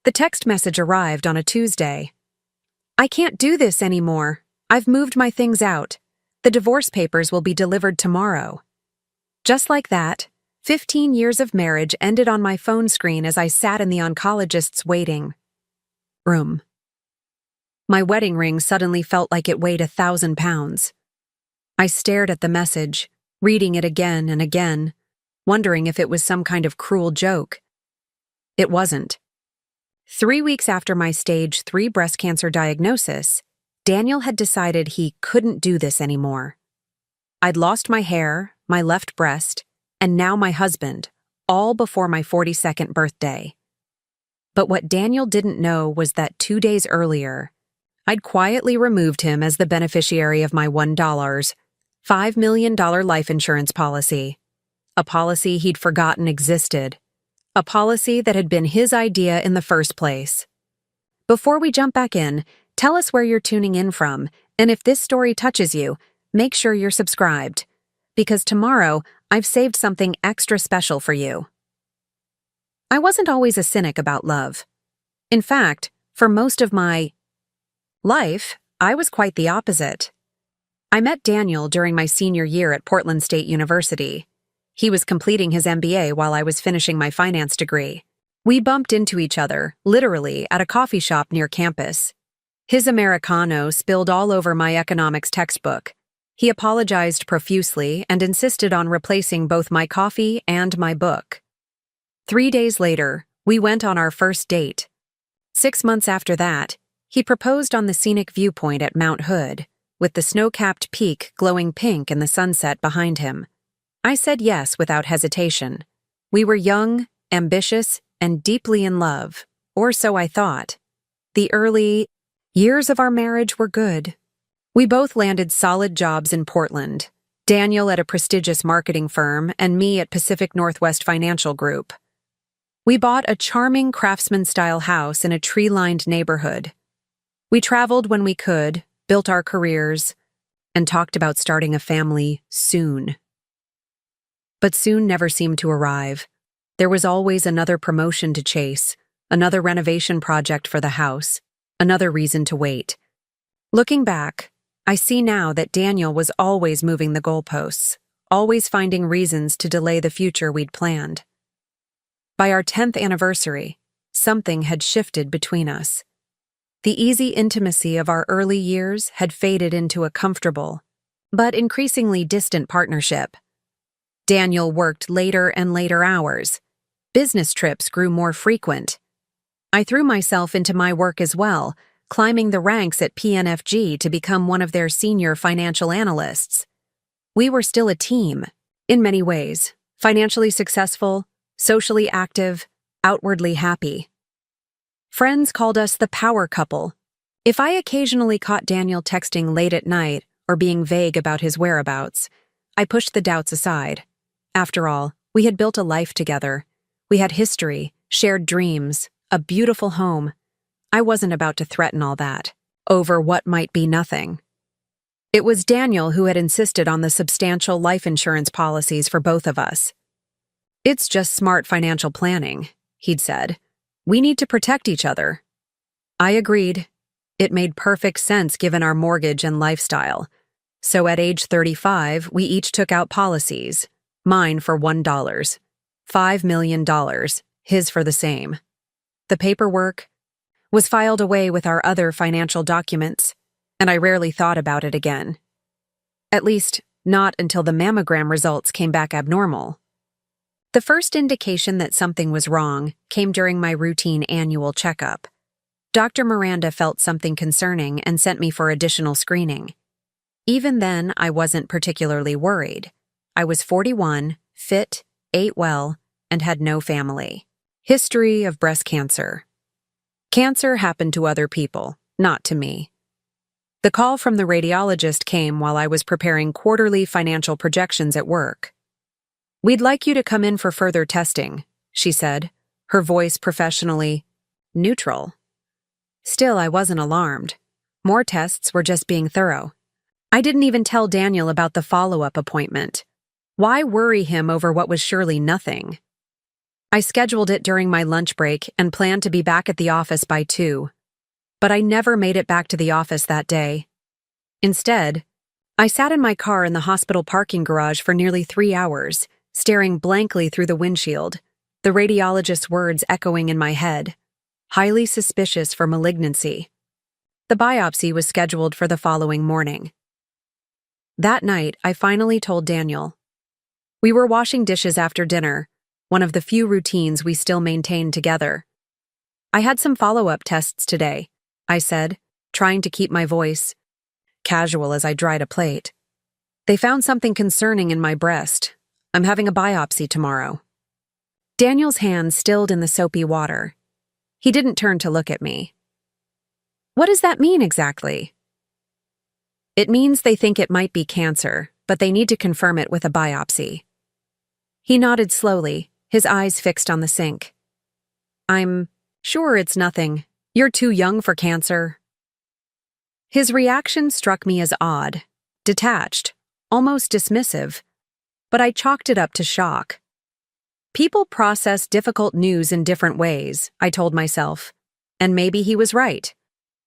The text message arrived on a Tuesday. "I can't do this anymore. I've moved my things out. The divorce papers will be delivered tomorrow." Just like that, 15 years of marriage ended on my phone screen as I sat in the oncologist's waiting room. My wedding ring suddenly felt like it weighed 1,000 pounds. I stared at the message, reading it again and again, wondering if it was some kind of cruel joke. It wasn't. 3 weeks after my stage 3 breast cancer diagnosis, Daniel had decided he couldn't do this anymore. I'd lost my hair, my left breast, and now my husband, all before my 42nd birthday. But what Daniel didn't know was that 2 days earlier, I'd quietly removed him as the beneficiary of my $5 million life insurance policy, a policy he'd forgotten existed, a policy that had been his idea in the first place. Before we jump back in, tell us where you're tuning in from, and if this story touches you, make sure you're subscribed, because tomorrow I've saved something extra special for you. I wasn't always a cynic about love. In fact, for most of my life, I was quite the opposite. I met Daniel during my senior year at Portland State University. He was completing his MBA while I was finishing my finance degree. We bumped into each other, literally, at a coffee shop near campus. His Americano spilled all over my economics textbook. He apologized profusely and insisted on replacing both my coffee and my book. 3 days later, we went on our first date. 6 months after that, he proposed on the scenic viewpoint at Mount Hood, with the snow-capped peak glowing pink in the sunset behind him. I said yes without hesitation. We were young, ambitious, and deeply in love, or so I thought. The early years of our marriage were good. We both landed solid jobs in Portland, Daniel at a prestigious marketing firm and me at Pacific Northwest Financial Group. We bought a charming craftsman-style house in a tree-lined neighborhood. We traveled when we could, built our careers, and talked about starting a family soon. But soon never seemed to arrive. There was always another promotion to chase, another renovation project for the house, another reason to wait. Looking back, I see now that Daniel was always moving the goalposts, always finding reasons to delay the future we'd planned. By our 10th anniversary, something had shifted between us. The easy intimacy of our early years had faded into a comfortable, but increasingly distant partnership. Daniel worked later and later hours. Business trips grew more frequent. I threw myself into my work as well, climbing the ranks at PNFG to become one of their senior financial analysts. We were still a team, in many ways, financially successful, socially active, outwardly happy. Friends called us the power couple. If I occasionally caught Daniel texting late at night or being vague about his whereabouts, I pushed the doubts aside. After all, we had built a life together. We had history, shared dreams, a beautiful home. I wasn't about to threaten all that, over what might be nothing. It was Daniel who had insisted on the substantial life insurance policies for both of us. "It's just smart financial planning," he'd said. "We need to protect each other." I agreed. It made perfect sense given our mortgage and lifestyle. So at age 35, we each took out policies. Mine for $1, $5 million, his for the same. The paperwork was filed away with our other financial documents, and I rarely thought about it again. At least, not until the mammogram results came back abnormal. The first indication that something was wrong came during my routine annual checkup. Dr. Miranda felt something concerning and sent me for additional screening. Even then, I wasn't particularly worried. I was 41, fit, ate well, and had no family. History of breast cancer. Cancer happened to other people, not to me. The call from the radiologist came while I was preparing quarterly financial projections at work. "We'd like you to come in for further testing," she said, her voice professionally neutral. Still, I wasn't alarmed. More tests were just being thorough. I didn't even tell Daniel about the follow-up appointment. Why worry him over what was surely nothing? I scheduled it during my lunch break and planned to be back at the office by 2. But I never made it back to the office that day. Instead, I sat in my car in the hospital parking garage for nearly 3 hours, staring blankly through the windshield, the radiologist's words echoing in my head. Highly suspicious for malignancy. The biopsy was scheduled for the following morning. That night, I finally told Daniel. We were washing dishes after dinner, one of the few routines we still maintained together. I had some follow-up tests today, I said, trying to keep my voice casual as I dried a plate. They found something concerning in my breast. I'm having a biopsy tomorrow. Daniel's hand stilled in the soapy water. He didn't turn to look at me. What does that mean exactly? It means they think it might be cancer, but they need to confirm it with a biopsy. He nodded slowly, his eyes fixed on the sink. I'm sure it's nothing. You're too young for cancer. His reaction struck me as odd, detached, almost dismissive, but I chalked it up to shock. People process difficult news in different ways, I told myself, and maybe he was right.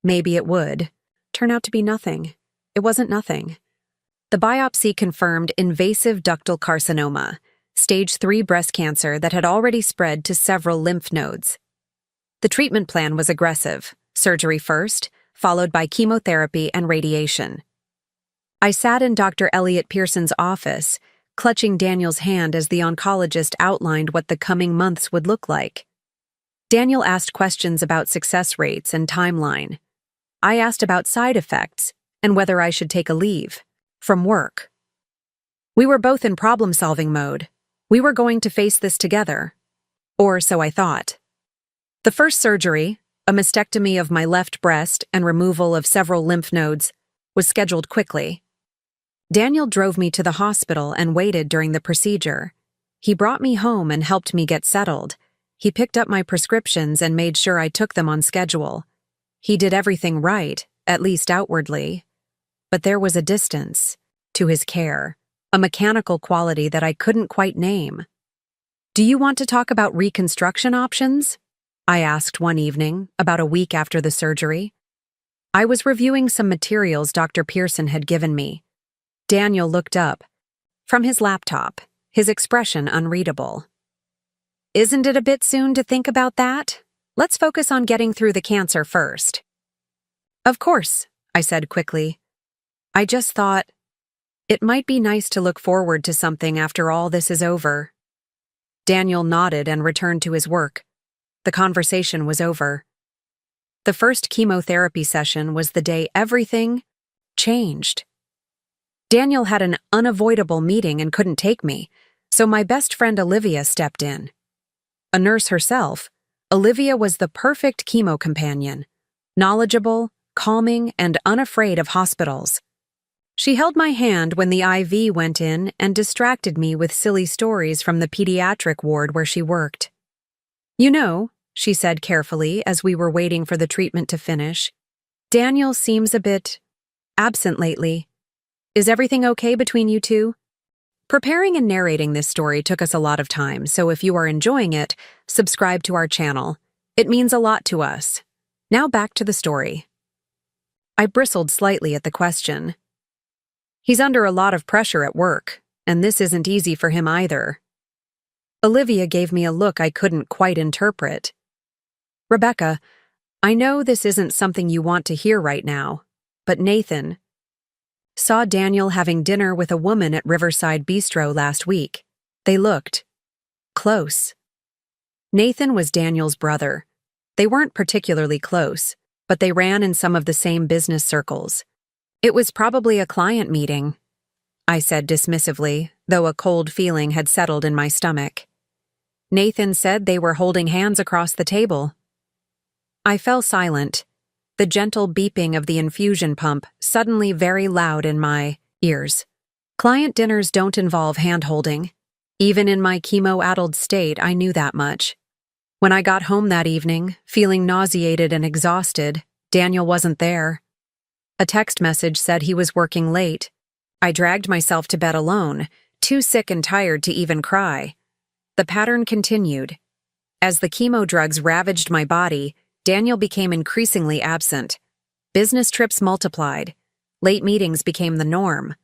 Maybe it would turn out to be nothing. It wasn't nothing. The biopsy confirmed invasive ductal carcinoma, stage 3 breast cancer that had already spread to several lymph nodes. The treatment plan was aggressive: surgery first, followed by chemotherapy and radiation. I sat in Dr. Elliot Pearson's office, clutching Daniel's hand as the oncologist outlined what the coming months would look like. Daniel asked questions about success rates and timeline. I asked about side effects and whether I should take a leave from work. We were both in problem-solving mode. We were going to face this together. Or so I thought. The first surgery, a mastectomy of my left breast and removal of several lymph nodes, was scheduled quickly. Daniel drove me to the hospital and waited during the procedure. He brought me home and helped me get settled. He picked up my prescriptions and made sure I took them on schedule. He did everything right, at least outwardly. But there was a distance to his care, a mechanical quality that I couldn't quite name. Do you want to talk about reconstruction options? I asked one evening, about a week after the surgery. I was reviewing some materials Dr. Pearson had given me. Daniel looked up from his laptop, his expression unreadable. Isn't it a bit soon to think about that? Let's focus on getting through the cancer first. Of course, I said quickly. I just thought, it might be nice to look forward to something after all this is over. Daniel nodded and returned to his work. The conversation was over. The first chemotherapy session was the day everything changed. Daniel had an unavoidable meeting and couldn't take me, so my best friend Olivia stepped in. A nurse herself, Olivia was the perfect chemo companion, knowledgeable, calming, and unafraid of hospitals. She held my hand when the IV went in and distracted me with silly stories from the pediatric ward where she worked. You know, she said carefully as we were waiting for the treatment to finish, Daniel seems a bit absent lately. Is everything okay between you two? Preparing and narrating this story took us a lot of time, so if you are enjoying it, subscribe to our channel. It means a lot to us. Now back to the story. I bristled slightly at the question. He's under a lot of pressure at work, and this isn't easy for him either. Olivia gave me a look I couldn't quite interpret. Rebecca, I know this isn't something you want to hear right now, but Nathan saw Daniel having dinner with a woman at Riverside Bistro last week. They looked close. Nathan was Daniel's brother. They weren't particularly close, but they ran in some of the same business circles. It was probably a client meeting, I said dismissively, though a cold feeling had settled in my stomach. Nathan said they were holding hands across the table. I fell silent, the gentle beeping of the infusion pump suddenly very loud in my ears. Client dinners don't involve hand-holding. Even in my chemo-addled state, I knew that much. When I got home that evening, feeling nauseated and exhausted, Daniel wasn't there. A text message said he was working late. I dragged myself to bed alone, too sick and tired to even cry. The pattern continued. As the chemo drugs ravaged my body, Daniel became increasingly absent. Business trips multiplied. Late meetings became the norm.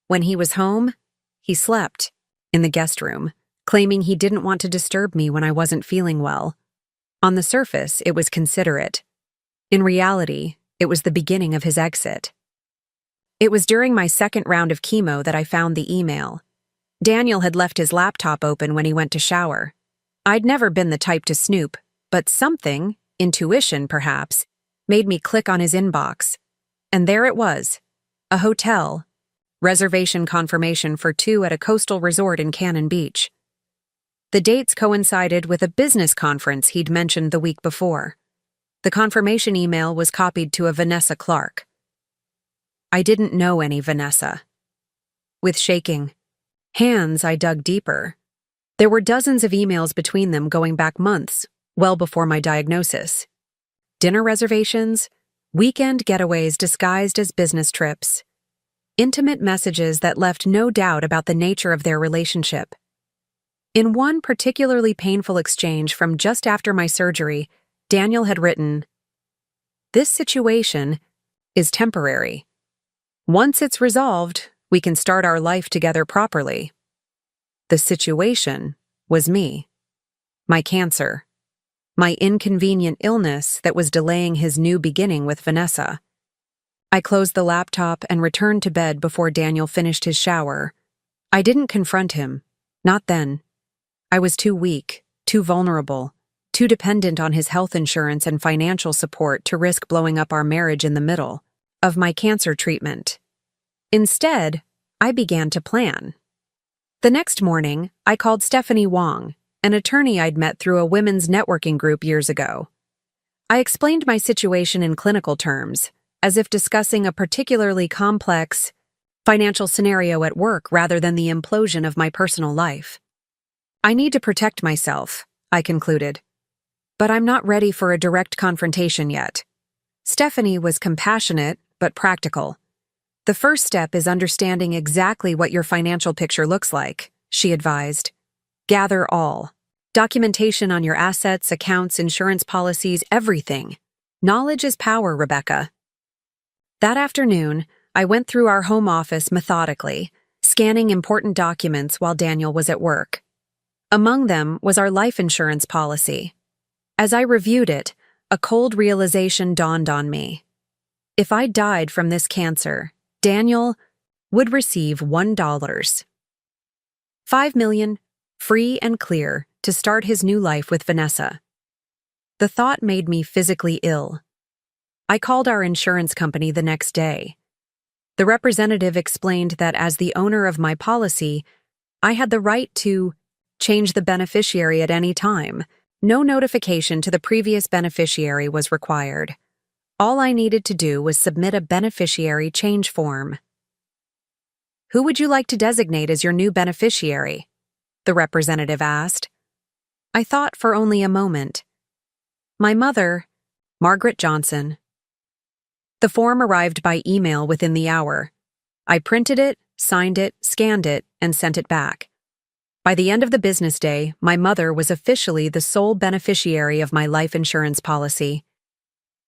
When he was home, he slept in the guest room, claiming he didn't want to disturb me when I wasn't feeling well. On the surface, it was considerate. In reality, it was the beginning of his exit. It was during my second round of chemo that I found the email. Daniel had left his laptop open when he went to shower. I'd never been the type to snoop, but something, intuition perhaps, made me click on his inbox. And there it was, a hotel, reservation confirmation for 2 at a coastal resort in Cannon Beach. The dates coincided with a business conference he'd mentioned the week before. The confirmation email was copied to a Vanessa Clark. I didn't know any Vanessa. With shaking hands, I dug deeper. There were dozens of emails between them going back months, well before my diagnosis. Dinner reservations, weekend getaways disguised as business trips. Intimate messages that left no doubt about the nature of their relationship. In one particularly painful exchange from just after my surgery, Daniel had written, "This situation is temporary. Once it's resolved, we can start our life together properly." The situation was me. My cancer. My inconvenient illness that was delaying his new beginning with Vanessa. I closed the laptop and returned to bed before Daniel finished his shower. I didn't confront him. Not then. I was too weak, too vulnerable, too dependent on his health insurance and financial support to risk blowing up our marriage in the middle of my cancer treatment. Instead, I began to plan. The next morning, I called Stephanie Wong, an attorney I'd met through a women's networking group years ago. I explained my situation in clinical terms, as if discussing a particularly complex financial scenario at work rather than the implosion of my personal life. I need to protect myself, I concluded. But I'm not ready for a direct confrontation yet. Stephanie was compassionate, but practical. The first step is understanding exactly what your financial picture looks like, she advised. Gather all. Documentation on your assets, accounts, insurance policies, everything. Knowledge is power, Rebecca. That afternoon, I went through our home office methodically, scanning important documents while Daniel was at work. Among them was our life insurance policy. As I reviewed it, a cold realization dawned on me. If I died from this cancer, Daniel would receive $1. $5 million, free and clear, to start his new life with Vanessa. The thought made me physically ill. I called our insurance company the next day. The representative explained that as the owner of my policy, I had the right to change the beneficiary at any time. No notification to the previous beneficiary was required. All I needed to do was submit a beneficiary change form. "Who would you like to designate as your new beneficiary?" the representative asked. I thought for only a moment. My mother, Margaret Johnson. The form arrived by email within the hour. I printed it, signed it, scanned it, and sent it back. By the end of the business day, my mother was officially the sole beneficiary of my life insurance policy.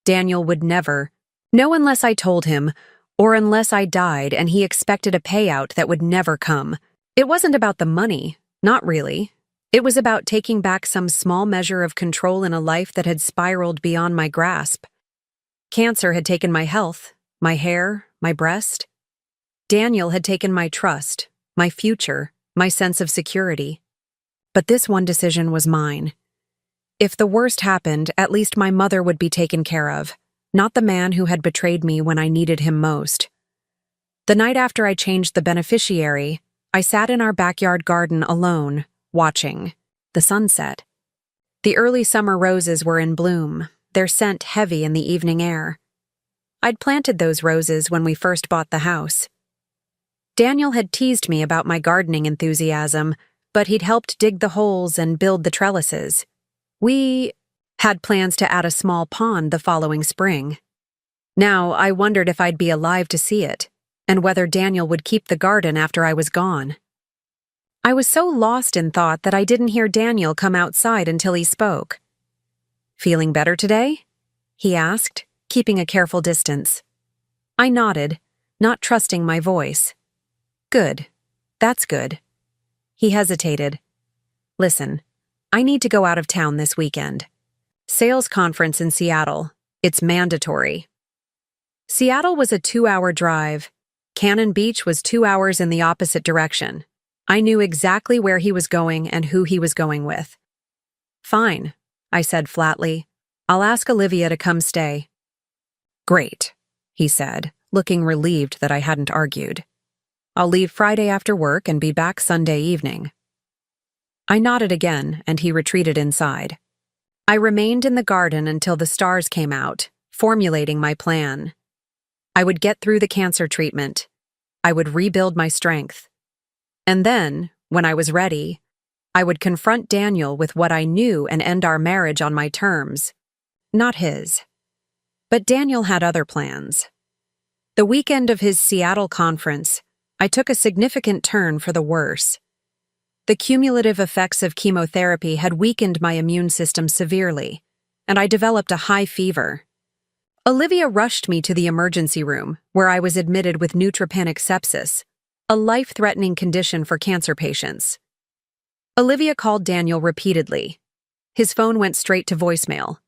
Daniel would never know unless I told him, or unless I died and he expected a payout that would never come. It wasn't about the money, not really. It was about taking back some small measure of control in a life that had spiraled beyond my grasp. Cancer had taken my health, my hair, my breast. Daniel had taken my trust, my future, my sense of security. But this one decision was mine. If the worst happened, at least my mother would be taken care of, not the man who had betrayed me when I needed him most. The night after I changed the beneficiary, I sat in our backyard garden alone, watching the sunset. The early summer roses were in bloom, their scent heavy in the evening air. I'd planted those roses when we first bought the house. Daniel had teased me about my gardening enthusiasm, but he'd helped dig the holes and build the trellises. We had plans to add a small pond the following spring. Now I wondered if I'd be alive to see it, and whether Daniel would keep the garden after I was gone. I was so lost in thought that I didn't hear Daniel come outside until he spoke. "Feeling better today?" he asked, keeping a careful distance. I nodded, not trusting my voice. "Good. That's good." He hesitated. "Listen, I need to go out of town this weekend. Sales conference in Seattle. It's mandatory." Seattle was a 2-hour drive. Cannon Beach was 2 hours in the opposite direction. I knew exactly where he was going and who he was going with. "Fine," I said flatly. "I'll ask Olivia to come stay." "Great," he said, looking relieved that I hadn't argued. "I'll leave Friday after work and be back Sunday evening." I nodded again, and he retreated inside. I remained in the garden until the stars came out, formulating my plan. I would get through the cancer treatment. I would rebuild my strength. And then, when I was ready, I would confront Daniel with what I knew and end our marriage on my terms, not his. But Daniel had other plans. The weekend of his Seattle conference, I took a significant turn for the worse. The cumulative effects of chemotherapy had weakened my immune system severely, and I developed a high fever. Olivia rushed me to the emergency room, where I was admitted with neutropenic sepsis, a life-threatening condition for cancer patients. Olivia called Daniel repeatedly. His phone went straight to voicemail.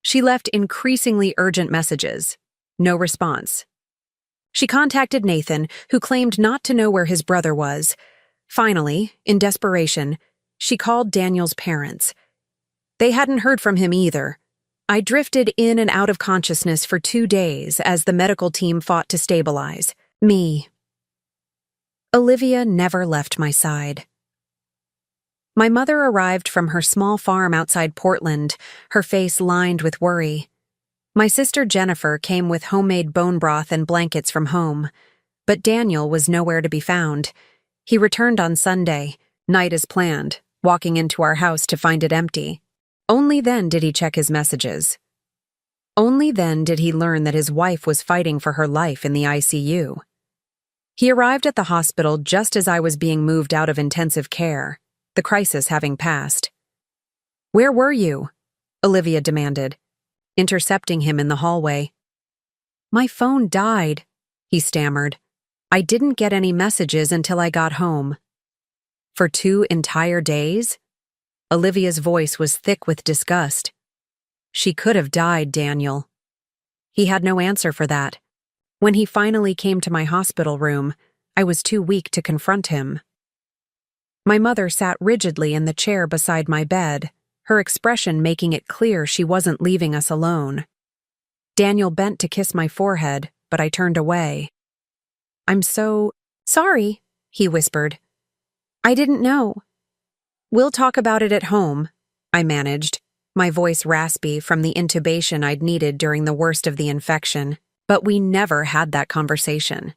She left increasingly urgent messages. No response. She contacted Nathan, who claimed not to know where his brother was. Finally, in desperation, she called Daniel's parents. They hadn't heard from him either. I drifted in and out of consciousness for 2 days as the medical team fought to stabilize me. Olivia never left my side. My mother arrived from her small farm outside Portland, her face lined with worry. My sister Jennifer came with homemade bone broth and blankets from home, but Daniel was nowhere to be found. He returned on Sunday, night as planned, walking into our house to find it empty. Only then did he check his messages. Only then did he learn that his wife was fighting for her life in the ICU. He arrived at the hospital just as I was being moved out of intensive care, the crisis having passed. "Where were you?" Olivia demanded, intercepting him in the hallway. "My phone died," he stammered. "I didn't get any messages until I got home." "For 2 entire days?" Olivia's voice was thick with disgust. "She could have died, Daniel." He had no answer for that. When he finally came to my hospital room, I was too weak to confront him. My mother sat rigidly in the chair beside my bed, her expression making it clear she wasn't leaving us alone. Daniel bent to kiss my forehead, but I turned away. "I'm so sorry," he whispered. "I didn't know." "We'll talk about it at home," I managed, my voice raspy from the intubation I'd needed during the worst of the infection, but we never had that conversation.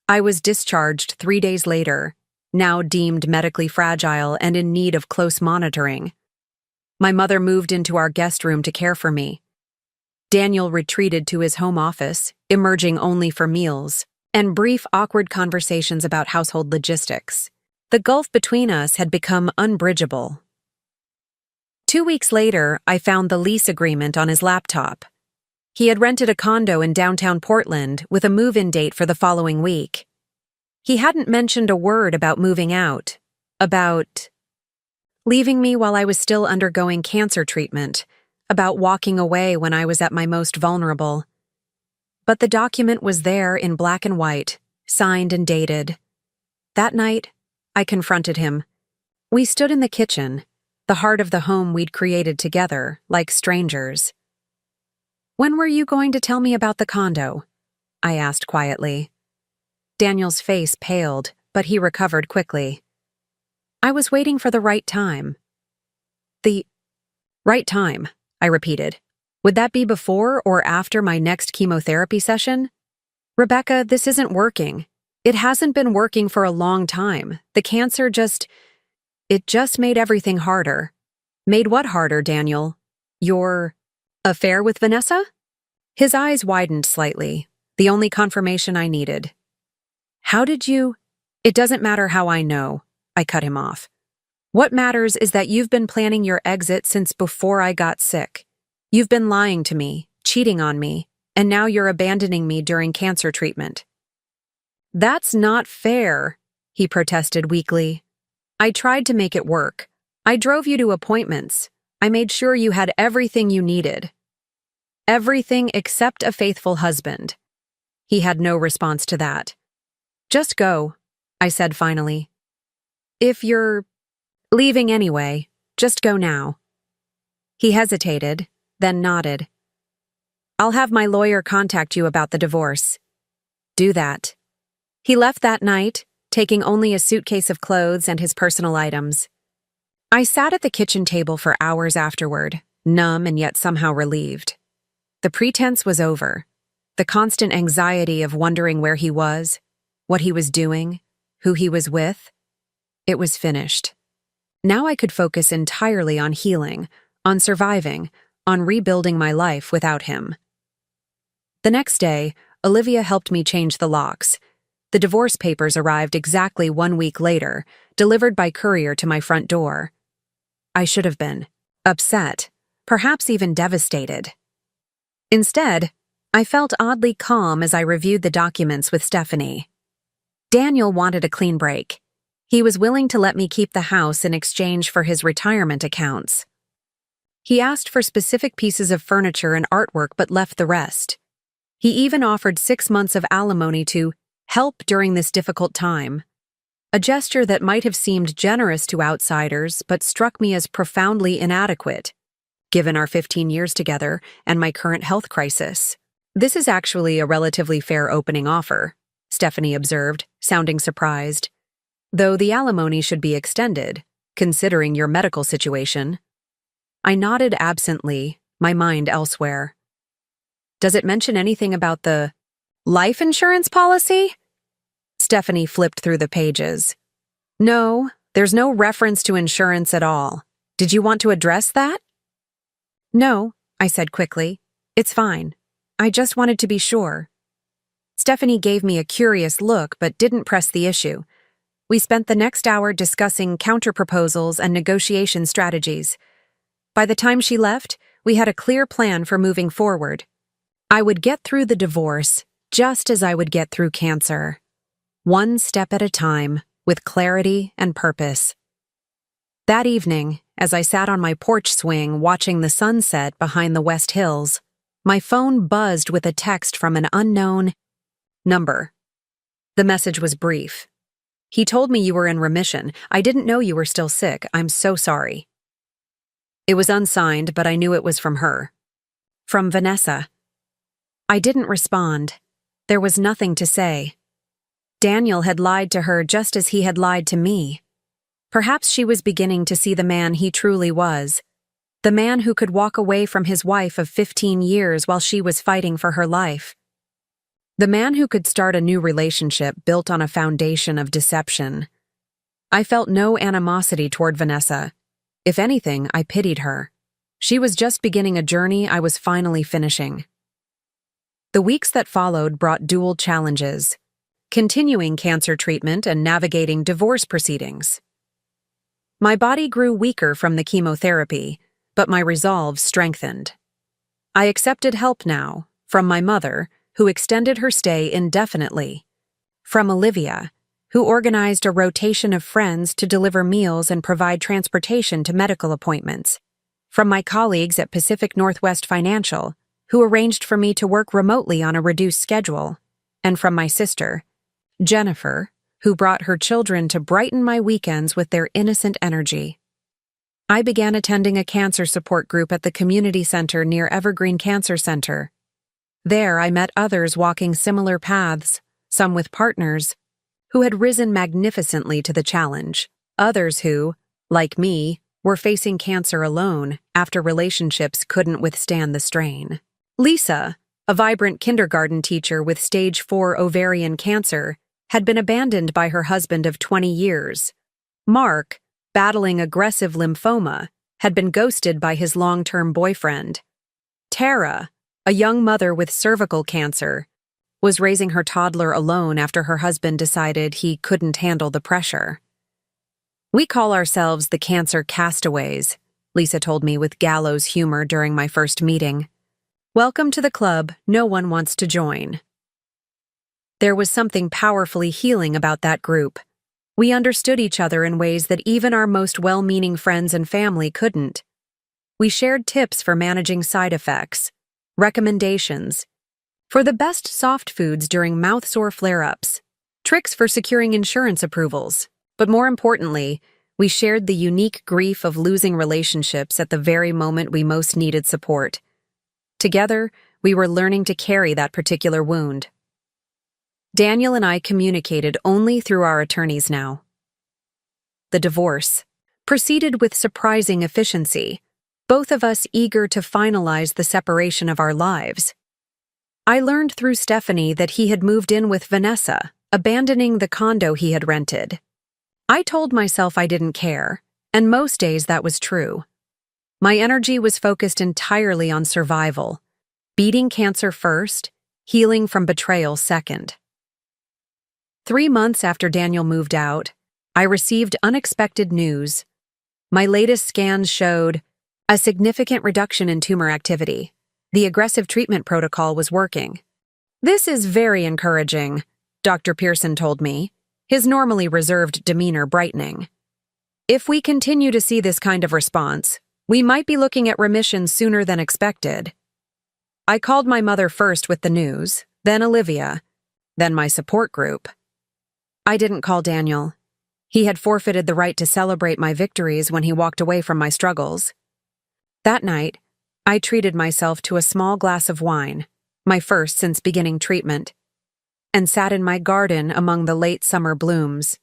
I was discharged 3 days later, now deemed medically fragile and in need of close monitoring. My mother moved into our guest room to care for me. Daniel retreated to his home office, emerging only for meals, and brief awkward conversations about household logistics. The gulf between us had become unbridgeable. 2 weeks later, I found the lease agreement on his laptop. He had rented a condo in downtown Portland with a move-in date for the following week. He hadn't mentioned a word about moving out, about leaving me while I was still undergoing cancer treatment, about walking away when I was at my most vulnerable. But the document was there in black and white, signed and dated. That night, I confronted him. We stood in the kitchen, the heart of the home we'd created together, like strangers. "When were you going to tell me about the condo?" I asked quietly. Daniel's face paled, but he recovered quickly. "I was waiting for the right time." "The right time," I repeated. "Would that be before or after my next chemotherapy session?" "Rebecca, this isn't working. It hasn't been working for a long time. The cancer it just made everything harder." "Made what harder, Daniel? Your affair with Vanessa?" His eyes widened slightly, the only confirmation I needed. "How did you—" "It doesn't matter how I know," I cut him off. What matters is that you've been planning your exit since before I got sick. You've been lying to me, cheating on me, and now you're abandoning me during cancer treatment. That's not fair, he protested weakly. I tried to make it work. I drove you to appointments. I made sure you had everything you needed. Everything except a faithful husband. He had no response to that. Just go, I said finally. If you're leaving anyway, just go now. He hesitated, then nodded. I'll have my lawyer contact you about the divorce. Do that. He left that night, taking only a suitcase of clothes and his personal items. I sat at the kitchen table for hours afterward, numb and yet somehow relieved. The pretense was over. The constant anxiety of wondering where he was, what he was doing, who he was with, it was finished. Now I could focus entirely on healing, on surviving, on rebuilding my life without him. The next day, Olivia helped me change the locks. The divorce papers arrived exactly 1 week later, delivered by courier to my front door. I should have been upset, perhaps even devastated. Instead, I felt oddly calm as I reviewed the documents with Stephanie. Daniel wanted a clean break. He was willing to let me keep the house in exchange for his retirement accounts. He asked for specific pieces of furniture and artwork but left the rest. He even offered 6 months of alimony to help during this difficult time. A gesture that might have seemed generous to outsiders but struck me as profoundly inadequate, given our 15 years together and my current health crisis. This is actually a relatively fair opening offer, Stephanie observed, sounding surprised. Though the alimony should be extended, considering your medical situation. I nodded absently, my mind elsewhere. Does it mention anything about the life insurance policy? Stephanie flipped through the pages. No, there's no reference to insurance at all. Did you want to address that? No, I said quickly. It's fine. I just wanted to be sure. Stephanie gave me a curious look but didn't press the issue. We spent the next hour discussing counterproposals and negotiation strategies. By the time she left, we had a clear plan for moving forward. I would get through the divorce just as I would get through cancer. One step at a time, with clarity and purpose. That evening, as I sat on my porch swing watching the sunset behind the West Hills, my phone buzzed with a text from an unknown number. The message was brief. He told me you were in remission. I didn't know you were still sick. I'm so sorry. It was unsigned, but I knew it was from her. From Vanessa. I didn't respond. There was nothing to say. Daniel had lied to her just as he had lied to me. Perhaps she was beginning to see the man he truly was. The man who could walk away from his wife of 15 years while she was fighting for her life. The man who could start a new relationship built on a foundation of deception. I felt no animosity toward Vanessa. If anything, I pitied her. She was just beginning a journey I was finally finishing. The weeks that followed brought dual challenges: continuing cancer treatment and navigating divorce proceedings. My body grew weaker from the chemotherapy, but my resolve strengthened. I accepted help now, from my mother, who extended her stay indefinitely, from Olivia, who organized a rotation of friends to deliver meals and provide transportation to medical appointments, from my colleagues at Pacific Northwest Financial, who arranged for me to work remotely on a reduced schedule, and from my sister, Jennifer, who brought her children to brighten my weekends with their innocent energy. I began attending a cancer support group at the community center near Evergreen Cancer Center. There I met others walking similar paths, some with partners, who had risen magnificently to the challenge, others who, like me, were facing cancer alone after relationships couldn't withstand the strain. Lisa, a vibrant kindergarten teacher with stage 4 ovarian cancer, had been abandoned by her husband of 20 years. Mark, battling aggressive lymphoma, had been ghosted by his long-term boyfriend. Tara, a young mother with cervical cancer, was raising her toddler alone after her husband decided he couldn't handle the pressure. We call ourselves the cancer castaways, Lisa told me with gallows humor during my first meeting. Welcome to the club no one wants to join. There was something powerfully healing about that group. We understood each other in ways that even our most well-meaning friends and family couldn't. We shared tips for managing side effects, recommendations for the best soft foods during mouth-sore flare-ups, tricks for securing insurance approvals, but more importantly, we shared the unique grief of losing relationships at the very moment we most needed support. Together, we were learning to carry that particular wound. Daniel and I communicated only through our attorneys now. The divorce proceeded with surprising efficiency, both of us eager to finalize the separation of our lives. I learned through Stephanie that he had moved in with Vanessa, abandoning the condo he had rented. I told myself I didn't care, and most days that was true. My energy was focused entirely on survival, beating cancer first, healing from betrayal second. 3 months after Daniel moved out, I received unexpected news. My latest scans showed a significant reduction in tumor activity. The aggressive treatment protocol was working. This is very encouraging, Dr. Pearson told me, his normally reserved demeanor brightening. If we continue to see this kind of response, we might be looking at remission sooner than expected. I called my mother first with the news, then Olivia, then my support group. I didn't call Daniel. He had forfeited the right to celebrate my victories when he walked away from my struggles. That night, I treated myself to a small glass of wine, my first since beginning treatment, and sat in my garden among the late summer blooms.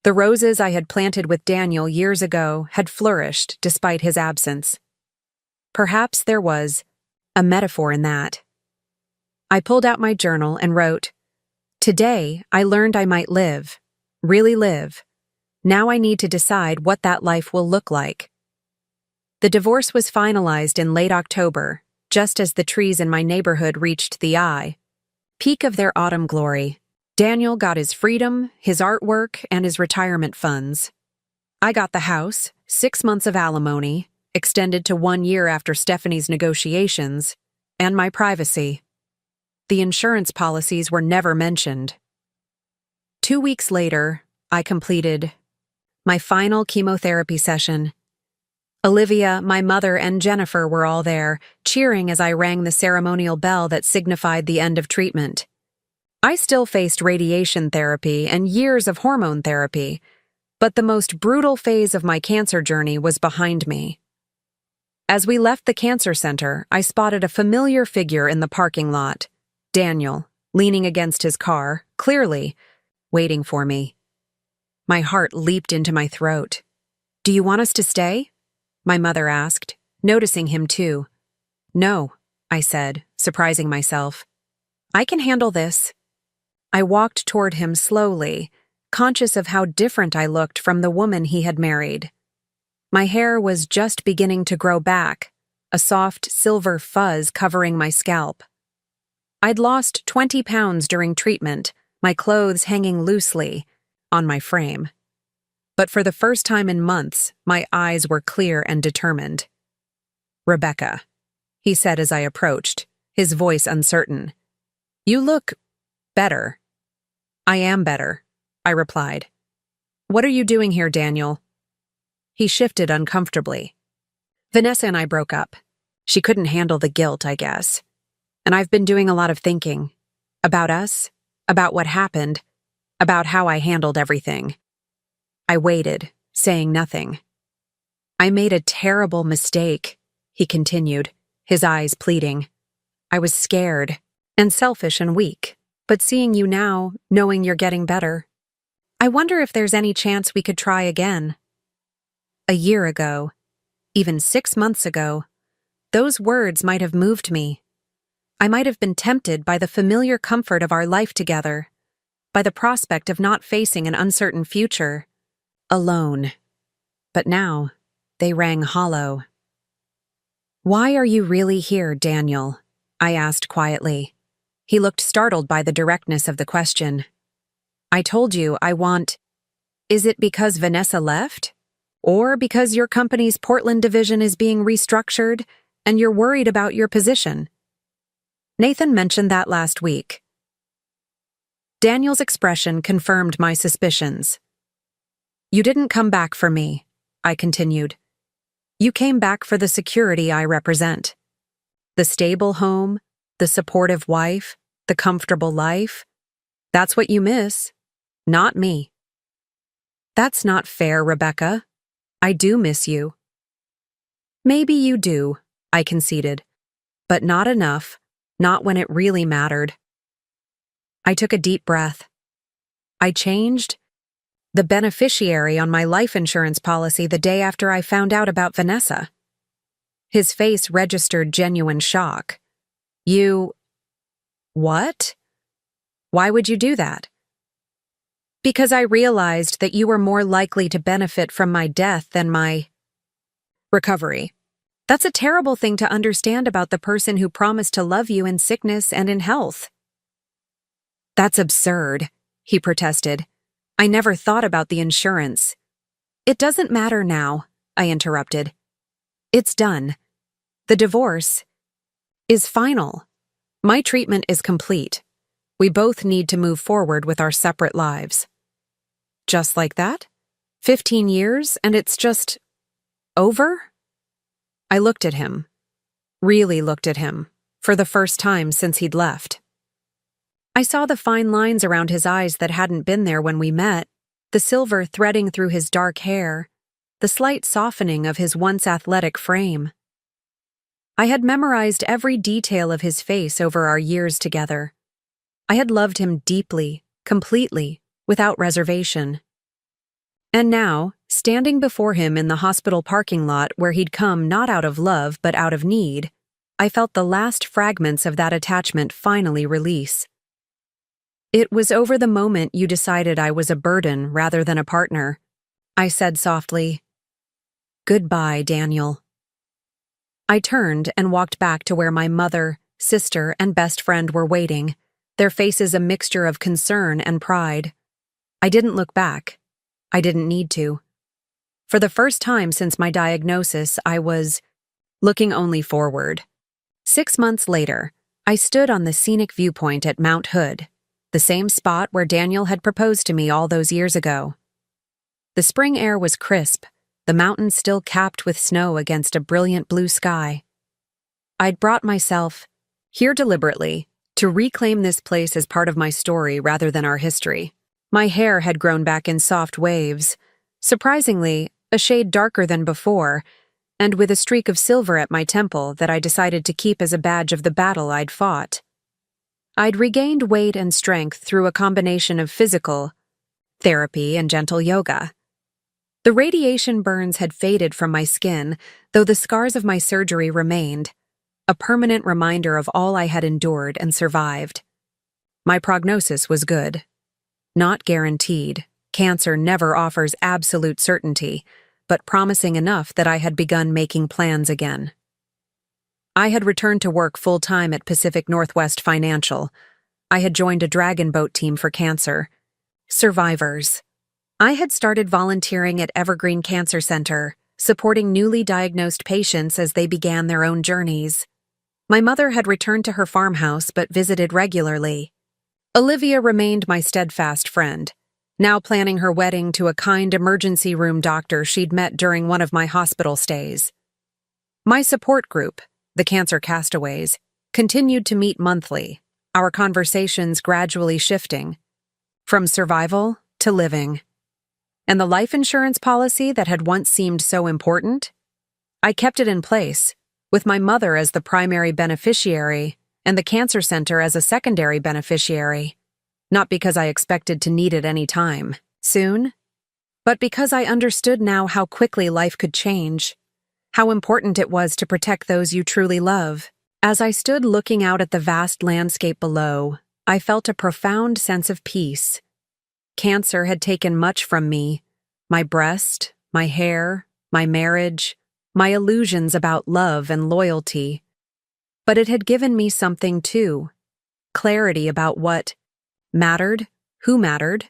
The roses I had planted with Daniel years ago had flourished despite his absence. Perhaps there was a metaphor in that. I pulled out my journal and wrote, "Today, I learned I might live, really live. Now I need to decide what that life will look like." The divorce was finalized in late October, just as the trees in my neighborhood reached the peak of their autumn glory. Daniel got his freedom, his artwork, and his retirement funds. I got the house, 6 months of alimony, extended to 1 year after Stephanie's negotiations, and my privacy. The insurance policies were never mentioned. 2 weeks later, I completed my final chemotherapy session. Olivia, my mother, and Jennifer were all there, cheering as I rang the ceremonial bell that signified the end of treatment. I still faced radiation therapy and years of hormone therapy, but the most brutal phase of my cancer journey was behind me. As we left the cancer center, I spotted a familiar figure in the parking lot, Daniel, leaning against his car, clearly waiting for me. My heart leaped into my throat. "Do you want us to stay?" my mother asked, noticing him too. "No," I said, surprising myself. "I can handle this." I walked toward him slowly, conscious of how different I looked from the woman he had married. My hair was just beginning to grow back, a soft silver fuzz covering my scalp. I'd lost 20 pounds during treatment, my clothes hanging loosely on my frame. But for the first time in months, my eyes were clear and determined. "Rebecca," he said as I approached, his voice uncertain. "You look better." "I am better," I replied. "What are you doing here, Daniel?" He shifted uncomfortably. "Vanessa and I broke up. She couldn't handle the guilt, I guess. And I've been doing a lot of thinking. About us, about what happened, about how I handled everything." I waited, saying nothing. "I made a terrible mistake," he continued, his eyes pleading. "I was scared, and selfish and weak, but seeing you now, knowing you're getting better, I wonder if there's any chance we could try again." A year ago, even 6 months ago, those words might have moved me. I might have been tempted by the familiar comfort of our life together, by the prospect of not facing an uncertain future, alone. But now, they rang hollow. "Why are you really here, Daniel?" I asked quietly. He looked startled by the directness of the question. "I told you I want..." Is it because Vanessa left? Or because your company's Portland division is being restructured and you're worried about your position? Nathan mentioned that last week. Daniel's expression confirmed my suspicions. You didn't come back for me, I continued. You came back for the security I represent. The stable home, the supportive wife, the comfortable life. That's what you miss, not me. That's not fair, Rebecca. I do miss you. Maybe you do, I conceded, but not enough, not when it really mattered. I took a deep breath. I changed the beneficiary on my life insurance policy the day after I found out about Vanessa. His face registered genuine shock. You... What? Why would you do that? Because I realized that you were more likely to benefit from my death than my recovery. That's a terrible thing to understand about the person who promised to love you in sickness and in health. That's absurd, he protested. I never thought about the insurance. It doesn't matter now, I interrupted. It's done. The divorce is final. My treatment is complete. We both need to move forward with our separate lives. Just like that? 15 years and it's just over? I looked at him. Really looked at him, for the first time since he'd left. I saw the fine lines around his eyes that hadn't been there when we met, the silver threading through his dark hair, the slight softening of his once athletic frame. I had memorized every detail of his face over our years together. I had loved him deeply, completely, without reservation. And now, standing before him in the hospital parking lot where he'd come not out of love but out of need, I felt the last fragments of that attachment finally release. It was over the moment you decided I was a burden rather than a partner. I said softly, "Goodbye, Daniel." I turned and walked back to where my mother, sister, and best friend were waiting, their faces a mixture of concern and pride. I didn't look back. I didn't need to. For the first time since my diagnosis, I was looking only forward. 6 months later, I stood on the scenic viewpoint at Mount Hood, the same spot where Daniel had proposed to me all those years ago. The spring air was crisp, the mountains still capped with snow against a brilliant blue sky. I'd brought myself here deliberately to reclaim this place as part of my story rather than our history. My hair had grown back in soft waves, surprisingly, a shade darker than before, and with a streak of silver at my temple that I decided to keep as a badge of the battle I'd fought. I'd regained weight and strength through a combination of physical therapy and gentle yoga. The radiation burns had faded from my skin, though the scars of my surgery remained, a permanent reminder of all I had endured and survived. My prognosis was good. Not guaranteed. Cancer never offers absolute certainty, but promising enough that I had begun making plans again. I had returned to work full-time at Pacific Northwest Financial. I had joined a dragon boat team for cancer survivors. I had started volunteering at Evergreen Cancer Center, supporting newly diagnosed patients as they began their own journeys. My mother had returned to her farmhouse but visited regularly. Olivia remained my steadfast friend, now planning her wedding to a kind emergency room doctor she'd met during one of my hospital stays. My support group, the Cancer Castaways, continued to meet monthly, our conversations gradually shifting from survival to living. And the life insurance policy that had once seemed so important? I kept it in place, with my mother as the primary beneficiary and the cancer center as a secondary beneficiary, not because I expected to need it any time soon, but because I understood now how quickly life could change, how important it was to protect those you truly love. As I stood looking out at the vast landscape below, I felt a profound sense of peace. Cancer had taken much from me, my breast, my hair, my marriage, my illusions about love and loyalty. But it had given me something too, clarity about what mattered, who mattered,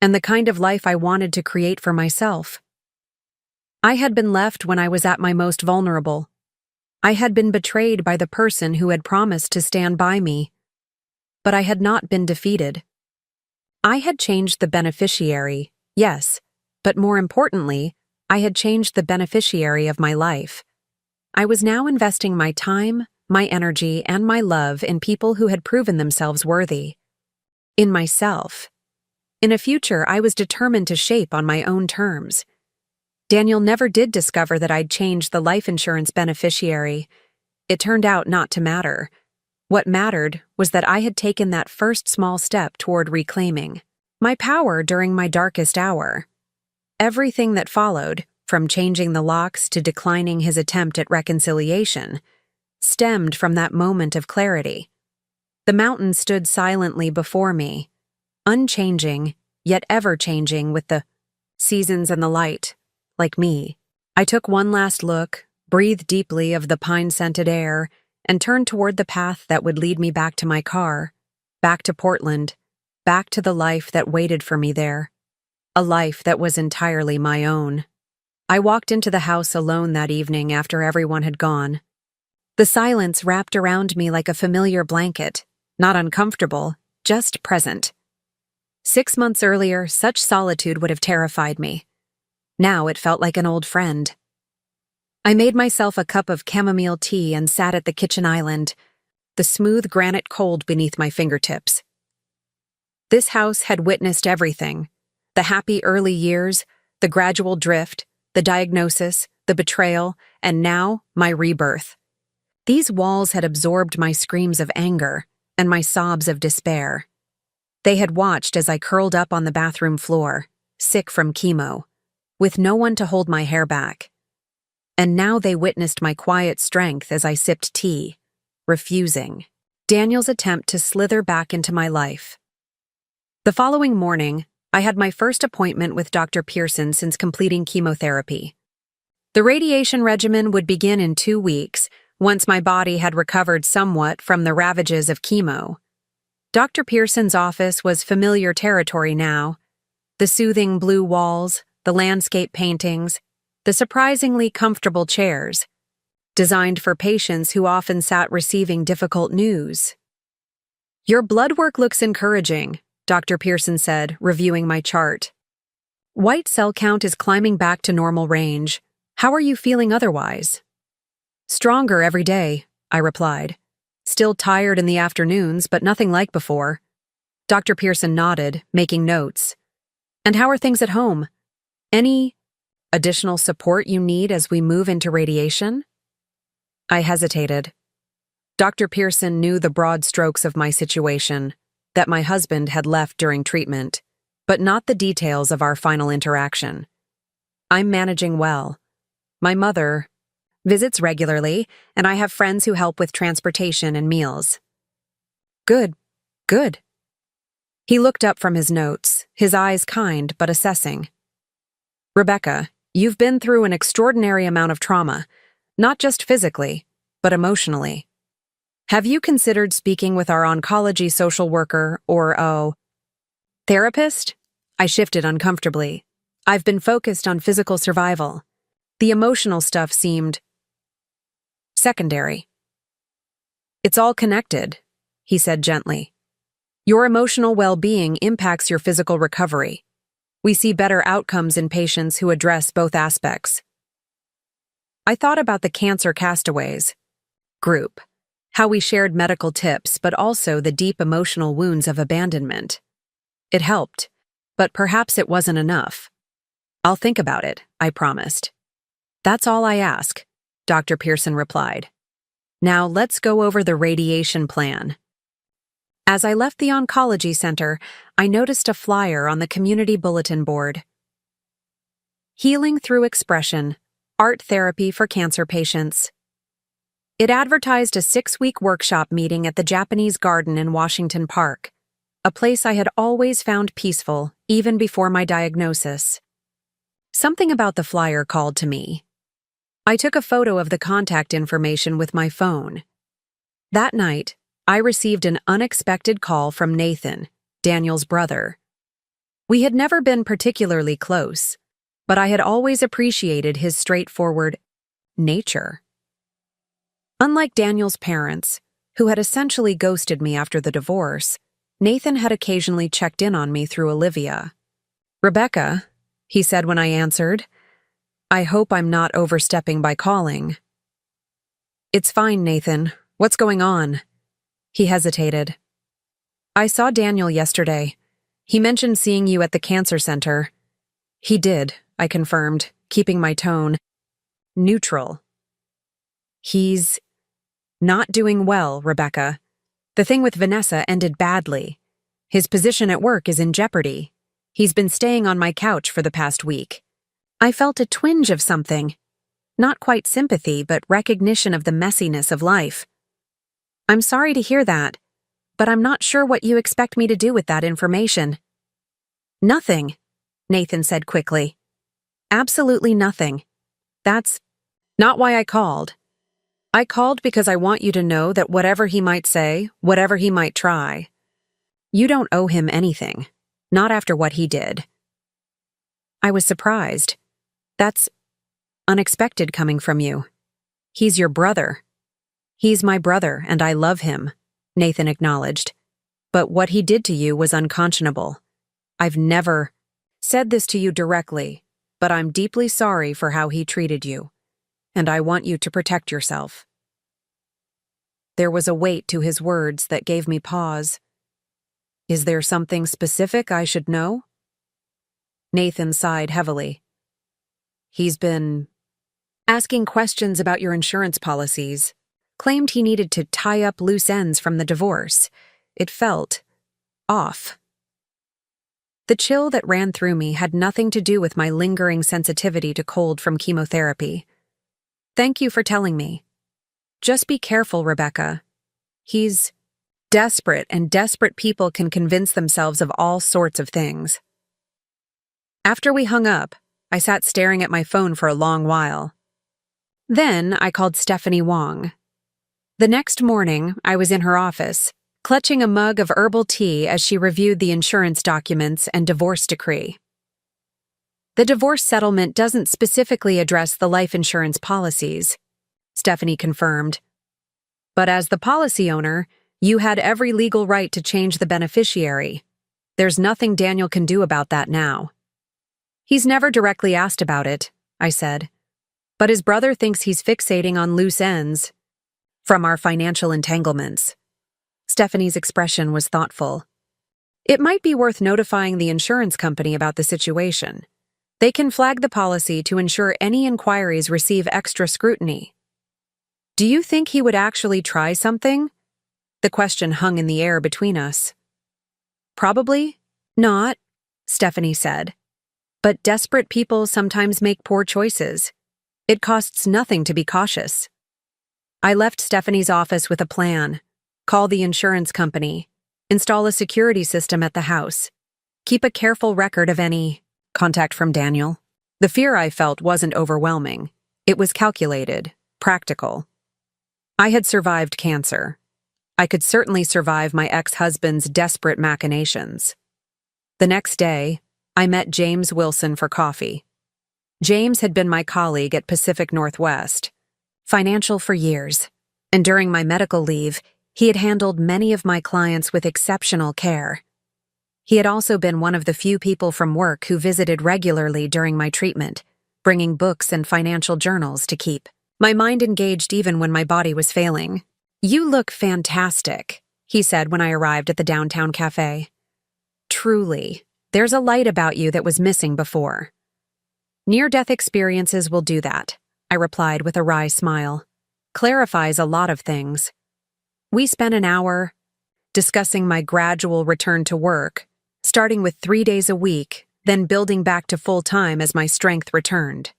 and the kind of life I wanted to create for myself. I had been left when I was at my most vulnerable. I had been betrayed by the person who had promised to stand by me. But I had not been defeated. I had changed the beneficiary, yes, but more importantly, I had changed the beneficiary of my life. I was now investing my time, my energy, and my love in people who had proven themselves worthy. In myself. In a future I was determined to shape on my own terms. Daniel never did discover that I'd changed the life insurance beneficiary. It turned out not to matter. What mattered was that I had taken that first small step toward reclaiming my power during my darkest hour. Everything that followed, from changing the locks to declining his attempt at reconciliation, stemmed from that moment of clarity. The mountain stood silently before me, unchanging, yet ever-changing with the seasons and the light, like me. I took one last look, breathed deeply of the pine-scented air, and turned toward the path that would lead me back to my car, back to Portland, back to the life that waited for me there. A life that was entirely my own. I walked into the house alone that evening after everyone had gone. The silence wrapped around me like a familiar blanket, not uncomfortable, just present. 6 months earlier, such solitude would have terrified me. Now it felt like an old friend. I made myself a cup of chamomile tea and sat at the kitchen island, the smooth granite cold beneath my fingertips. This house had witnessed everything: the happy early years, the gradual drift, the diagnosis, the betrayal, and now my rebirth. These walls had absorbed my screams of anger and my sobs of despair. They had watched as I curled up on the bathroom floor, sick from chemo, with no one to hold my hair back. And now they witnessed my quiet strength as I sipped tea, refusing Daniel's attempt to slither back into my life. The following morning, I had my first appointment with Dr. Pearson since completing chemotherapy. The radiation regimen would begin in 2 weeks, once my body had recovered somewhat from the ravages of chemo. Dr. Pearson's office was familiar territory now. The soothing blue walls, the landscape paintings, the surprisingly comfortable chairs, designed for patients who often sat receiving difficult news. "Your blood work looks encouraging," Dr. Pearson said, reviewing my chart. "White cell count is climbing back to normal range. How are you feeling otherwise?" "Stronger every day," I replied. "Still tired in the afternoons, but nothing like before." Dr. Pearson nodded, making notes. "And how are things at home? Any additional support you need as we move into radiation?" I hesitated. Dr. Pearson knew the broad strokes of my situation, that my husband had left during treatment, but not the details of our final interaction. "I'm managing well. My mother visits regularly, and I have friends who help with transportation and meals." "Good, good." He looked up from his notes, his eyes kind but assessing. "Rebecca, you've been through an extraordinary amount of trauma, not just physically, but emotionally. Have you considered speaking with our oncology social worker or therapist?" I shifted uncomfortably. I've been focused on physical survival. The emotional stuff seemed secondary. "It's all connected," he said gently. "Your emotional well-being impacts your physical recovery. We see better outcomes in patients who address both aspects." I thought about the cancer castaways group, how we shared medical tips, but also the deep emotional wounds of abandonment. It helped, but perhaps it wasn't enough. "I'll think about it," I promised. "That's all I ask," Dr. Pearson replied. "Now let's go over the radiation plan." As I left the oncology center, I noticed a flyer on the community bulletin board. "Healing through expression, art therapy for cancer patients." It advertised a 6-week workshop meeting at the Japanese Garden in Washington Park, a place I had always found peaceful, even before my diagnosis. Something about the flyer called to me. I took a photo of the contact information with my phone. That night, I received an unexpected call from Nathan, Daniel's brother. We had never been particularly close, but I had always appreciated his straightforward nature. Unlike Daniel's parents, who had essentially ghosted me after the divorce, Nathan had occasionally checked in on me through Olivia. "Rebecca," he said when I answered, "I hope I'm not overstepping by calling." "It's fine, Nathan. What's going on?" He hesitated. "I saw Daniel yesterday. He mentioned seeing you at the cancer center." "He did," I confirmed, keeping my tone neutral. "He's not doing well, Rebecca. The thing with Vanessa ended badly. His position at work is in jeopardy. He's been staying on my couch for the past week." I felt a twinge of something. Not quite sympathy, but recognition of the messiness of life. "I'm sorry to hear that, but I'm not sure what you expect me to do with that information." "Nothing," Nathan said quickly. "Absolutely nothing. That's not why I called. I called because I want you to know that whatever he might say, whatever he might try, you don't owe him anything. Not after what he did." I was surprised. "That's unexpected coming from you. He's your brother." "He's my brother, and I love him," Nathan acknowledged. "But what he did to you was unconscionable. I've never said this to you directly, but I'm deeply sorry for how he treated you, and I want you to protect yourself." There was a weight to his words that gave me pause. "Is there something specific I should know?" Nathan sighed heavily. "He's been asking questions about your insurance policies. Claimed he needed to tie up loose ends from the divorce. It felt off." The chill that ran through me had nothing to do with my lingering sensitivity to cold from chemotherapy. "Thank you for telling me. Just be careful, Rebecca. He's desperate, and desperate people can convince themselves of all sorts of things." After we hung up, I sat staring at my phone for a long while. Then I called Stephanie Wong. The next morning, I was in her office, clutching a mug of herbal tea as she reviewed the insurance documents and divorce decree. "The divorce settlement doesn't specifically address the life insurance policies," Stephanie confirmed. "But as the policy owner, you had every legal right to change the beneficiary. There's nothing Daniel can do about that now." "He's never directly asked about it," I said. "But his brother thinks he's fixating on loose ends from our financial entanglements." Stephanie's expression was thoughtful. "It might be worth notifying the insurance company about the situation. They can flag the policy to ensure any inquiries receive extra scrutiny." "Do you think he would actually try something?" The question hung in the air between us. "Probably not," Stephanie said. "But desperate people sometimes make poor choices. It costs nothing to be cautious." I left Stephanie's office with a plan. Call the insurance company. Install a security system at the house. Keep a careful record of any contact from Daniel. The fear I felt wasn't overwhelming. It was calculated, practical. I had survived cancer. I could certainly survive my ex-husband's desperate machinations. The next day, I met James Wilson for coffee. James had been my colleague at Pacific Northwest, financial for years, and during my medical leave, he had handled many of my clients with exceptional care. He had also been one of the few people from work who visited regularly during my treatment, bringing books and financial journals to keep my mind engaged even when my body was failing. "You look fantastic," he said when I arrived at the downtown cafe. "Truly, there's a light about you that was missing before." "Near-death experiences will do that," I replied with a wry smile. "Clarifies a lot of things." We spent an hour discussing my gradual return to work, starting with 3 days a week, then building back to full-time as my strength returned.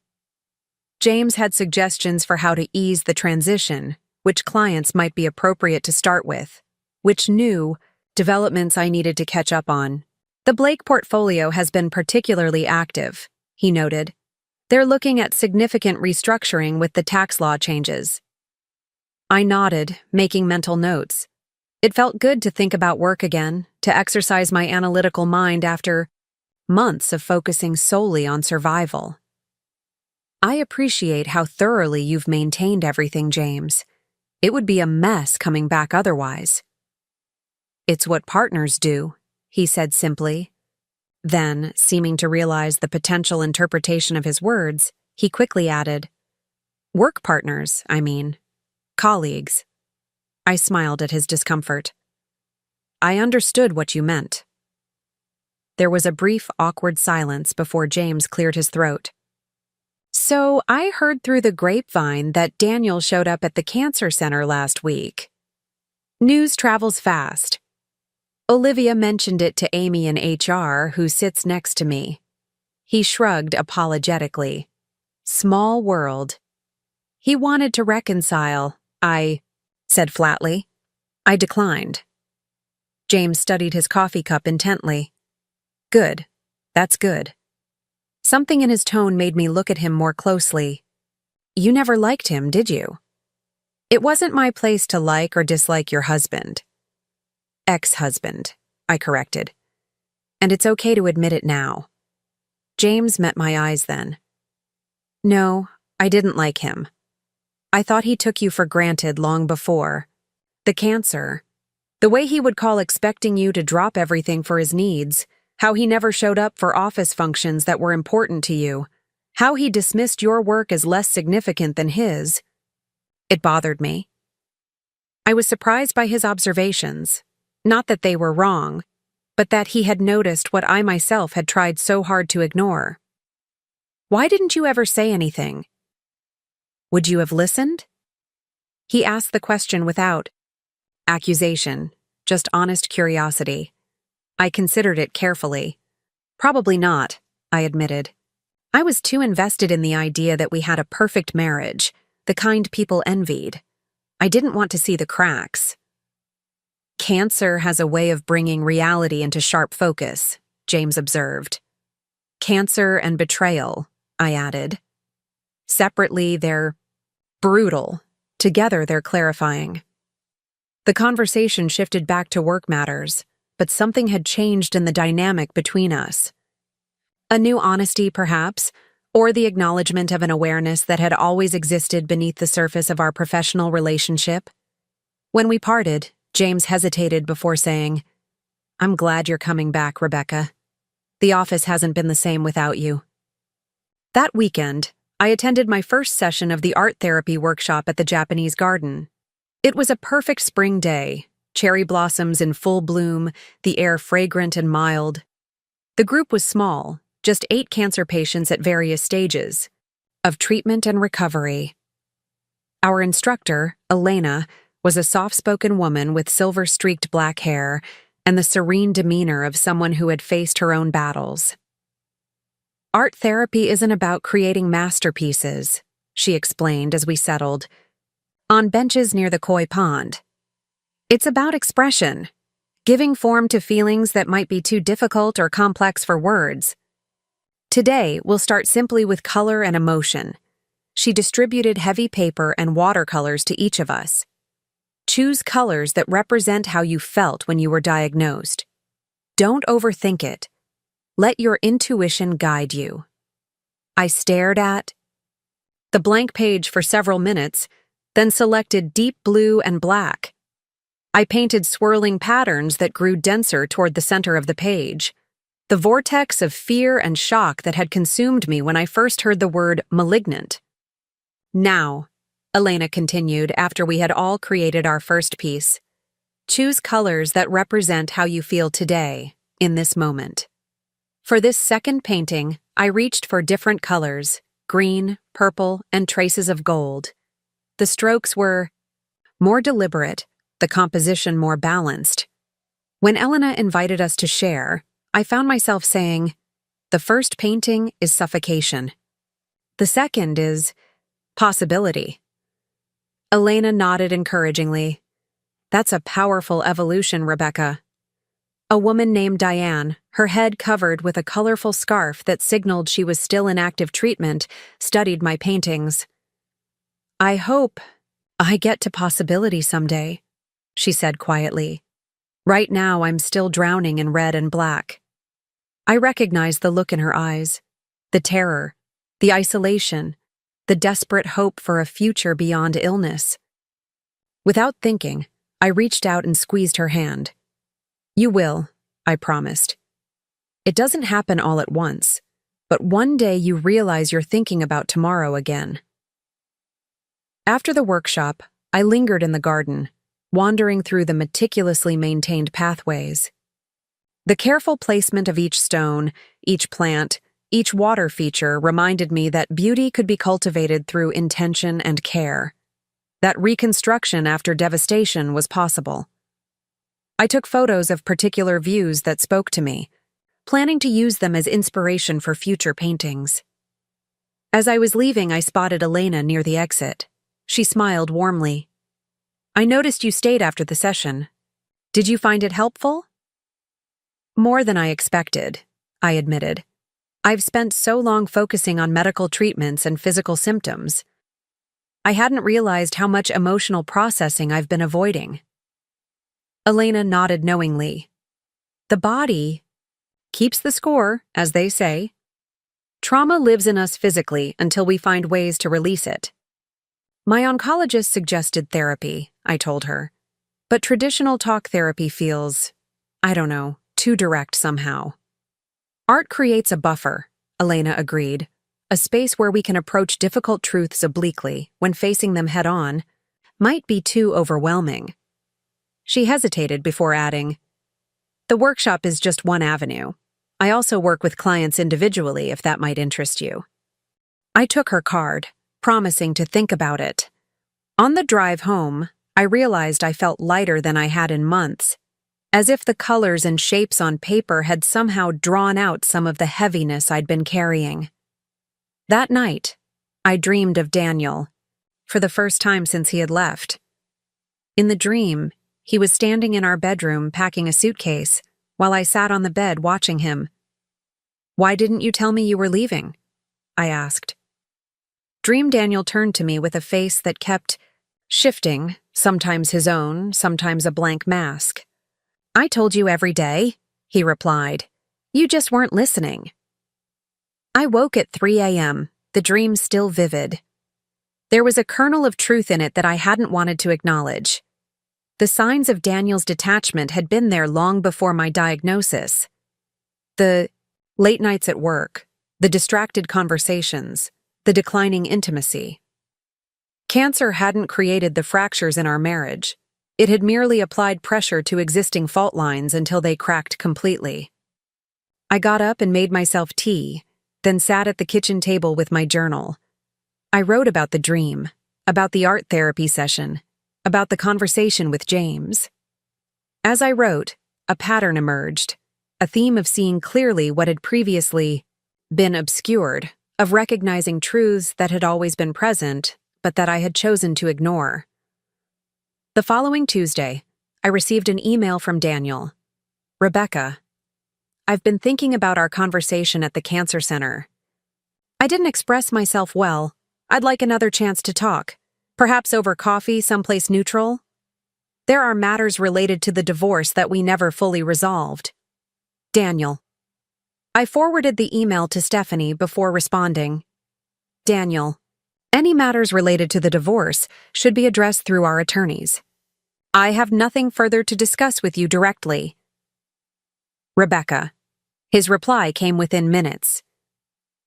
James had suggestions for how to ease the transition, which clients might be appropriate to start with, which new developments I needed to catch up on. "The Blake portfolio has been particularly active," he noted. "They're looking at significant restructuring with the tax law changes." I nodded, making mental notes. It felt good to think about work again, to exercise my analytical mind after months of focusing solely on survival. I appreciate how thoroughly you've maintained everything, James. It would be a mess coming back otherwise. It's what partners do, he said simply. Then, seeming to realize the potential interpretation of his words, he quickly added, "Work partners, I mean. Colleagues." I smiled at his discomfort. "I understood what you meant." There was a brief, awkward silence before James cleared his throat. "So I heard through the grapevine that Daniel showed up at the cancer center last week. News travels fast. Olivia mentioned it to Amy in HR, who sits next to me." He shrugged apologetically. "Small world." "He wanted to reconcile," I said flatly. I declined. James studied his coffee cup intently. "Good. That's good." Something in his tone made me look at him more closely. "You never liked him, did you?" "It wasn't my place to like or dislike your husband." "Ex-husband," I corrected. "And it's okay to admit it now." James met my eyes then. "No, I didn't like him. I thought he took you for granted long before. The cancer. The way he would call expecting you to drop everything for his needs. How he never showed up for office functions that were important to you. How he dismissed your work as less significant than his. It bothered me. I was surprised by his observations. Not that they were wrong, but that he had noticed what I myself had tried so hard to ignore. Why didn't you ever say anything? Would you have listened? He asked the question without accusation, just honest curiosity. I considered it carefully. Probably not, I admitted. I was too invested in the idea that we had a perfect marriage, the kind people envied. I didn't want to see the cracks. Cancer has a way of bringing reality into sharp focus, James observed. Cancer and betrayal, I added. Separately, they're brutal. Together, they're clarifying. The conversation shifted back to work matters, but something had changed in the dynamic between us. A new honesty, perhaps, or the acknowledgement of an awareness that had always existed beneath the surface of our professional relationship. When we parted, James hesitated before saying, "I'm glad you're coming back, Rebecca. The office hasn't been the same without you." That weekend, I attended my first session of the art therapy workshop at the Japanese garden. It was a perfect spring day, cherry blossoms in full bloom, the air fragrant and mild. The group was small, just 8 cancer patients at various stages of treatment and recovery. Our instructor, Elena, was a soft-spoken woman with silver-streaked black hair and the serene demeanor of someone who had faced her own battles. Art therapy isn't about creating masterpieces, she explained as we settled, on benches near the koi pond. It's about expression, giving form to feelings that might be too difficult or complex for words. Today, we'll start simply with color and emotion. She distributed heavy paper and watercolors to each of us. Choose colors that represent how you felt when you were diagnosed. Don't overthink it. Let your intuition guide you. I stared at the blank page for several minutes, then selected deep blue and black. I painted swirling patterns that grew denser toward the center of the page. The vortex of fear and shock that had consumed me when I first heard the word malignant. Now, Elena continued after we had all created our first piece, choose colors that represent how you feel today, in this moment. For this second painting, I reached for different colors, green, purple, and traces of gold. The strokes were more deliberate, the composition more balanced. When Elena invited us to share, I found myself saying, the first painting is suffocation. The second is possibility. Elena nodded encouragingly. That's a powerful evolution, Rebecca. A woman named Diane, her head covered with a colorful scarf that signaled she was still in active treatment, studied my paintings. I hope I get to possibility someday, she said quietly. Right now I'm still drowning in red and black. I recognized the look in her eyes, the terror, the isolation, the desperate hope for a future beyond illness. Without thinking, I reached out and squeezed her hand. "You will," I promised. "It doesn't happen all at once, but one day you realize you're thinking about tomorrow again." After the workshop, I lingered in the garden, wandering through the meticulously maintained pathways. The careful placement of each stone, each plant, each water feature reminded me that beauty could be cultivated through intention and care, that reconstruction after devastation was possible. I took photos of particular views that spoke to me, planning to use them as inspiration for future paintings. As I was leaving, I spotted Elena near the exit. She smiled warmly. "I noticed you stayed after the session. Did you find it helpful?" "More than I expected," I admitted. "I've spent so long focusing on medical treatments and physical symptoms. I hadn't realized how much emotional processing I've been avoiding." Elena nodded knowingly. "The body keeps the score, as they say. Trauma lives in us physically until we find ways to release it. My oncologist suggested therapy," I told her. "But traditional talk therapy feels, I don't know, too direct somehow." "Art creates a buffer," Elena agreed. "A space where we can approach difficult truths obliquely when facing them head-on might be too overwhelming." She hesitated before adding, "The workshop is just one avenue. I also work with clients individually if that might interest you." I took her card, promising to think about it. On the drive home, I realized I felt lighter than I had in months, as if the colors and shapes on paper had somehow drawn out some of the heaviness I'd been carrying. That night, I dreamed of Daniel, for the first time since he had left. In the dream, he was standing in our bedroom packing a suitcase, while I sat on the bed watching him. "Why didn't you tell me you were leaving?" I asked. Dream Daniel turned to me with a face that kept shifting, sometimes his own, sometimes a blank mask. "I told you every day," he replied. "You just weren't listening." I woke at 3 a.m., the dream still vivid. There was a kernel of truth in it that I hadn't wanted to acknowledge. The signs of Daniel's detachment had been there long before my diagnosis. The late nights at work, the distracted conversations, the declining intimacy. Cancer hadn't created the fractures in our marriage. It had merely applied pressure to existing fault lines until they cracked completely. I got up and made myself tea, then sat at the kitchen table with my journal. I wrote about the dream, about the art therapy session, about the conversation with James. As I wrote, a pattern emerged, a theme of seeing clearly what had previously been obscured, of recognizing truths that had always been present, but that I had chosen to ignore. The following Tuesday, I received an email from Daniel. "Rebecca, I've been thinking about our conversation at the cancer center. I didn't express myself well. I'd like another chance to talk, perhaps over coffee someplace neutral. There are matters related to the divorce that we never fully resolved. Daniel." I forwarded the email to Stephanie before responding. "Daniel, any matters related to the divorce should be addressed through our attorneys. I have nothing further to discuss with you directly. Rebecca." His reply came within minutes.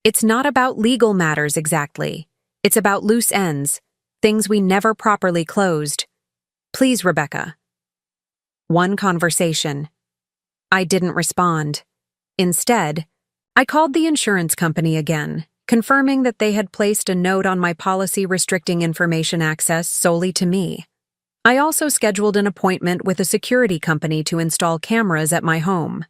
"It's not about legal matters exactly. It's about loose ends, things we never properly closed. Please, Rebecca." One conversation. I didn't respond. Instead, I called the insurance company again, confirming that they had placed a note on my policy restricting information access solely to me. I also scheduled an appointment with a security company to install cameras at my home.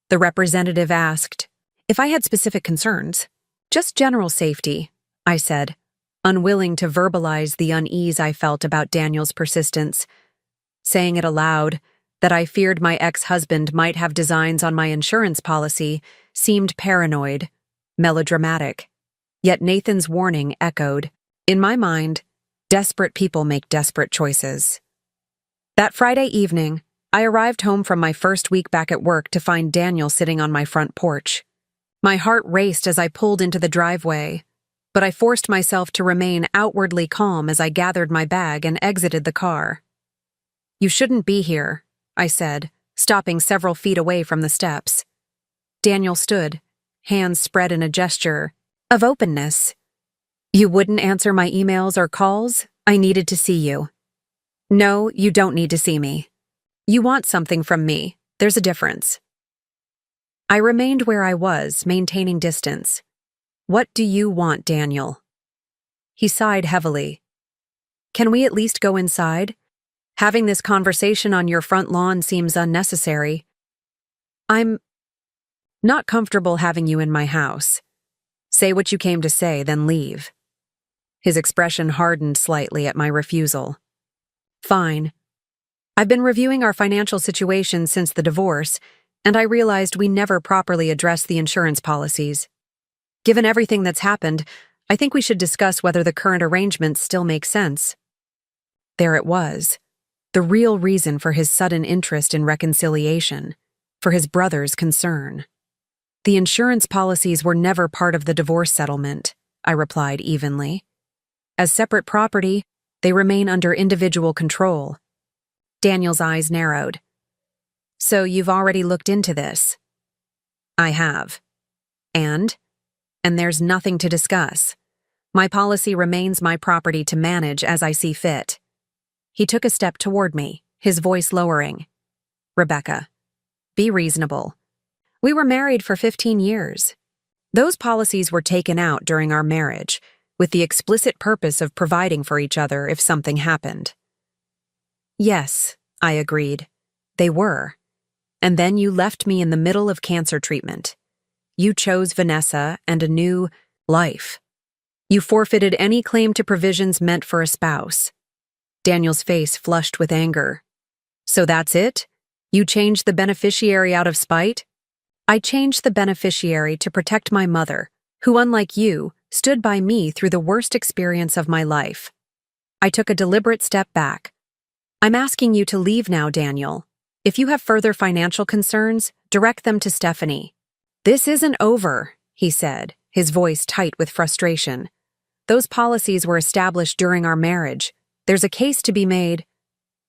The representative asked if I had specific concerns. "Just general safety," I said, unwilling to verbalize the unease I felt about Daniel's persistence. Saying it aloud, that I feared my ex-husband might have designs on my insurance policy, seemed paranoid, melodramatic. Yet Nathan's warning echoed. In my mind, desperate people make desperate choices. That Friday evening, I arrived home from my first week back at work to find Daniel sitting on my front porch. My heart raced as I pulled into the driveway, but I forced myself to remain outwardly calm as I gathered my bag and exited the car. "You shouldn't be here," I said, stopping several feet away from the steps. Daniel stood, hands spread in a gesture of openness. "You wouldn't answer my emails or calls? I needed to see you." "No, you don't need to see me. You want something from me. There's a difference." I remained where I was, maintaining distance. "What do you want, Daniel?" He sighed heavily. "Can we at least go inside? Having this conversation on your front lawn seems unnecessary. I'm not comfortable having you in my house. Say what you came to say, then leave." His expression hardened slightly at my refusal. "Fine. I've been reviewing our financial situation since the divorce, and I realized we never properly addressed the insurance policies. Given everything that's happened, I think we should discuss whether the current arrangements still make sense." There it was, the real reason for his sudden interest in reconciliation, for his brother's concern. "The insurance policies were never part of the divorce settlement," I replied evenly. "As separate property, they remain under individual control." Daniel's eyes narrowed. "So you've already looked into this?" "I have. And there's nothing to discuss. My policy remains my property to manage as I see fit." He took a step toward me, his voice lowering. "Rebecca, be reasonable. We were married for 15 years. Those policies were taken out during our marriage, with the explicit purpose of providing for each other if something happened." "Yes," I agreed. "They were. And then you left me in the middle of cancer treatment. You chose Vanessa and a new life. You forfeited any claim to provisions meant for a spouse." Daniel's face flushed with anger. "So that's it? You changed the beneficiary out of spite?" "I changed the beneficiary to protect my mother, who, unlike you, stood by me through the worst experience of my life." I took a deliberate step back. "I'm asking you to leave now, Daniel. If you have further financial concerns, direct them to Stephanie." "This isn't over," he said, his voice tight with frustration. "Those policies were established during our marriage. There's a case to be made."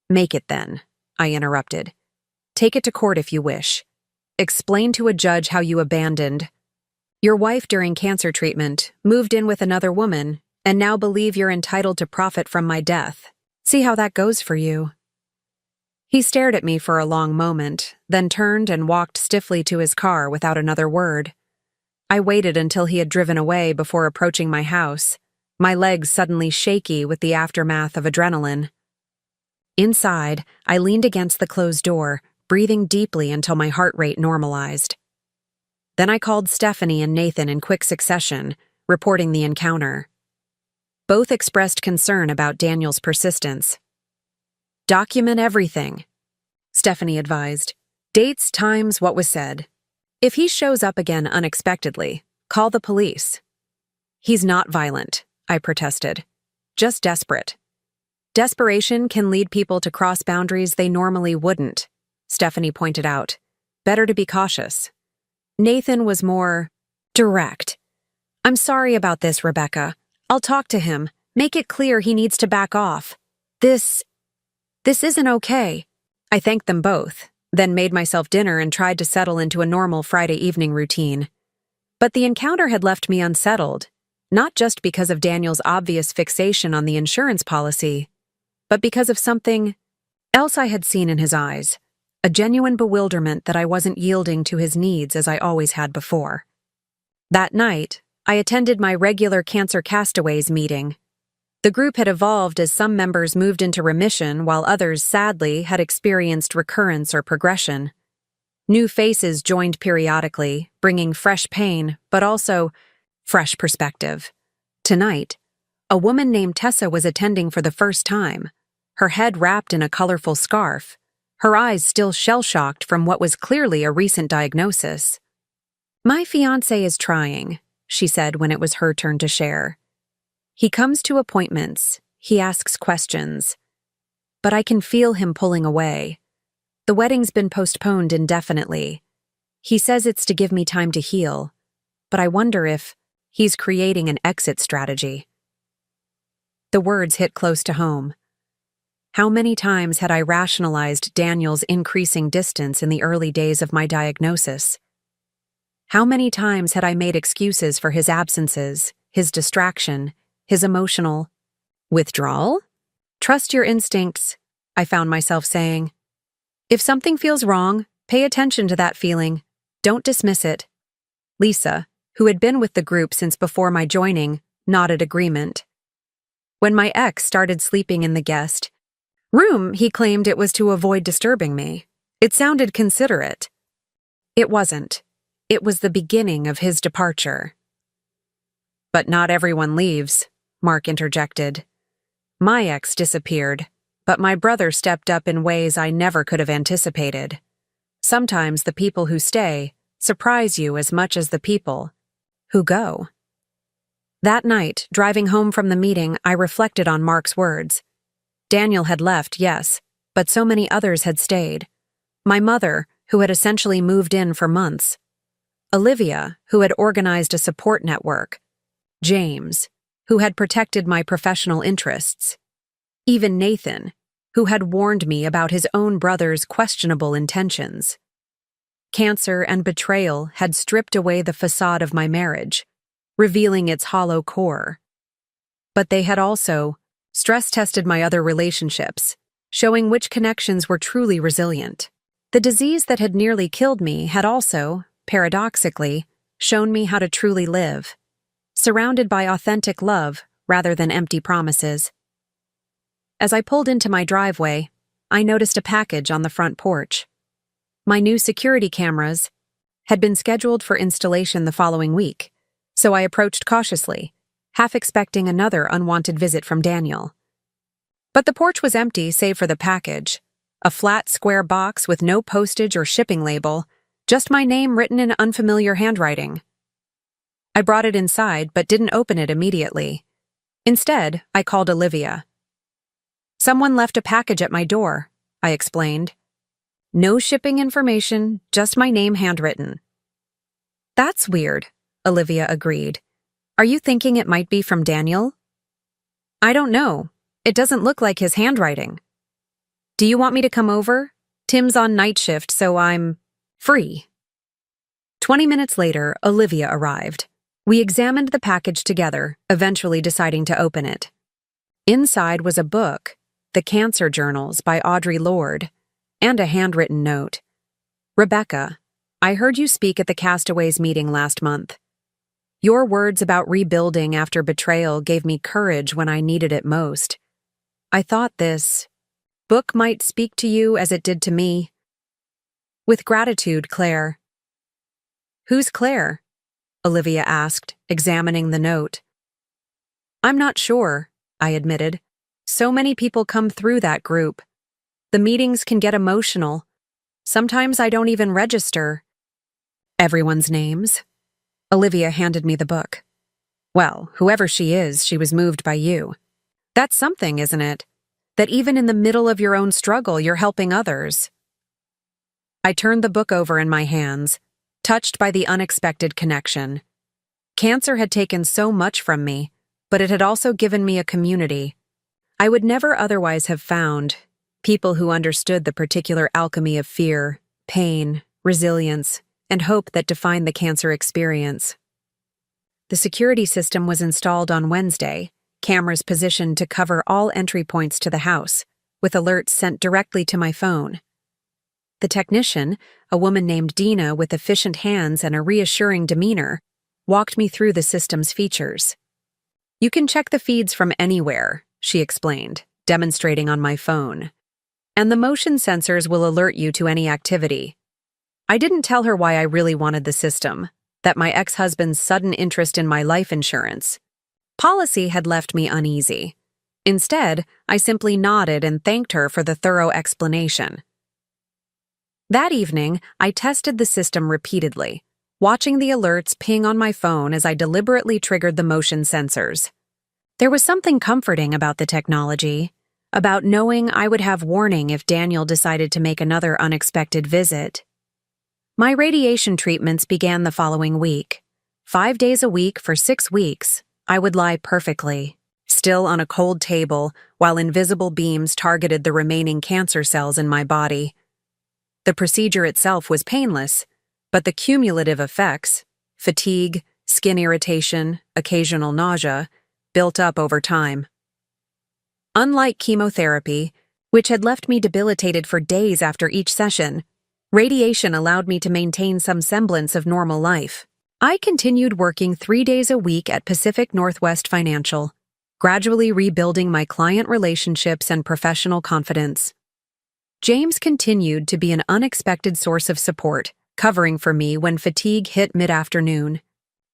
"Make it then," I interrupted. "Take it to court if you wish. Explain to a judge how you abandoned your wife during cancer treatment, moved in with another woman, and now believe you're entitled to profit from my death. See how that goes for you." He stared at me for a long moment, then turned and walked stiffly to his car without another word. I waited until he had driven away before approaching my house, my legs suddenly shaky with the aftermath of adrenaline. Inside, I leaned against the closed door, breathing deeply until my heart rate normalized. Then I called Stephanie and Nathan in quick succession, reporting the encounter. Both expressed concern about Daniel's persistence. "Document everything," Stephanie advised. "Dates, times, what was said. If he shows up again unexpectedly, call the police." "He's not violent," I protested. "Just desperate." "Desperation can lead people to cross boundaries they normally wouldn't," Stephanie pointed out. "Better to be cautious." Nathan was more direct. "I'm sorry about this, Rebecca. I'll talk to him. Make it clear he needs to back off. This isn't okay." I thanked them both, then made myself dinner and tried to settle into a normal Friday evening routine. But the encounter had left me unsettled, not just because of Daniel's obvious fixation on the insurance policy, but because of something else I had seen in his eyes, a genuine bewilderment that I wasn't yielding to his needs as I always had before. That night, I attended my regular Cancer Castaways meeting. The group had evolved as some members moved into remission while others, sadly, had experienced recurrence or progression. New faces joined periodically, bringing fresh pain, but also fresh perspective. Tonight, a woman named Tessa was attending for the first time, her head wrapped in a colorful scarf, her eyes still shell-shocked from what was clearly a recent diagnosis. "My fiancé is trying," she said when it was her turn to share. "He comes to appointments, he asks questions, but I can feel him pulling away. The wedding's been postponed indefinitely. He says it's to give me time to heal, but I wonder if he's creating an exit strategy. The words hit close to home. How many times had I rationalized Daniel's increasing distance in the early days of my diagnosis? How many times had I made excuses for his absences, his distraction, his emotional withdrawal? Trust your instincts, I found myself saying. If something feels wrong, pay attention to that feeling. Don't dismiss it. Lisa, who had been with the group since before my joining, nodded agreement. When my ex started sleeping in the guest room, he claimed it was to avoid disturbing me. It sounded considerate. It wasn't. It was the beginning of his departure. But not everyone leaves, Mark interjected. My ex disappeared, but my brother stepped up in ways I never could have anticipated. Sometimes the people who stay surprise you as much as the people who go. That night, driving home from the meeting, I reflected on Mark's words. Daniel had left, yes, but so many others had stayed. My mother, who had essentially moved in for months. Olivia, who had organized a support network. James, who had protected my professional interests. Even Nathan, who had warned me about his own brother's questionable intentions. Cancer and betrayal had stripped away the facade of my marriage, revealing its hollow core. But they had also stress-tested my other relationships, showing which connections were truly resilient. The disease that had nearly killed me had also, paradoxically, shown me how to truly live, surrounded by authentic love rather than empty promises. As I pulled into my driveway, I noticed a package on the front porch. My new security cameras had been scheduled for installation the following week, so I approached cautiously, half expecting another unwanted visit from Daniel. But the porch was empty save for the package, a flat square box with no postage or shipping label, just my name written in unfamiliar handwriting. I brought it inside but didn't open it immediately. Instead, I called Olivia. Someone left a package at my door, I explained. No shipping information, just my name handwritten. That's weird, Olivia agreed. Are you thinking it might be from Daniel? I don't know. It doesn't look like his handwriting. Do you want me to come over? Tim's on night shift, so I'm free. 20 minutes later, Olivia arrived. We examined the package together, eventually deciding to open it. Inside was a book, The Cancer Journals by Audre Lorde, and a handwritten note. Rebecca, I heard you speak at the Castaways meeting last month. Your words about rebuilding after betrayal gave me courage when I needed it most. I thought this book might speak to you as it did to me. With gratitude, Claire. Who's Claire? Olivia asked, examining the note. I'm not sure, I admitted. So many people come through that group. The meetings can get emotional. Sometimes I don't even register everyone's names. Olivia handed me the book. Well, whoever she is, she was moved by you. That's something, isn't it? That even in the middle of your own struggle, you're helping others. I turned the book over in my hands, touched by the unexpected connection. Cancer had taken so much from me, but it had also given me a community I would never otherwise have found, people who understood the particular alchemy of fear, pain, resilience, and hope that defined the cancer experience. The security system was installed on Wednesday, cameras positioned to cover all entry points to the house, with alerts sent directly to my phone. The technician, a woman named Dina with efficient hands and a reassuring demeanor, walked me through the system's features. You can check the feeds from anywhere, she explained, demonstrating on my phone. And the motion sensors will alert you to any activity. I didn't tell her why I really wanted the system, that my ex-husband's sudden interest in my life insurance policy had left me uneasy. Instead, I simply nodded and thanked her for the thorough explanation. That evening, I tested the system repeatedly, watching the alerts ping on my phone as I deliberately triggered the motion sensors. There was something comforting about the technology, about knowing I would have warning if Daniel decided to make another unexpected visit. My radiation treatments began the following week. 5 days a week for 6 weeks, I would lie perfectly, still on a cold table, while invisible beams targeted the remaining cancer cells in my body. The procedure itself was painless, but the cumulative effects, fatigue, skin irritation, occasional nausea, built up over time. Unlike chemotherapy, which had left me debilitated for days after each session, radiation allowed me to maintain some semblance of normal life. I continued working 3 days a week at Pacific Northwest Financial, gradually rebuilding my client relationships and professional confidence. James continued to be an unexpected source of support, covering for me when fatigue hit mid-afternoon,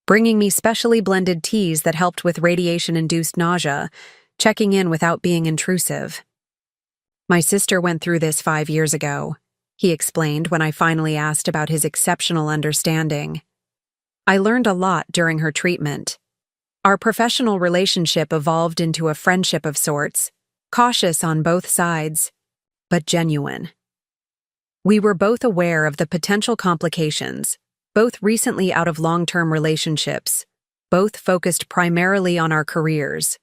bringing me specially blended teas that helped with radiation-induced nausea, checking in without being intrusive. My sister went through this 5 years ago, he explained when I finally asked about his exceptional understanding. I learned a lot during her treatment. Our professional relationship evolved into a friendship of sorts, cautious on both sides, but genuine. We were both aware of the potential complications, both recently out of long-term relationships, both focused primarily on our careers.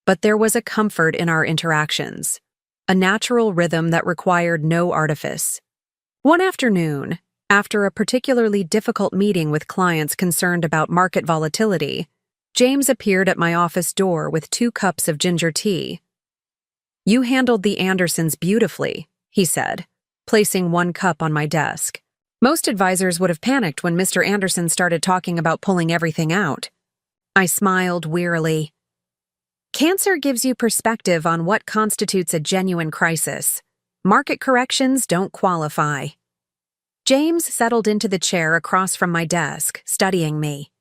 But there was a comfort in our interactions, a natural rhythm that required no artifice. One afternoon, after a particularly difficult meeting with clients concerned about market volatility, James appeared at my office door with 2 cups of ginger tea. "You handled the Andersons beautifully," he said, placing 1 cup on my desk. Most advisors would have panicked when Mr. Anderson started talking about pulling everything out. I smiled wearily. Cancer gives you perspective on what constitutes a genuine crisis. Market corrections don't qualify. James settled into the chair across from my desk, studying me.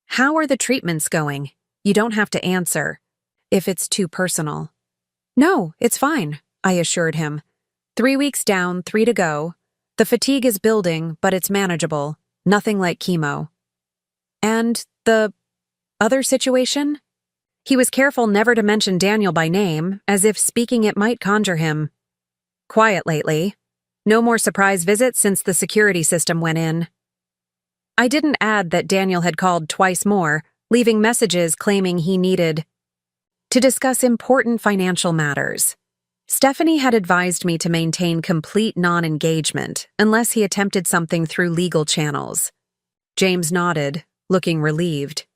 "How are the treatments going? You don't have to answer, if it's too personal." "No, it's fine," I assured him. 3 weeks down, 3 to go. The fatigue is building, but it's manageable. Nothing like chemo. "And the other situation?" He was careful never to mention Daniel by name, as if speaking it might conjure him. "Quiet lately. No more surprise visits since the security system went in." I didn't add that Daniel had called twice more, leaving messages claiming he needed to discuss important financial matters. Stephanie had advised me to maintain complete non-engagement unless he attempted something through legal channels. James nodded, looking relieved.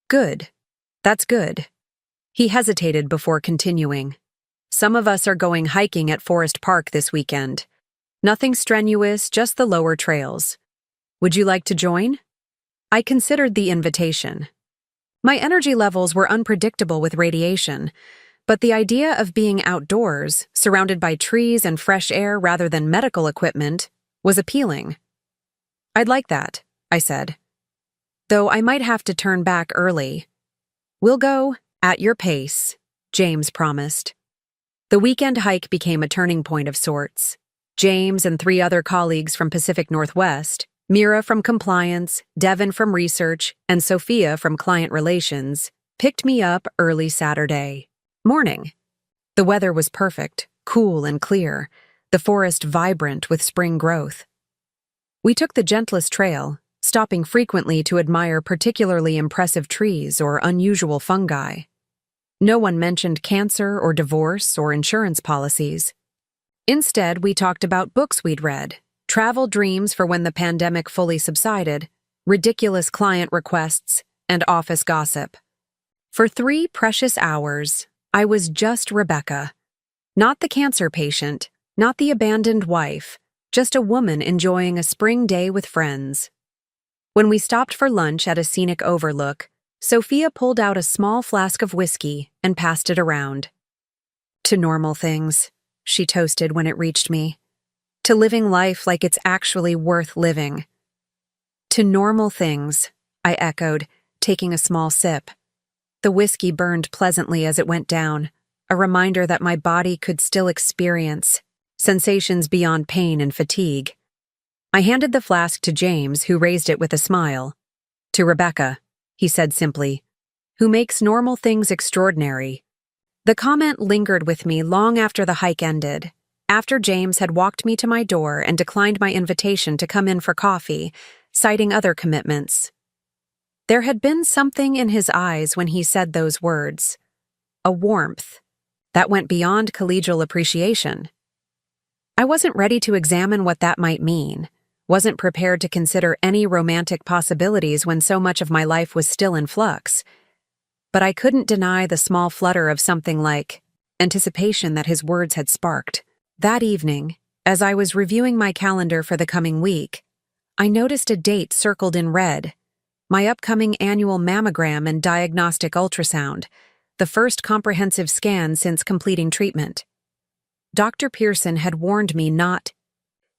"Good. That's good." He hesitated before continuing. "Some of us are going hiking at Forest Park this weekend. Nothing strenuous, just the lower trails. Would you like to join?" I considered the invitation. My energy levels were unpredictable with radiation, but the idea of being outdoors, surrounded by trees and fresh air rather than medical equipment, was appealing. "I'd like that," I said. "Though I might have to turn back early." "We'll go at your pace," James promised. The weekend hike became a turning point of sorts. James and 3 other colleagues from Pacific Northwest, Mira from compliance, Devin from research, and Sophia from client relations, picked me up early Saturday morning. The weather was perfect, cool and clear, the forest vibrant with spring growth. We took the gentlest trail, stopping frequently to admire particularly impressive trees or unusual fungi. No one mentioned cancer or divorce or insurance policies. Instead, we talked about books we'd read, travel dreams for when the pandemic fully subsided, ridiculous client requests, and office gossip. For 3 precious hours, I was just Rebecca. Not the cancer patient, not the abandoned wife, just a woman enjoying a spring day with friends. When we stopped for lunch at a scenic overlook, Sophia pulled out a small flask of whiskey and passed it around. "To normal things," she toasted when it reached me. "To living life like it's actually worth living." "To normal things," I echoed, taking a small sip. The whiskey burned pleasantly as it went down, a reminder that my body could still experience sensations beyond pain and fatigue. I handed the flask to James, who raised it with a smile. "To Rebecca," he said simply, "who makes normal things extraordinary." The comment lingered with me long after the hike ended, after James had walked me to my door and declined my invitation to come in for coffee, citing other commitments. There had been something in his eyes when he said those words, a warmth that went beyond collegial appreciation. I wasn't ready to examine what that might mean, wasn't prepared to consider any romantic possibilities when so much of my life was still in flux. But I couldn't deny the small flutter of something like anticipation that his words had sparked. That evening, as I was reviewing my calendar for the coming week, I noticed a date circled in red, my upcoming annual mammogram and diagnostic ultrasound, the first comprehensive scan since completing treatment. Dr. Pearson had warned me not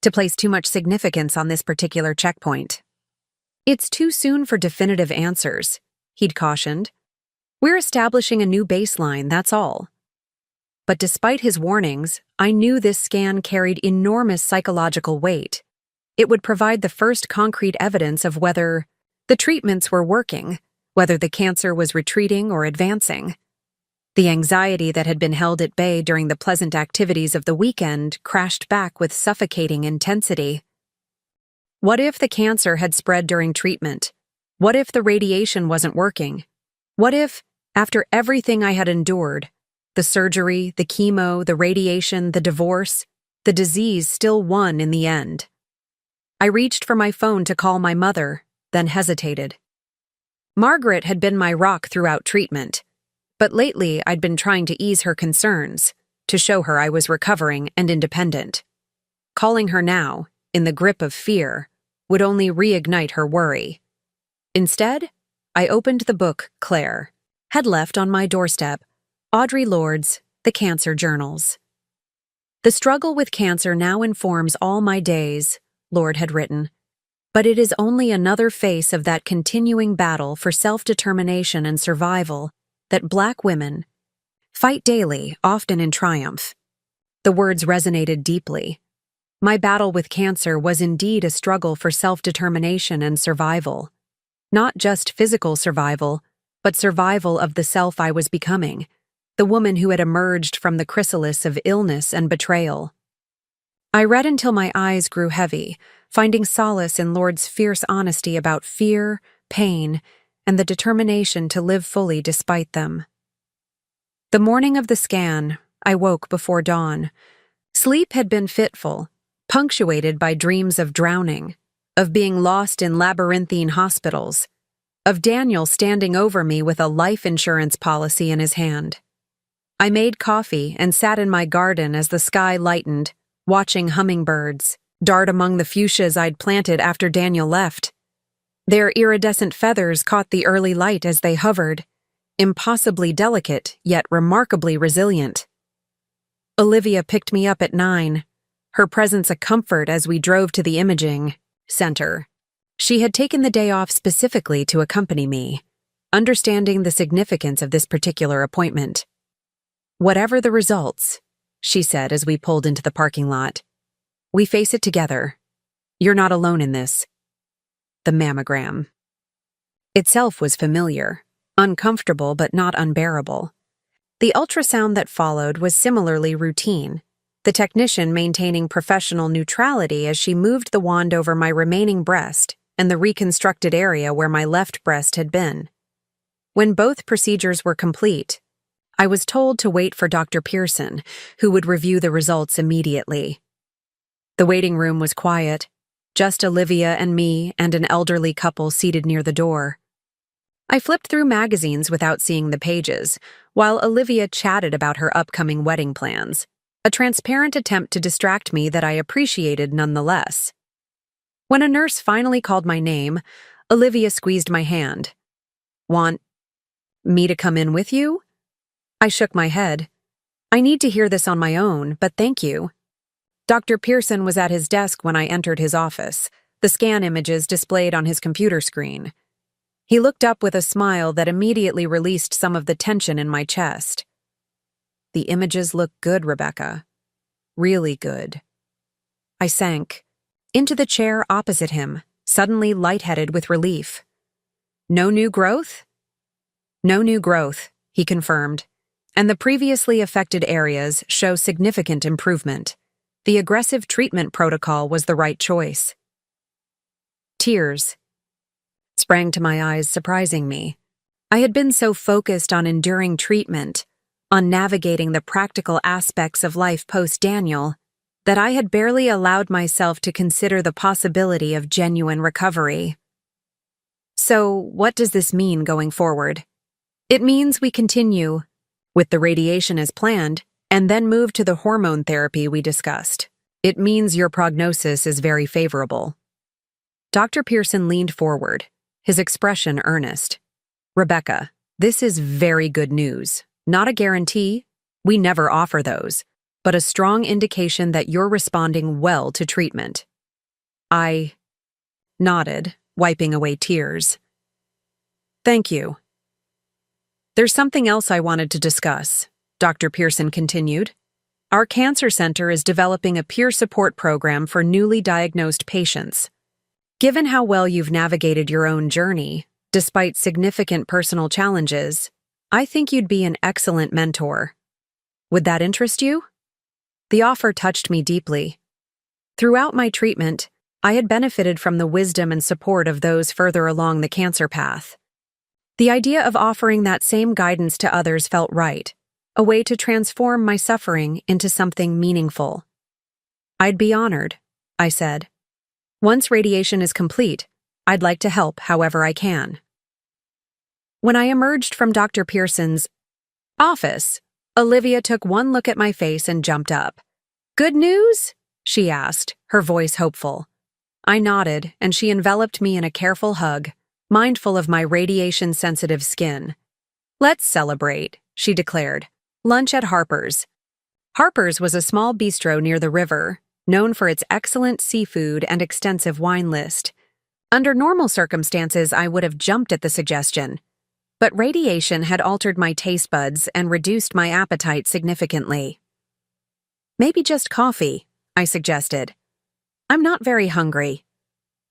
to place too much significance on this particular checkpoint. It's too soon for definitive answers, he'd cautioned. We're establishing a new baseline, that's all. But despite his warnings, I knew this scan carried enormous psychological weight. It would provide the first concrete evidence of whether the treatments were working, whether the cancer was retreating or advancing. The anxiety that had been held at bay during the pleasant activities of the weekend crashed back with suffocating intensity. What if the cancer had spread during treatment? What if the radiation wasn't working? What if, after everything I had endured, the surgery, the chemo, the radiation, the divorce, the disease still won in the end? I reached for my phone to call my mother, then hesitated. Margaret had been my rock throughout treatment, but lately I'd been trying to ease her concerns, to show her I was recovering and independent. Calling her now, in the grip of fear, would only reignite her worry. Instead, I opened the book Claire had left on my doorstep, Audre Lorde's The Cancer Journals. The struggle with cancer now informs all my days, Lorde had written, but it is only another face of that continuing battle for self-determination and survival that Black women fight daily, often in triumph. The words resonated deeply. My battle with cancer was indeed a struggle for self-determination and survival. Not just physical survival, but survival of the self I was becoming, the woman who had emerged from the chrysalis of illness and betrayal. I read until my eyes grew heavy, finding solace in Lorde's fierce honesty about fear, pain, and the determination to live fully despite them. The morning of the scan, I woke before dawn. Sleep had been fitful, punctuated by dreams of drowning, of being lost in labyrinthine hospitals, of Daniel standing over me with a life insurance policy in his hand. I made coffee and sat in my garden as the sky lightened, watching hummingbirds dart among the fuchsias I'd planted after Daniel left. Their iridescent feathers caught the early light as they hovered, impossibly delicate yet remarkably resilient. Olivia picked me up at 9, her presence a comfort as we drove to the imaging center. She had taken the day off specifically to accompany me, understanding the significance of this particular appointment. Whatever the results, she said as we pulled into the parking lot, we face it together. You're not alone in this. The mammogram itself was familiar, uncomfortable but not unbearable. The ultrasound that followed was similarly routine, the technician maintaining professional neutrality as she moved the wand over my remaining breast and the reconstructed area where my left breast had been. When both procedures were complete, I was told to wait for Dr. Pearson, who would review the results immediately. The waiting room was quiet, just Olivia and me and an elderly couple seated near the door. I flipped through magazines without seeing the pages, while Olivia chatted about her upcoming wedding plans, a transparent attempt to distract me that I appreciated nonetheless. When a nurse finally called my name, Olivia squeezed my hand. Want me to come in with you? I shook my head. I need to hear this on my own, but thank you. Dr. Pearson was at his desk when I entered his office, the scan images displayed on his computer screen. He looked up with a smile that immediately released some of the tension in my chest. The images look good, Rebecca. Really good. I sank into the chair opposite him, suddenly lightheaded with relief. No new growth? No new growth, he confirmed. and the previously affected areas show significant improvement. The aggressive treatment protocol was the right choice. Tears sprang to my eyes, surprising me. I had been so focused on enduring treatment, on navigating the practical aspects of life post-Daniel, that I had barely allowed myself to consider the possibility of genuine recovery. So, what does this mean going forward? It means we continue with the radiation as planned, and then move to the hormone therapy we discussed. It means your prognosis is very favorable. Dr. Pearson leaned forward, his expression earnest. Rebecca, this is very good news. Not a guarantee, we never offer those, but a strong indication that you're responding well to treatment. I nodded, wiping away tears. Thank you. There's something else I wanted to discuss, Dr. Pearson continued. Our cancer center is developing a peer support program for newly diagnosed patients. Given how well you've navigated your own journey, despite significant personal challenges, I think you'd be an excellent mentor. Would that interest you? The offer touched me deeply. Throughout my treatment, I had benefited from the wisdom and support of those further along the cancer path. The idea of offering that same guidance to others felt right, a way to transform my suffering into something meaningful. I'd be honored, I said. Once radiation is complete, I'd like to help however I can. When I emerged from Dr. Pearson's office, Olivia took one look at my face and jumped up. Good news? She asked, her voice hopeful. I nodded, and she enveloped me in a careful hug, mindful of my radiation-sensitive skin. Let's celebrate, she declared. Lunch at Harper's. Harper's was a small bistro near the river, known for its excellent seafood and extensive wine list. Under normal circumstances, I would have jumped at the suggestion. But radiation had altered my taste buds and reduced my appetite significantly. Maybe just coffee, I suggested. I'm not very hungry.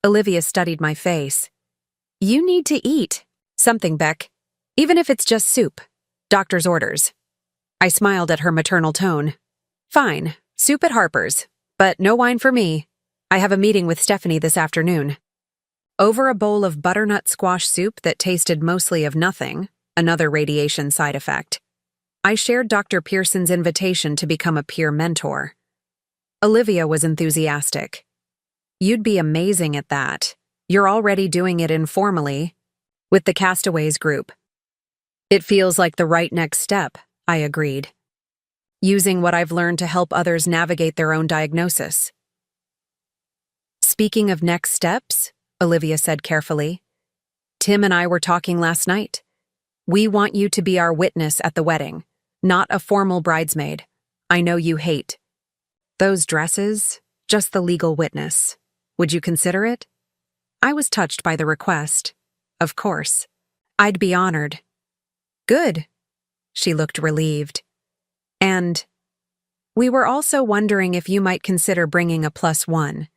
Olivia studied my face. You need to eat. Something, Beck. Even if it's just soup. Doctor's orders. I smiled at her maternal tone. Fine, soup at Harper's, but no wine for me. I have a meeting with Stephanie this afternoon. Over a bowl of butternut squash soup that tasted mostly of nothing, another radiation side effect, I shared Dr. Pearson's invitation to become a peer mentor. Olivia was enthusiastic. You'd be amazing at that. You're already doing it informally, with the Castaways group. It feels like the right next step, I agreed. Using what I've learned to help others navigate their own diagnosis. Speaking of next steps, Olivia said carefully, Tim and I were talking last night. We want you to be our witness at the wedding, not a formal bridesmaid. I know you hate those dresses, just the legal witness. Would you consider it? I was touched by the request. Of course. I'd be honored. Good. She looked relieved. And we were also wondering if you might consider bringing a +1.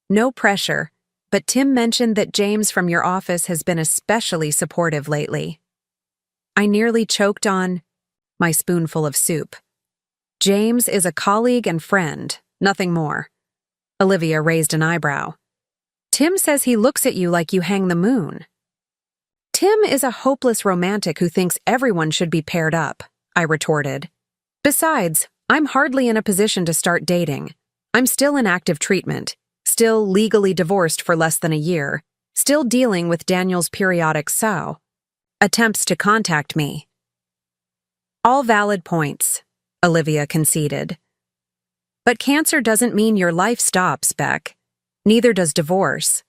No pressure, but Tim mentioned that James from your office has been especially supportive lately. I nearly choked on my spoonful of soup. James is a colleague and friend, nothing more. Olivia raised an eyebrow. Tim says he looks at you like you hang the moon. Tim is a hopeless romantic who thinks everyone should be paired up, I retorted. Besides, I'm hardly in a position to start dating. I'm still in active treatment, still legally divorced for less than a year, still dealing with Daniel's periodic attempts to contact me. All valid points, Olivia conceded. But cancer doesn't mean your life stops, Beck. Neither does divorce.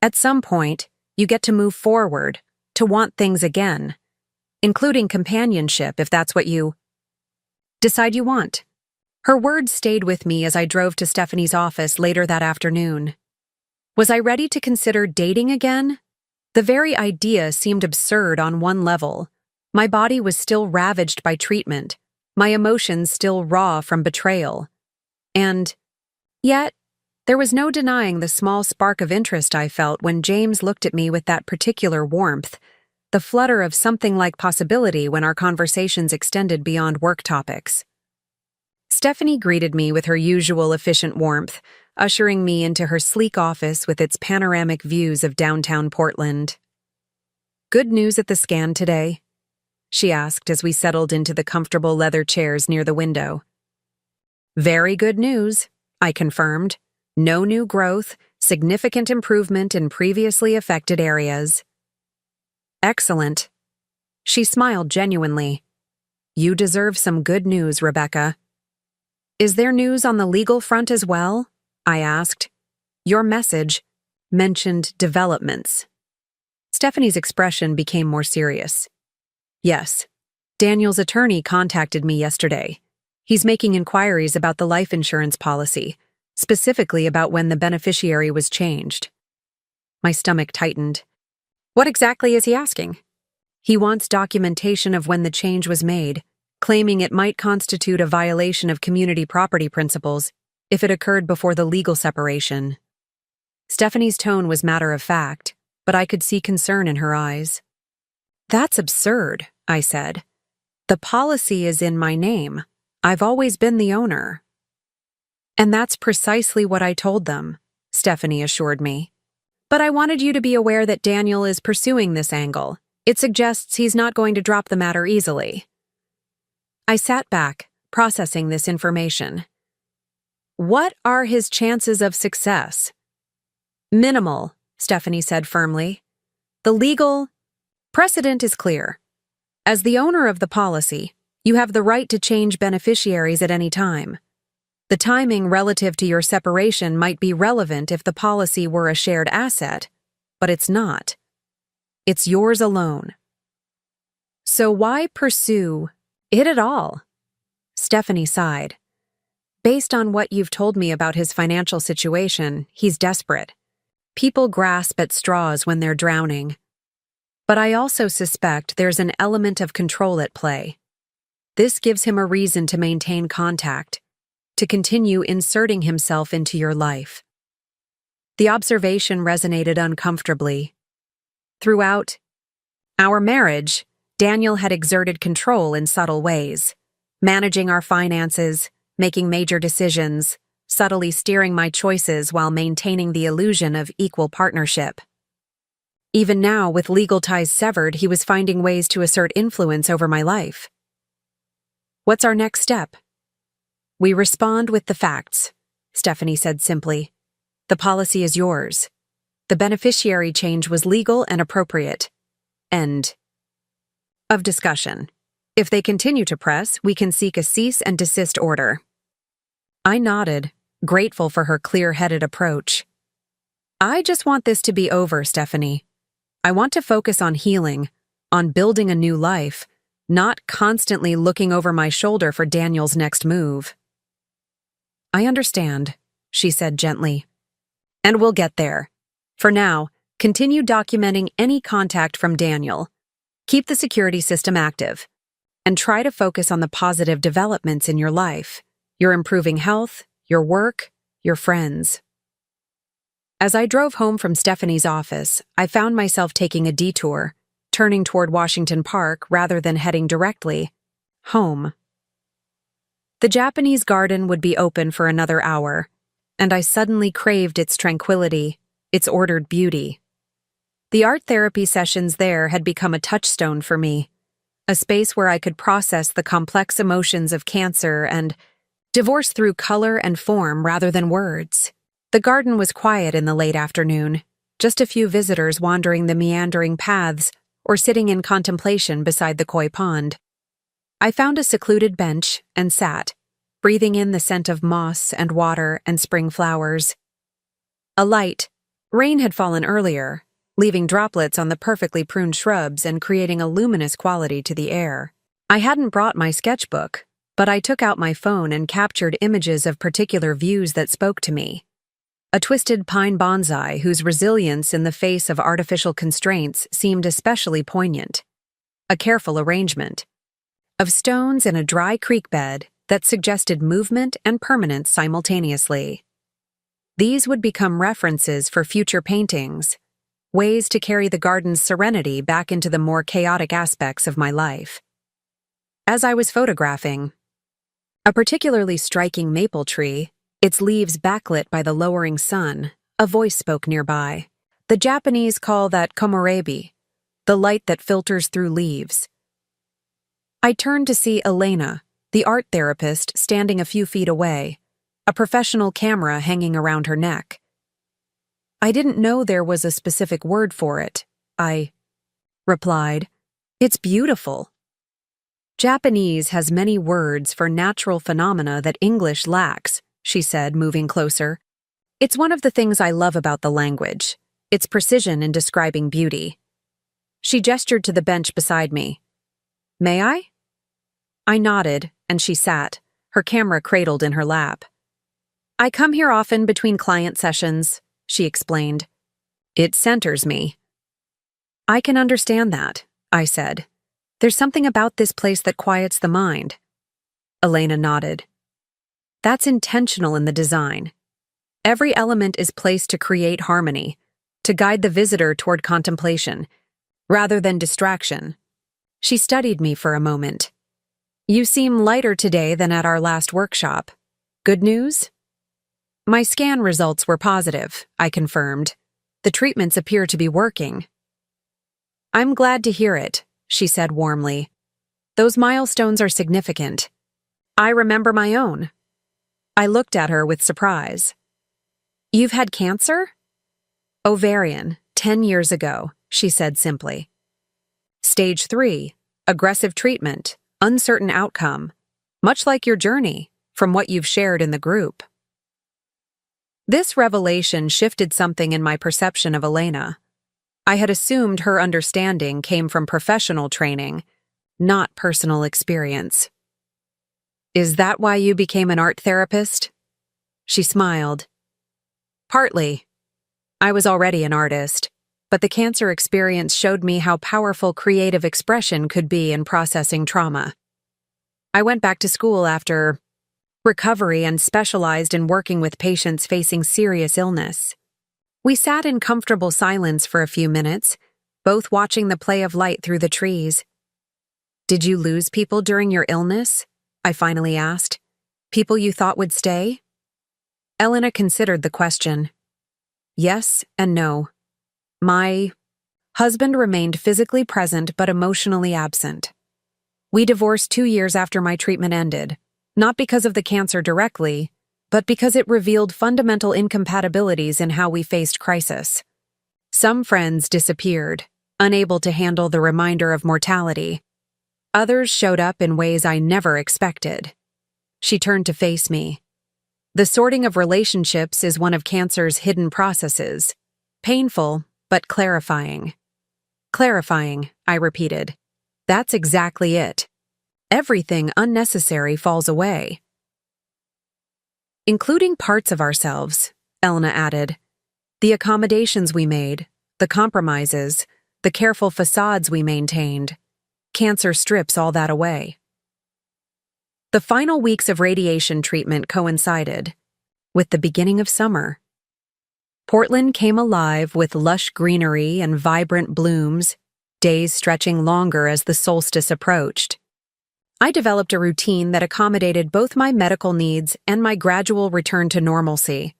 At some point, you get to move forward, to want things again, including companionship if that's what you decide you want. Her words stayed with me as I drove to Stephanie's office later that afternoon. Was I ready to consider dating again? The very idea seemed absurd on one level. My body was still ravaged by treatment, my emotions still raw from betrayal. And yet, there was no denying the small spark of interest I felt when James looked at me with that particular warmth, the flutter of something like possibility when our conversations extended beyond work topics. Stephanie greeted me with her usual efficient warmth, ushering me into her sleek office with its panoramic views of downtown Portland. "Good news at the scan today?" she asked as we settled into the comfortable leather chairs near the window. "Very good news," I confirmed. "No new growth, significant improvement in previously affected areas." "Excellent." She smiled genuinely. "You deserve some good news, Rebecca." "Is there news on the legal front as well?" I asked. "Your message mentioned developments." Stephanie's expression became more serious. "Yes. Daniel's attorney contacted me yesterday. He's making inquiries about the life insurance policy, specifically about when the beneficiary was changed." My stomach tightened. "What exactly is he asking?" "He wants documentation of when the change was made, claiming it might constitute a violation of community property principles if it occurred before the legal separation." Stephanie's tone was matter-of-fact, but I could see concern in her eyes. "That's absurd," I said. "The policy is in my name. I've always been the owner." "And that's precisely what I told them," Stephanie assured me. "But I wanted you to be aware that Daniel is pursuing this angle. It suggests he's not going to drop the matter easily." I sat back, processing this information. "What are his chances of success?" "Minimal," Stephanie said firmly. "The legal precedent is clear. As the owner of the policy, you have the right to change beneficiaries at any time. The timing relative to your separation might be relevant if the policy were a shared asset, but it's not. It's yours alone. So why pursue it at all?" Stephanie sighed. "Based on what you've told me about his financial situation, he's desperate. People grasp at straws when they're drowning. But I also suspect there's an element of control at play. This gives him a reason to maintain contact, to continue inserting himself into your life." The observation resonated uncomfortably. Throughout our marriage, Daniel had exerted control in subtle ways, managing our finances, making major decisions, subtly steering my choices while maintaining the illusion of equal partnership. Even now, with legal ties severed, he was finding ways to assert influence over my life. "What's our next step?" "We respond with the facts," Stephanie said simply. "The policy is yours. The beneficiary change was legal and appropriate. End of discussion. If they continue to press, we can seek a cease and desist order." I nodded, grateful for her clear-headed approach. "I just want this to be over, Stephanie. I want to focus on healing, on building a new life, not constantly looking over my shoulder for Daniel's next move." "I understand," she said gently. "And we'll get there. For now, continue documenting any contact from Daniel. Keep the security system active. And try to focus on the positive developments in your life, your improving health, your work, your friends." As I drove home from Stephanie's office, I found myself taking a detour, turning toward Washington Park rather than heading directly home. The Japanese garden would be open for another hour, and I suddenly craved its tranquility, its ordered beauty. The art therapy sessions there had become a touchstone for me, a space where I could process the complex emotions of cancer and divorce through color and form rather than words. The garden was quiet in the late afternoon, just a few visitors wandering the meandering paths or sitting in contemplation beside the koi pond. I found a secluded bench and sat, breathing in the scent of moss and water and spring flowers. A light rain had fallen earlier, leaving droplets on the perfectly pruned shrubs and creating a luminous quality to the air. I hadn't brought my sketchbook, but I took out my phone and captured images of particular views that spoke to me. A twisted pine bonsai whose resilience in the face of artificial constraints seemed especially poignant. A careful arrangement of stones in a dry creek bed that suggested movement and permanence simultaneously. These would become references for future paintings, ways to carry the garden's serenity back into the more chaotic aspects of my life. As I was photographing a particularly striking maple tree, its leaves backlit by the lowering sun, a voice spoke nearby. The Japanese call that komorebi, the light that filters through leaves. I turned to see Elena, the art therapist, standing a few feet away, a professional camera hanging around her neck. I didn't know there was a specific word for it, I replied. It's beautiful. Japanese has many words for natural phenomena that English lacks, she said, moving closer. It's one of the things I love about the language, its precision in describing beauty. She gestured to the bench beside me. May I? I nodded, and she sat, her camera cradled in her lap. I come here often between client sessions, she explained. It centers me. I can understand that, I said. There's something about this place that quiets the mind. Elena nodded. That's intentional in the design. Every element is placed to create harmony, to guide the visitor toward contemplation, rather than distraction. She studied me for a moment. You seem lighter today than at our last workshop. Good news? My scan results were positive, I confirmed. The treatments appear to be working. I'm glad to hear it, she said warmly. Those milestones are significant. I remember my own. I looked at her with surprise. You've had cancer? Ovarian, 10 years ago, she said simply. Stage 3, aggressive treatment, uncertain outcome, much like your journey, from what you've shared in the group. This revelation shifted something in my perception of Elena. I had assumed her understanding came from professional training, not personal experience. Is that why you became an art therapist? She smiled. Partly. I was already an artist, but the cancer experience showed me how powerful creative expression could be in processing trauma. I went back to school after recovery and specialized in working with patients facing serious illness. We sat in comfortable silence for a few minutes, both watching the play of light through the trees. Did you lose people during your illness? I finally asked. People you thought would stay? Elena considered the question. Yes and no. My husband remained physically present but emotionally absent. We divorced 2 years after my treatment ended, not because of the cancer directly, but because it revealed fundamental incompatibilities in how we faced crisis. Some friends disappeared, unable to handle the reminder of mortality. Others showed up in ways I never expected. She turned to face me. The sorting of relationships is one of cancer's hidden processes. Painful, but clarifying. Clarifying, I repeated. That's exactly it. Everything unnecessary falls away. Including parts of ourselves, Elena added. The accommodations we made, the compromises, the careful facades we maintained. Cancer strips all that away. The final weeks of radiation treatment coincided with the beginning of summer. Portland came alive with lush greenery and vibrant blooms, days stretching longer as the solstice approached. I developed a routine that accommodated both my medical needs and my gradual return to normalcy.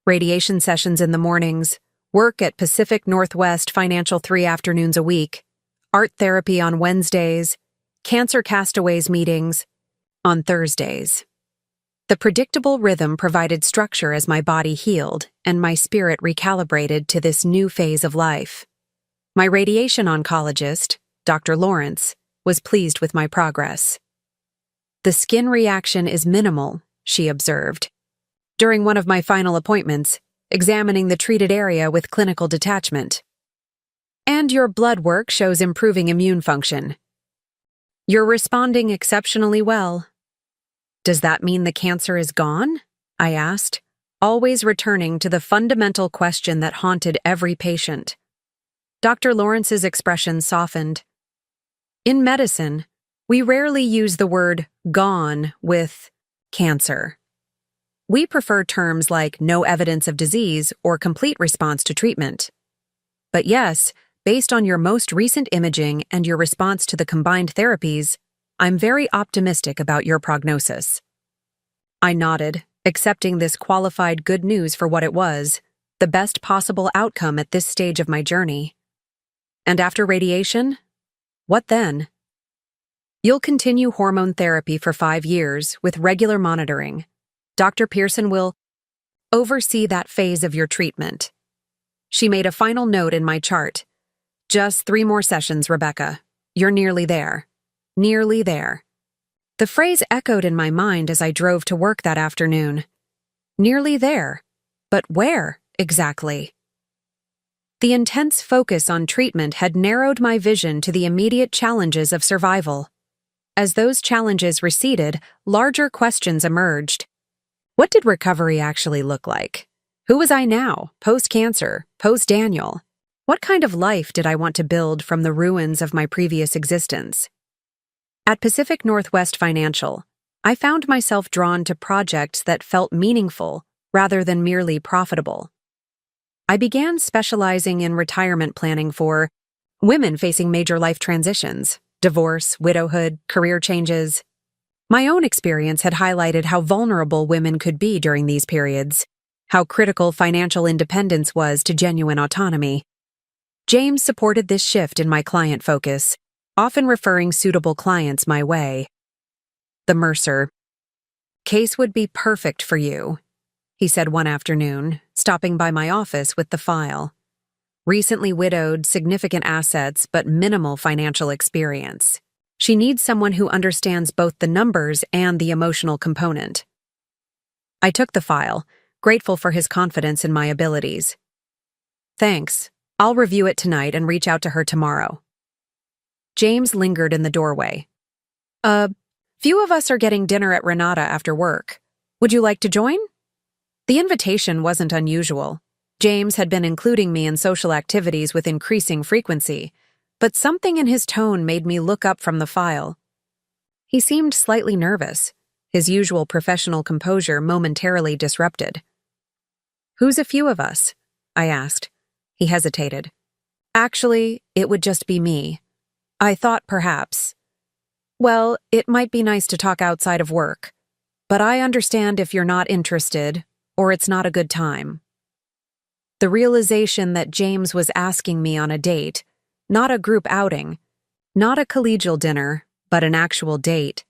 Radiation sessions in the mornings, work at Pacific Northwest Financial 3 afternoons a week, art therapy on Wednesdays, cancer castaways meetings on Thursdays. The predictable rhythm provided structure as my body healed and my spirit recalibrated to this new phase of life. My radiation oncologist, Dr. Lawrence, was pleased with my progress. The skin reaction is minimal, she observed. During one of my final appointments, examining the treated area with clinical detachment. And your blood work shows improving immune function. You're responding exceptionally well. Does that mean the cancer is gone? I asked, always returning to the fundamental question that haunted every patient. Dr. Lawrence's expression softened. In medicine, we rarely use the word gone with cancer. We prefer terms like no evidence of disease or complete response to treatment. But yes, based on your most recent imaging and your response to the combined therapies, I'm very optimistic about your prognosis. I nodded, accepting this qualified good news for what it was, the best possible outcome at this stage of my journey. And after radiation? What then? You'll continue hormone therapy for 5 years with regular monitoring. Dr. Pearson will oversee that phase of your treatment. She made a final note in my chart. Just 3 more sessions, Rebecca. You're nearly there. Nearly there. The phrase echoed in my mind as I drove to work that afternoon. Nearly there. But where, exactly? The intense focus on treatment had narrowed my vision to the immediate challenges of survival. As those challenges receded, larger questions emerged. What did recovery actually look like? Who was I now, post-cancer, post-Daniel? What kind of life did I want to build from the ruins of my previous existence? At Pacific Northwest Financial, I found myself drawn to projects that felt meaningful rather than merely profitable. I began specializing in retirement planning for women facing major life transitions, divorce, widowhood, career changes. My own experience had highlighted how vulnerable women could be during these periods, how critical financial independence was to genuine autonomy. James supported this shift in my client focus, often referring suitable clients my way. The Mercer case would be perfect for you, he said one afternoon, stopping by my office with the file. Recently widowed, significant assets, but minimal financial experience. She needs someone who understands both the numbers and the emotional component. I took the file, grateful for his confidence in my abilities. Thanks. I'll review it tonight and reach out to her tomorrow. James lingered in the doorway. Few of us are getting dinner at Renata after work. Would you like to join? The invitation wasn't unusual. James had been including me in social activities with increasing frequency, but something in his tone made me look up from the file. He seemed slightly nervous, his usual professional composure momentarily disrupted. Who's a few of us? I asked. He hesitated. Actually, it would just be me. I thought perhaps. Well, it might be nice to talk outside of work, but I understand if you're not interested, or it's not a good time. The realization that James was asking me on a date, not a group outing, not a collegial dinner, but an actual date,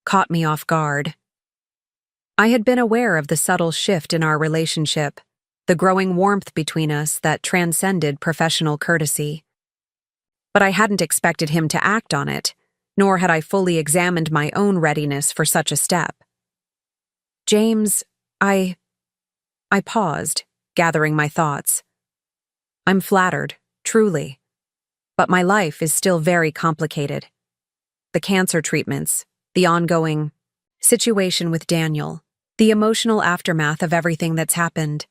caught me off guard. I had been aware of the subtle shift in our relationship, the growing warmth between us that transcended professional courtesy. But I hadn't expected him to act on it, nor had I fully examined my own readiness for such a step. James, I paused, gathering my thoughts. I'm flattered, truly. But my life is still very complicated. The cancer treatments, the ongoing situation with Daniel, the emotional aftermath of everything that's happened.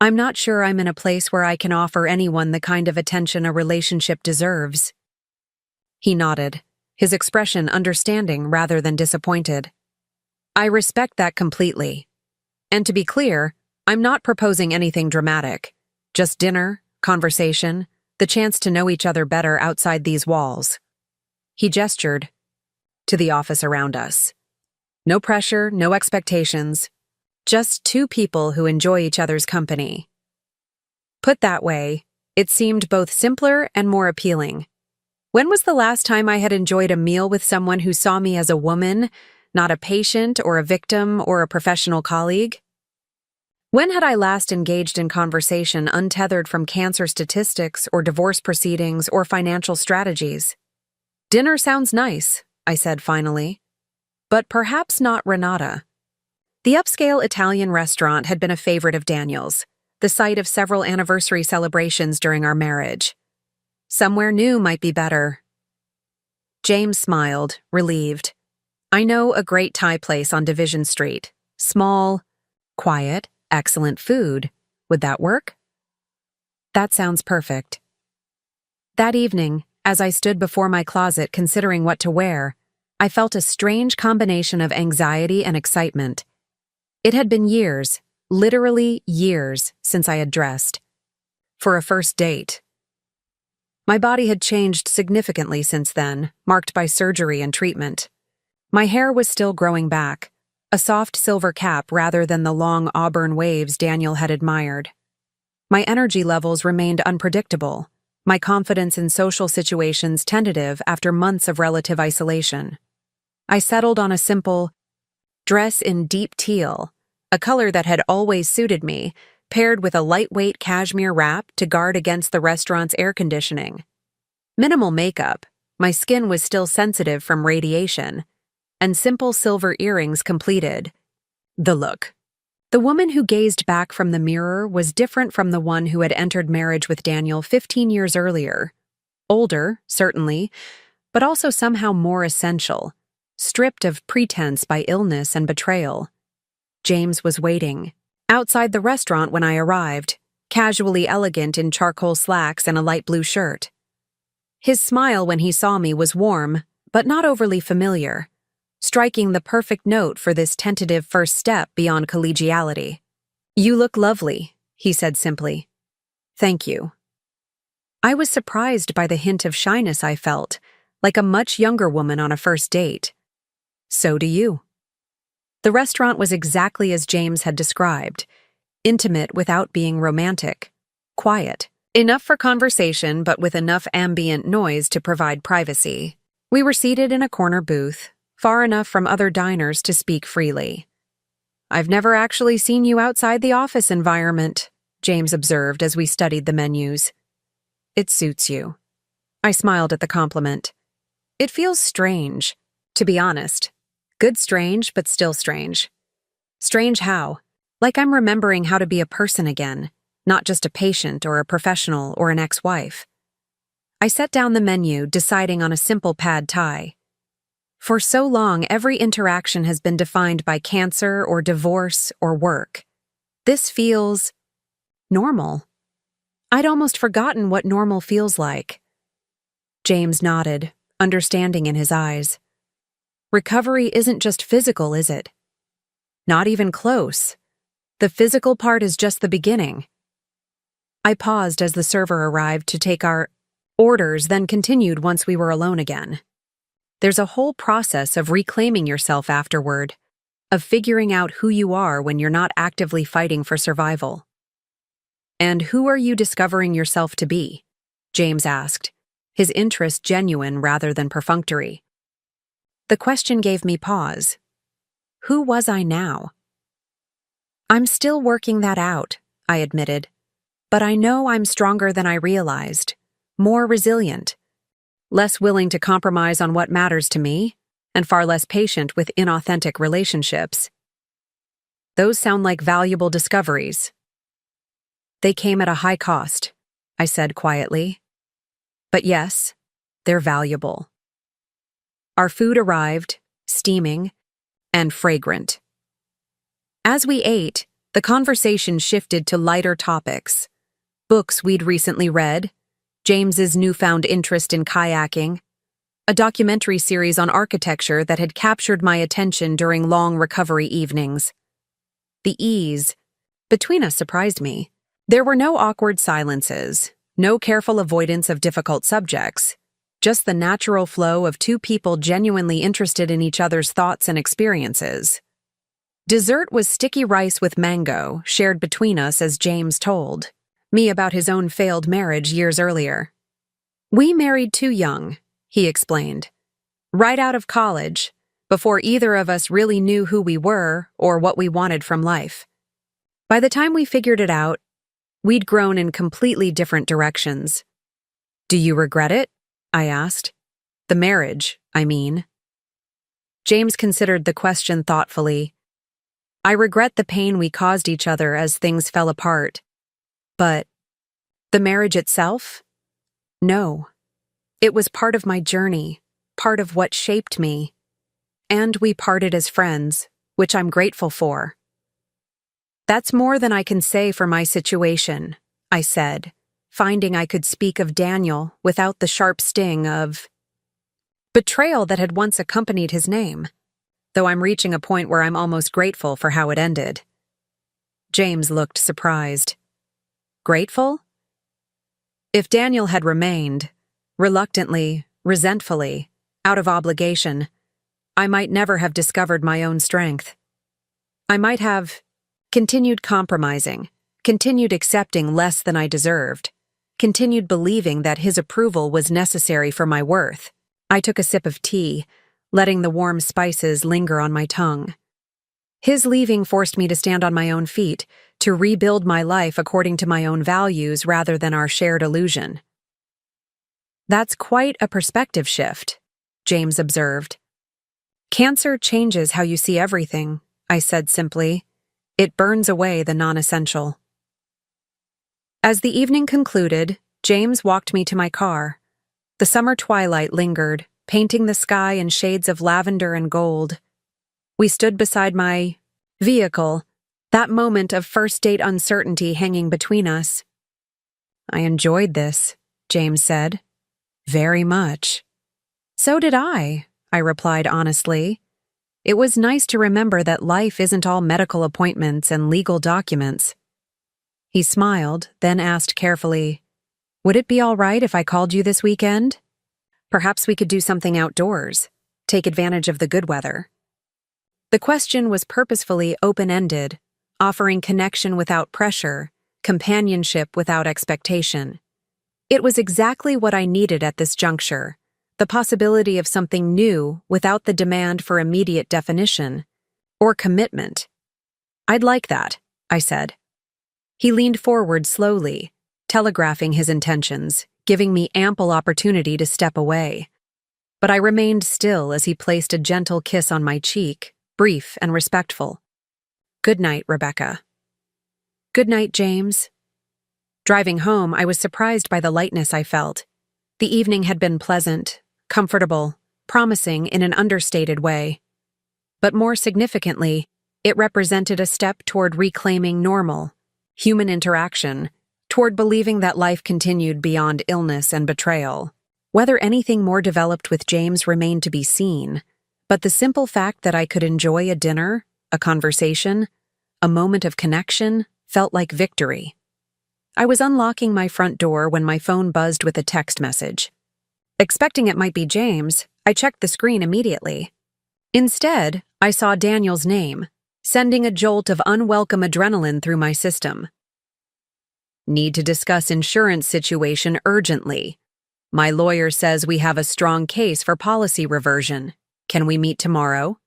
I'm not sure I'm in a place where I can offer anyone the kind of attention a relationship deserves. He nodded, his expression understanding rather than disappointed. I respect that completely. And to be clear, I'm not proposing anything dramatic. Just dinner, conversation, the chance to know each other better outside these walls. He gestured to the office around us. No pressure, no expectations. Just 2 people who enjoy each other's company. Put that way, it seemed both simpler and more appealing. When was the last time I had enjoyed a meal with someone who saw me as a woman, not a patient or a victim or a professional colleague? When had I last engaged in conversation untethered from cancer statistics or divorce proceedings or financial strategies? Dinner sounds nice, I said finally. But perhaps not Renata. The upscale Italian restaurant had been a favorite of Daniel's, the site of several anniversary celebrations during our marriage. Somewhere new might be better. James smiled, relieved. I know a great Thai place on Division Street. Small, quiet, excellent food. Would that work? That sounds perfect. That evening, as I stood before my closet considering what to wear, I felt a strange combination of anxiety and excitement. It had been years, literally years, since I had dressed. For a first date. My body had changed significantly since then, marked by surgery and treatment. My hair was still growing back, a soft silver cap rather than the long auburn waves Daniel had admired. My energy levels remained unpredictable, my confidence in social situations tentative after months of relative isolation. I settled on a simple dress in deep teal, a color that had always suited me, paired with a lightweight cashmere wrap to guard against the restaurant's air conditioning. Minimal makeup, my skin was still sensitive from radiation, and simple silver earrings completed the look. The woman who gazed back from the mirror was different from the one who had entered marriage with Daniel 15 years earlier. Older, certainly, but also somehow more essential, stripped of pretense by illness and betrayal. James was waiting outside the restaurant when I arrived, casually elegant in charcoal slacks and a light blue shirt. His smile when he saw me was warm, but not overly familiar, striking the perfect note for this tentative first step beyond collegiality. "You look lovely," he said simply. "Thank you." I was surprised by the hint of shyness I felt, like a much younger woman on a first date. "So do you." The restaurant was exactly as James had described, intimate without being romantic, quiet, enough for conversation but with enough ambient noise to provide privacy. We were seated in a corner booth, far enough from other diners to speak freely. "I've never actually seen you outside the office environment," James observed as we studied the menus. "It suits you." I smiled at the compliment. "It feels strange, to be honest. Good strange, but still strange." "Strange how?" "Like I'm remembering how to be a person again, not just a patient or a professional or an ex-wife." I set down the menu, deciding on a simple pad thai. For so long, every interaction has been defined by cancer or divorce or work. This feels normal. I'd almost forgotten what normal feels like. James nodded, understanding in his eyes. "Recovery isn't just physical, is it?" "Not even close. The physical part is just the beginning." I paused as the server arrived to take our orders, then continued once we were alone again. "There's a whole process of reclaiming yourself afterward, of figuring out who you are when you're not actively fighting for survival." "And who are you discovering yourself to be?" James asked, his interest genuine rather than perfunctory. The question gave me pause. Who was I now? "I'm still working that out," I admitted. "But I know I'm stronger than I realized, more resilient, less willing to compromise on what matters to me, and far less patient with inauthentic relationships." "Those sound like valuable discoveries." "They came at a high cost," I said quietly. "But yes, they're valuable." Our food arrived, steaming, and fragrant. As we ate, the conversation shifted to lighter topics. Books we'd recently read, James's newfound interest in kayaking, a documentary series on architecture that had captured my attention during long recovery evenings. The ease between us surprised me. There were no awkward silences, no careful avoidance of difficult subjects, just the natural flow of two people genuinely interested in each other's thoughts and experiences. Dessert was sticky rice with mango, shared between us as James told me about his own failed marriage years earlier. "We married too young," he explained. "Right out of college, before either of us really knew who we were or what we wanted from life. By the time we figured it out, we'd grown in completely different directions." "Do you regret it?" I asked. "The marriage, I mean." James considered the question thoughtfully. "I regret the pain we caused each other as things fell apart. But the marriage itself? No. It was part of my journey, part of what shaped me. And we parted as friends, which I'm grateful for." "That's more than I can say for my situation," I said, finding I could speak of Daniel without the sharp sting of betrayal that had once accompanied his name, though I'm reaching a point where I'm almost grateful for how it ended. James looked surprised. "Grateful?" If Daniel had remained, reluctantly, resentfully, out of obligation, I might never have discovered my own strength. I might have continued compromising, continued accepting less than I deserved, continued believing that his approval was necessary for my worth. I took a sip of tea, letting the warm spices linger on my tongue. His leaving forced me to stand on my own feet, to rebuild my life according to my own values rather than our shared illusion. That's quite a perspective shift, James observed. Cancer changes how you see everything, I said simply. It burns away the non-essential. As the evening concluded, James walked me to my car. The summer twilight lingered, painting the sky in shades of lavender and gold. We stood beside my vehicle, that moment of first-date uncertainty hanging between us. I enjoyed this, James said. Very much. So did I replied honestly. It was nice to remember that life isn't all medical appointments and legal documents. He smiled, then asked carefully, "Would it be all right if I called you this weekend? Perhaps we could do something outdoors, take advantage of the good weather." The question was purposefully open-ended, offering connection without pressure, companionship without expectation. It was exactly what I needed at this juncture, the possibility of something new without the demand for immediate definition or commitment. "I'd like that," I said. He leaned forward slowly, telegraphing his intentions, giving me ample opportunity to step away. But I remained still as he placed a gentle kiss on my cheek, brief and respectful. "Good night, Rebecca." "Good night, James." Driving home, I was surprised by the lightness I felt. The evening had been pleasant, comfortable, promising in an understated way. But more significantly, it represented a step toward reclaiming normal, human interaction, toward believing that life continued beyond illness and betrayal. Whether anything more developed with James remained to be seen, but the simple fact that I could enjoy a dinner, a conversation, a moment of connection, felt like victory. I was unlocking my front door when my phone buzzed with a text message. Expecting it might be James, I checked the screen immediately. Instead, I saw Daniel's name, sending a jolt of unwelcome adrenaline through my system. "Need to discuss insurance situation urgently. My lawyer says we have a strong case for policy reversion. Can we meet tomorrow?"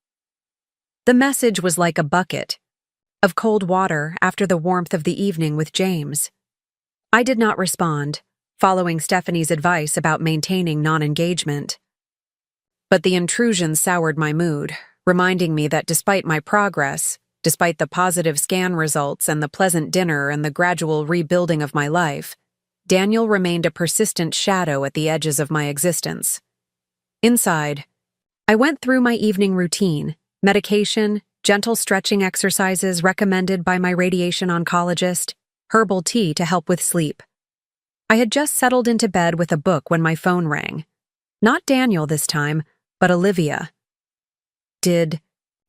The message was like a bucket of cold water after the warmth of the evening with James. I did not respond, following Stephanie's advice about maintaining non-engagement. But the intrusion soured my mood, reminding me that despite my progress, despite the positive scan results and the pleasant dinner and the gradual rebuilding of my life, Daniel remained a persistent shadow at the edges of my existence. Inside, I went through my evening routine, medication, gentle stretching exercises recommended by my radiation oncologist, herbal tea to help with sleep. I had just settled into bed with a book when my phone rang. Not Daniel this time, but Olivia. "Did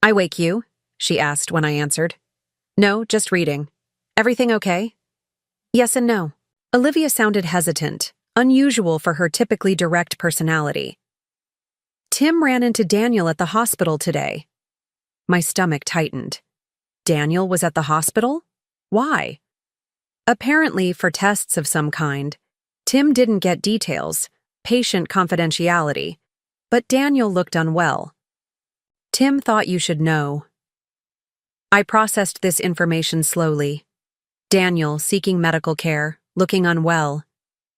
I wake you?" she asked when I answered. "No, just reading. Everything okay?" "Yes and no." Olivia sounded hesitant, unusual for her typically direct personality. "Tim ran into Daniel at the hospital today." My stomach tightened. Daniel was at the hospital? Why? Apparently for tests of some kind. Tim didn't get details, patient confidentiality, but Daniel looked unwell. "Tim thought you should know." I processed this information slowly. Daniel seeking medical care, looking unwell.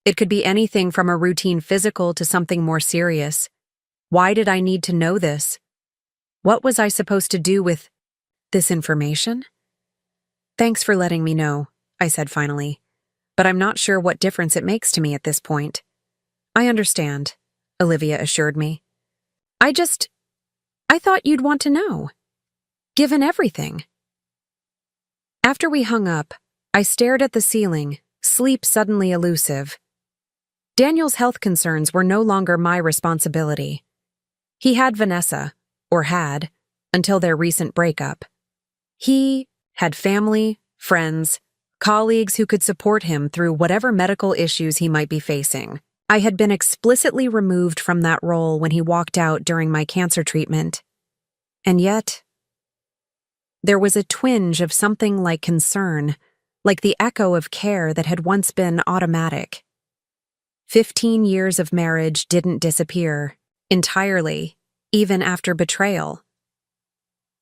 It could be anything from a routine physical to something more serious. Why did I need to know this? What was I supposed to do with this information? "Thanks for letting me know," I said finally, "but I'm not sure what difference it makes to me at this point." "I understand," Olivia assured me. I thought you'd want to know, given everything." After we hung up, I stared at the ceiling, sleep suddenly elusive. Daniel's health concerns were no longer my responsibility. He had Vanessa, or had, until their recent breakup. He had family, friends, colleagues who could support him through whatever medical issues he might be facing. I had been explicitly removed from that role when he walked out during my cancer treatment. And yet, there was a twinge of something like concern, like the echo of care that had once been automatic. 15 years of marriage didn't disappear entirely, even after betrayal.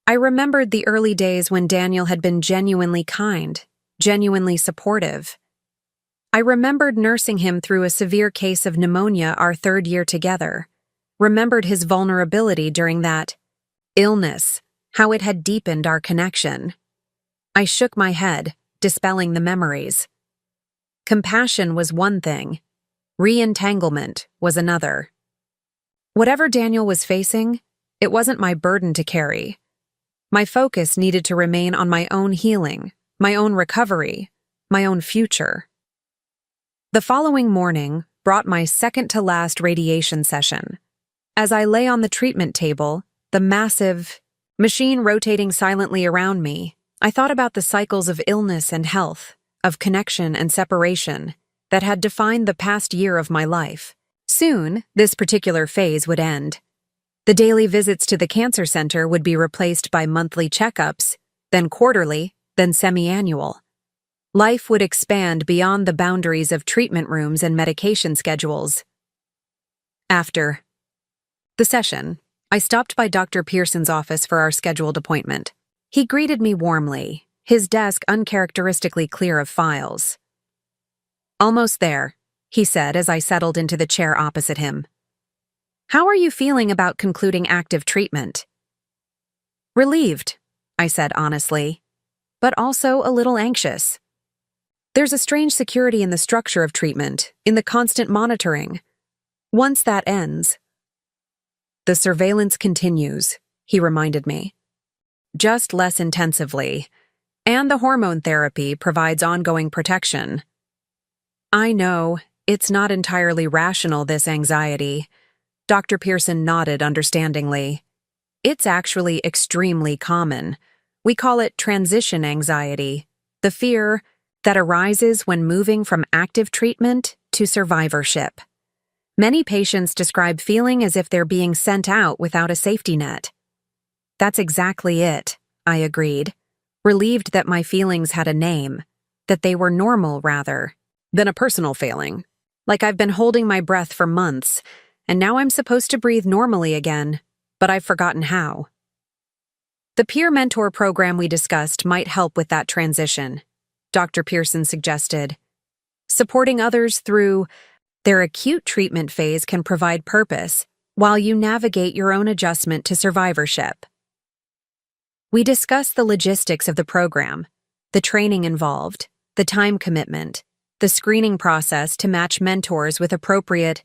I remembered the early days when Daniel had been genuinely kind, genuinely supportive. I remembered nursing him through a severe case of pneumonia our 3rd year together, remembered his vulnerability during that illness, how it had deepened our connection. I shook my head, dispelling the memories. Compassion was one thing, re-entanglement was another. Whatever Daniel was facing, it wasn't my burden to carry. My focus needed to remain on my own healing, my own recovery, my own future. The following morning brought my second-to-last radiation session. As I lay on the treatment table, the massive machine rotating silently around me, I thought about the cycles of illness and health, of connection and separation, that had defined the past year of my life. Soon, this particular phase would end. The daily visits to the cancer center would be replaced by monthly checkups, then quarterly, then semi-annual. Life would expand beyond the boundaries of treatment rooms and medication schedules. After the session, I stopped by Dr. Pearson's office for our scheduled appointment. He greeted me warmly, his desk uncharacteristically clear of files. "Almost there," he said as I settled into the chair opposite him. "How are you feeling about concluding active treatment?" "Relieved," I said honestly, "but also a little anxious. There's a strange security in the structure of treatment, in the constant monitoring. Once that ends, the surveillance continues," he reminded me. "Just less intensively, and the hormone therapy provides ongoing protection." "I know, it's not entirely rational, this anxiety." Dr. Pearson nodded understandingly. "It's actually extremely common. We call it transition anxiety, the fear that arises when moving from active treatment to survivorship. Many patients describe feeling as if they're being sent out without a safety net." "That's exactly it," I agreed, relieved that my feelings had a name, that they were normal rather than a personal failing. Like I've been holding my breath for months, and now I'm supposed to breathe normally again, but I've forgotten how. "The peer mentor program we discussed might help with that transition," Dr. Pearson suggested. "Supporting others through their acute treatment phase can provide purpose while you navigate your own adjustment to survivorship." We discussed the logistics of the program, the training involved, the time commitment, the screening process to match mentors with appropriate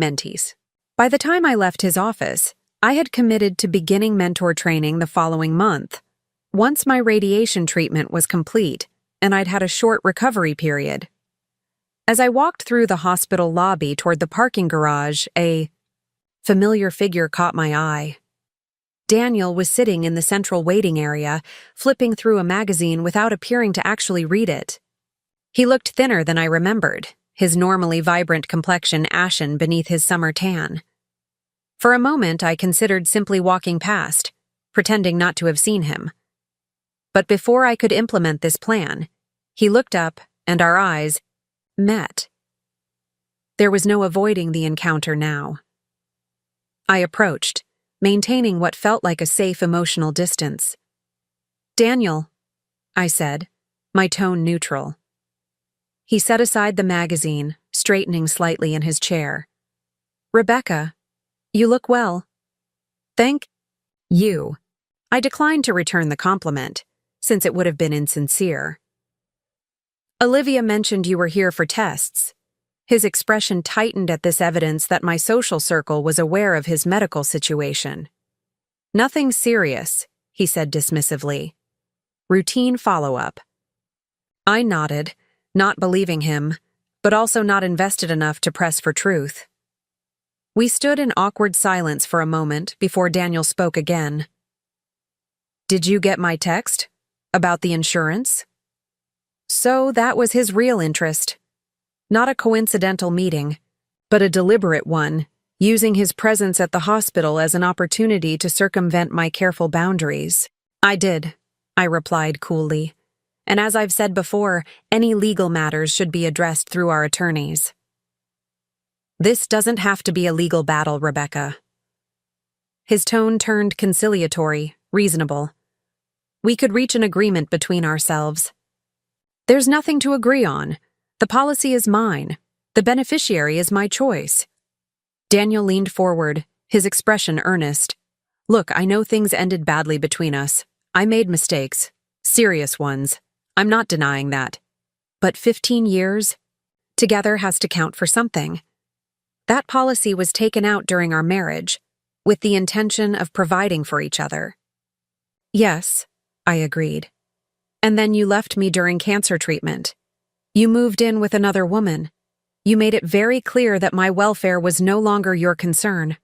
mentees. By the time I left his office, I had committed to beginning mentor training the following month, once my radiation treatment was complete and I'd had a short recovery period. As I walked through the hospital lobby toward the parking garage, a familiar figure caught my eye. Daniel was sitting in the central waiting area, flipping through a magazine without appearing to actually read it. He looked thinner than I remembered, his normally vibrant complexion ashen beneath his summer tan. For a moment, I considered simply walking past, pretending not to have seen him. But before I could implement this plan, he looked up and our eyes met. There was no avoiding the encounter now. I approached, maintaining what felt like a safe emotional distance. "Daniel," I said, my tone neutral. He set aside the magazine, straightening slightly in his chair. "Rebecca, you look well." "Thank you." I declined to return the compliment, since it would have been insincere. "Olivia mentioned you were here for tests." His expression tightened at this evidence that my social circle was aware of his medical situation. "Nothing serious," he said dismissively. "Routine follow-up." I nodded, not believing him, but also not invested enough to press for truth. We stood in awkward silence for a moment before Daniel spoke again. "Did you get my text? About the insurance?" So that was his real interest. Not a coincidental meeting, but a deliberate one, using his presence at the hospital as an opportunity to circumvent my careful boundaries. I did, I replied coolly. And as I've said before, any legal matters should be addressed through our attorneys. This doesn't have to be a legal battle, Rebecca. His tone turned conciliatory, reasonable. We could reach an agreement between ourselves. There's nothing to agree on. The policy is mine. The beneficiary is my choice. Daniel leaned forward, his expression earnest. Look, I know things ended badly between us. I made mistakes. Serious ones. I'm not denying that. But 15 years? Together has to count for something. That policy was taken out during our marriage, with the intention of providing for each other. Yes, I agreed. And then you left me during cancer treatment. You moved in with another woman. You made it very clear that my welfare was no longer your concern.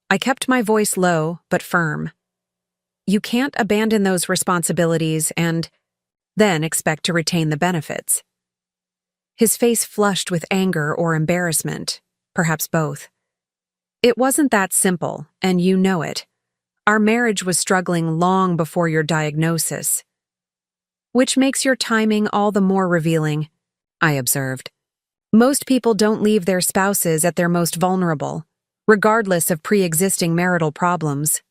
I kept my voice low, but firm. You can't abandon those responsibilities and then expect to retain the benefits. His face flushed with anger or embarrassment, perhaps both. It wasn't that simple, and you know it. Our marriage was struggling long before your diagnosis. Which makes your timing all the more revealing, I observed. Most people don't leave their spouses at their most vulnerable, regardless of pre-existing marital problems.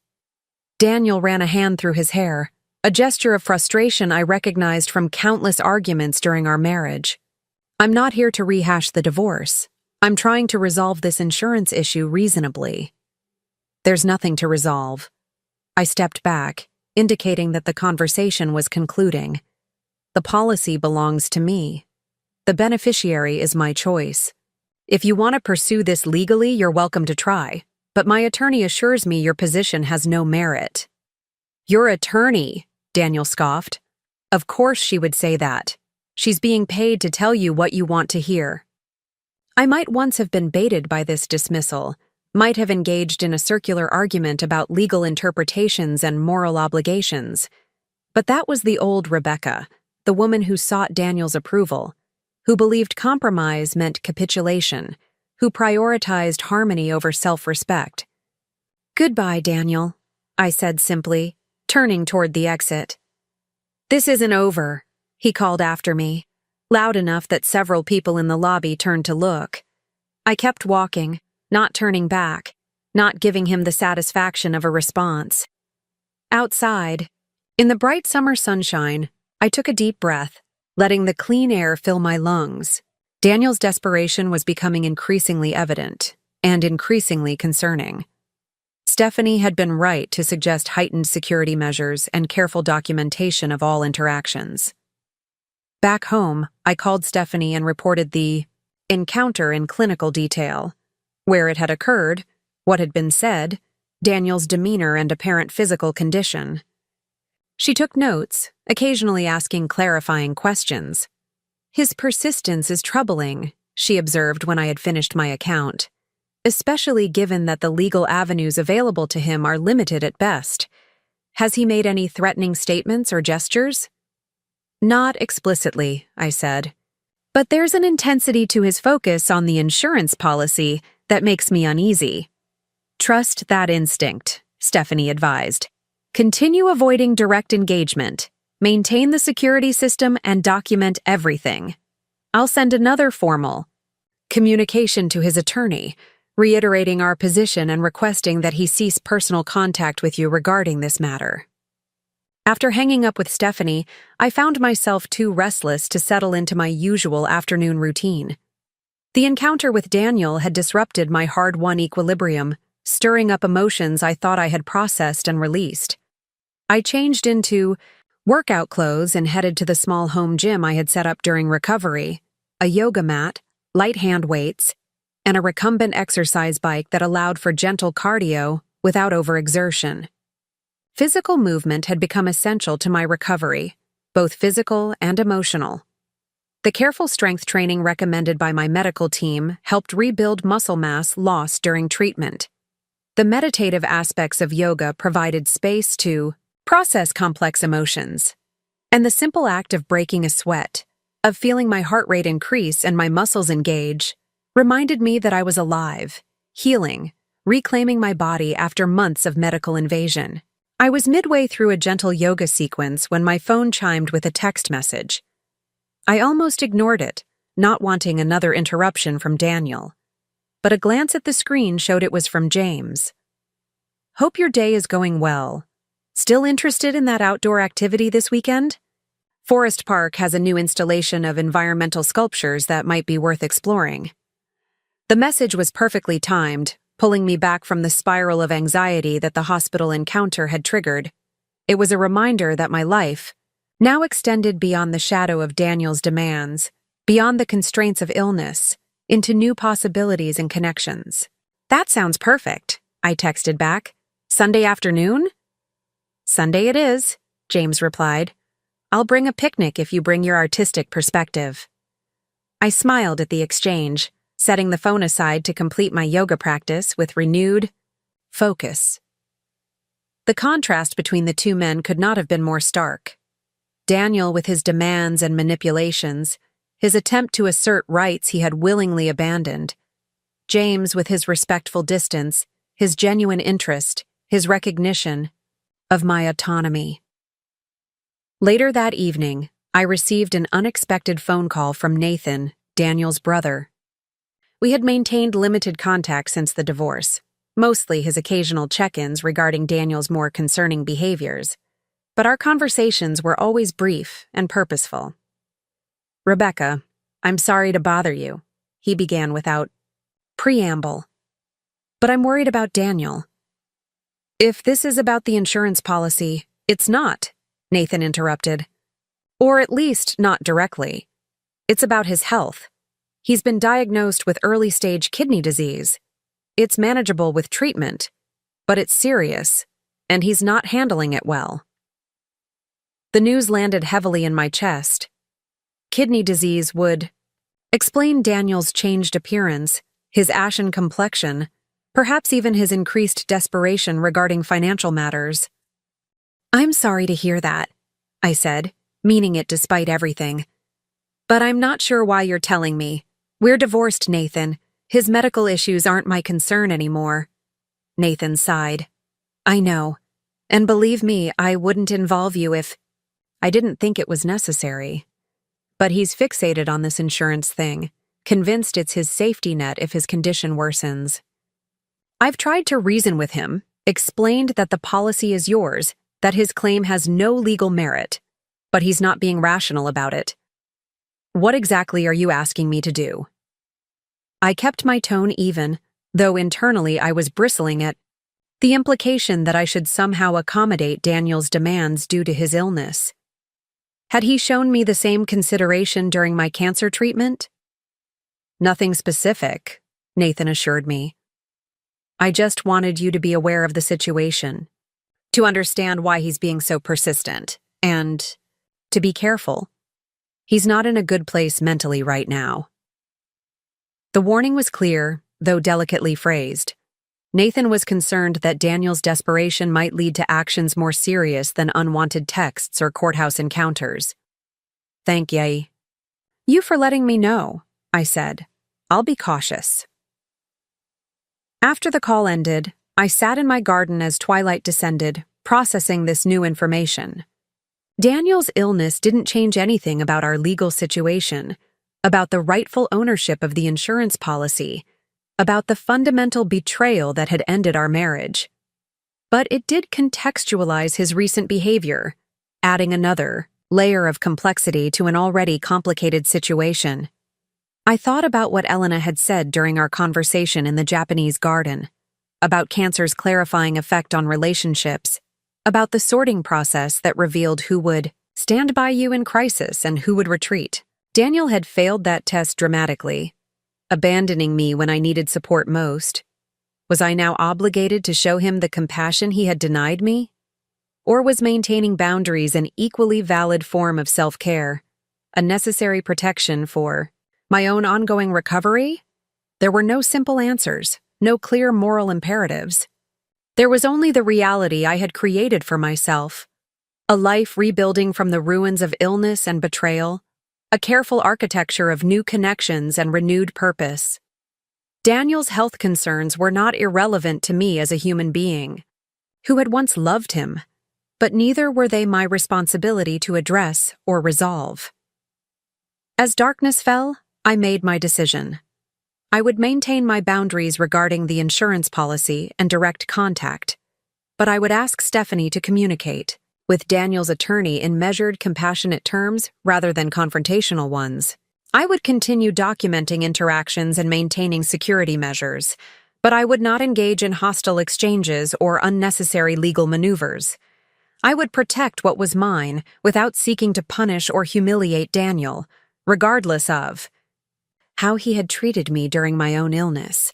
Daniel ran a hand through his hair, a gesture of frustration I recognized from countless arguments during our marriage. I'm not here to rehash the divorce. I'm trying to resolve this insurance issue reasonably. There's nothing to resolve. I stepped back, indicating that the conversation was concluding. The policy belongs to me. The beneficiary is my choice. If you want to pursue this legally, you're welcome to try, but my attorney assures me your position has no merit. Your attorney, Daniel scoffed. Of course she would say that. She's being paid to tell you what you want to hear. I might once have been baited by this dismissal, might have engaged in a circular argument about legal interpretations and moral obligations. But that was the old Rebecca, the woman who sought Daniel's approval, who believed compromise meant capitulation, who prioritized harmony over self-respect. Goodbye, Daniel, I said simply, turning toward the exit. This isn't over, he called after me, loud enough that several people in the lobby turned to look. I kept walking, not turning back, not giving him the satisfaction of a response. Outside, in the bright summer sunshine, I took a deep breath, letting the clean air fill my lungs. Daniel's desperation was becoming increasingly evident and increasingly concerning. Stephanie had been right to suggest heightened security measures and careful documentation of all interactions. Back home, I called Stephanie and reported the encounter in clinical detail, where it had occurred, what had been said, Daniel's demeanor and apparent physical condition. She took notes, occasionally asking clarifying questions. His persistence is troubling, she observed when I had finished my account, especially given that the legal avenues available to him are limited at best. Has he made any threatening statements or gestures? Not explicitly, I said. But there's an intensity to his focus on the insurance policy that makes me uneasy. Trust that instinct, Stephanie advised. Continue avoiding direct engagement, maintain the security system, and document everything. I'll send another formal communication to his attorney, reiterating our position and requesting that he cease personal contact with you regarding this matter. After hanging up with Stephanie, I found myself too restless to settle into my usual afternoon routine. The encounter with Daniel had disrupted my hard-won equilibrium, stirring up emotions I thought I had processed and released. I changed into workout clothes and headed to the small home gym I had set up during recovery, a yoga mat, light hand weights, and a recumbent exercise bike that allowed for gentle cardio without overexertion. Physical movement had become essential to my recovery, both physical and emotional. The careful strength training recommended by my medical team helped rebuild muscle mass lost during treatment. The meditative aspects of yoga provided space to process complex emotions. And the simple act of breaking a sweat, of feeling my heart rate increase and my muscles engage, reminded me that I was alive, healing, reclaiming my body after months of medical invasion. I was midway through a gentle yoga sequence when my phone chimed with a text message. I almost ignored it, not wanting another interruption from Daniel. But a glance at the screen showed it was from James. "Hope your day is going well. Still interested in that outdoor activity this weekend? Forest Park has a new installation of environmental sculptures that might be worth exploring." The message was perfectly timed, pulling me back from the spiral of anxiety that the hospital encounter had triggered. It was a reminder that my life, now extended beyond the shadow of Daniel's demands, beyond the constraints of illness, into new possibilities and connections. "That sounds perfect," I texted back. "Sunday afternoon?" "Sunday it is," James replied. "I'll bring a picnic if you bring your artistic perspective." I smiled at the exchange, setting the phone aside to complete my yoga practice with renewed focus. The contrast between the two men could not have been more stark. Daniel with his demands and manipulations, his attempt to assert rights he had willingly abandoned. James with his respectful distance, his genuine interest, his recognition of my autonomy. Later that evening, I received an unexpected phone call from Nathan, Daniel's brother. We had maintained limited contact since the divorce, mostly his occasional check-ins regarding Daniel's more concerning behaviors, but our conversations were always brief and purposeful. "Rebecca, I'm sorry to bother you," he began without preamble. "But I'm worried about Daniel." "If this is about the insurance policy, it's not," Nathan interrupted. "Or at least not directly. It's about his health. He's been diagnosed with early-stage kidney disease. It's manageable with treatment, but it's serious, and he's not handling it well." The news landed heavily in my chest. Kidney disease would explain Daniel's changed appearance, his ashen complexion, perhaps even his increased desperation regarding financial matters. "I'm sorry to hear that," I said, meaning it despite everything. "But I'm not sure why you're telling me. We're divorced, Nathan. His medical issues aren't my concern anymore." Nathan sighed. "I know. And believe me, I wouldn't involve you if—" I didn't think it was necessary. But he's fixated on this insurance thing, convinced it's his safety net if his condition worsens. I've tried to reason with him, explained that the policy is yours, that his claim has no legal merit, but he's not being rational about it. "What exactly are you asking me to do?" I kept my tone even, though internally I was bristling at the implication that I should somehow accommodate Daniel's demands due to his illness. Had he shown me the same consideration during my cancer treatment? "Nothing specific," Nathan assured me. "I just wanted you to be aware of the situation, to understand why he's being so persistent, and to be careful. He's not in a good place mentally right now." The warning was clear, though delicately phrased. Nathan was concerned that Daniel's desperation might lead to actions more serious than unwanted texts or courthouse encounters. "Thank you for letting me know," I said. "I'll be cautious." After the call ended, I sat in my garden as twilight descended, processing this new information. Daniel's illness didn't change anything about our legal situation, about the rightful ownership of the insurance policy, about the fundamental betrayal that had ended our marriage. But it did contextualize his recent behavior, adding another layer of complexity to an already complicated situation. I thought about what Elena had said during our conversation in the Japanese garden, about cancer's clarifying effect on relationships, about the sorting process that revealed who would stand by you in crisis and who would retreat. Daniel had failed that test dramatically, abandoning me when I needed support most. Was I now obligated to show him the compassion he had denied me? Or was maintaining boundaries an equally valid form of self-care, a necessary protection for my own ongoing recovery? There were no simple answers, no clear moral imperatives. There was only the reality I had created for myself, A life rebuilding from the ruins of illness and betrayal, a careful architecture of new connections and renewed purpose. Daniel's health concerns were not irrelevant to me as a human being, who had once loved him, but neither were they my responsibility to address or resolve. As darkness fell, I made my decision. I would maintain my boundaries regarding the insurance policy and direct contact, but I would ask Stephanie to communicate with Daniel's attorney in measured, compassionate terms rather than confrontational ones. I would continue documenting interactions and maintaining security measures, but I would not engage in hostile exchanges or unnecessary legal maneuvers. I would protect what was mine without seeking to punish or humiliate Daniel, regardless of how he had treated me during my own illness.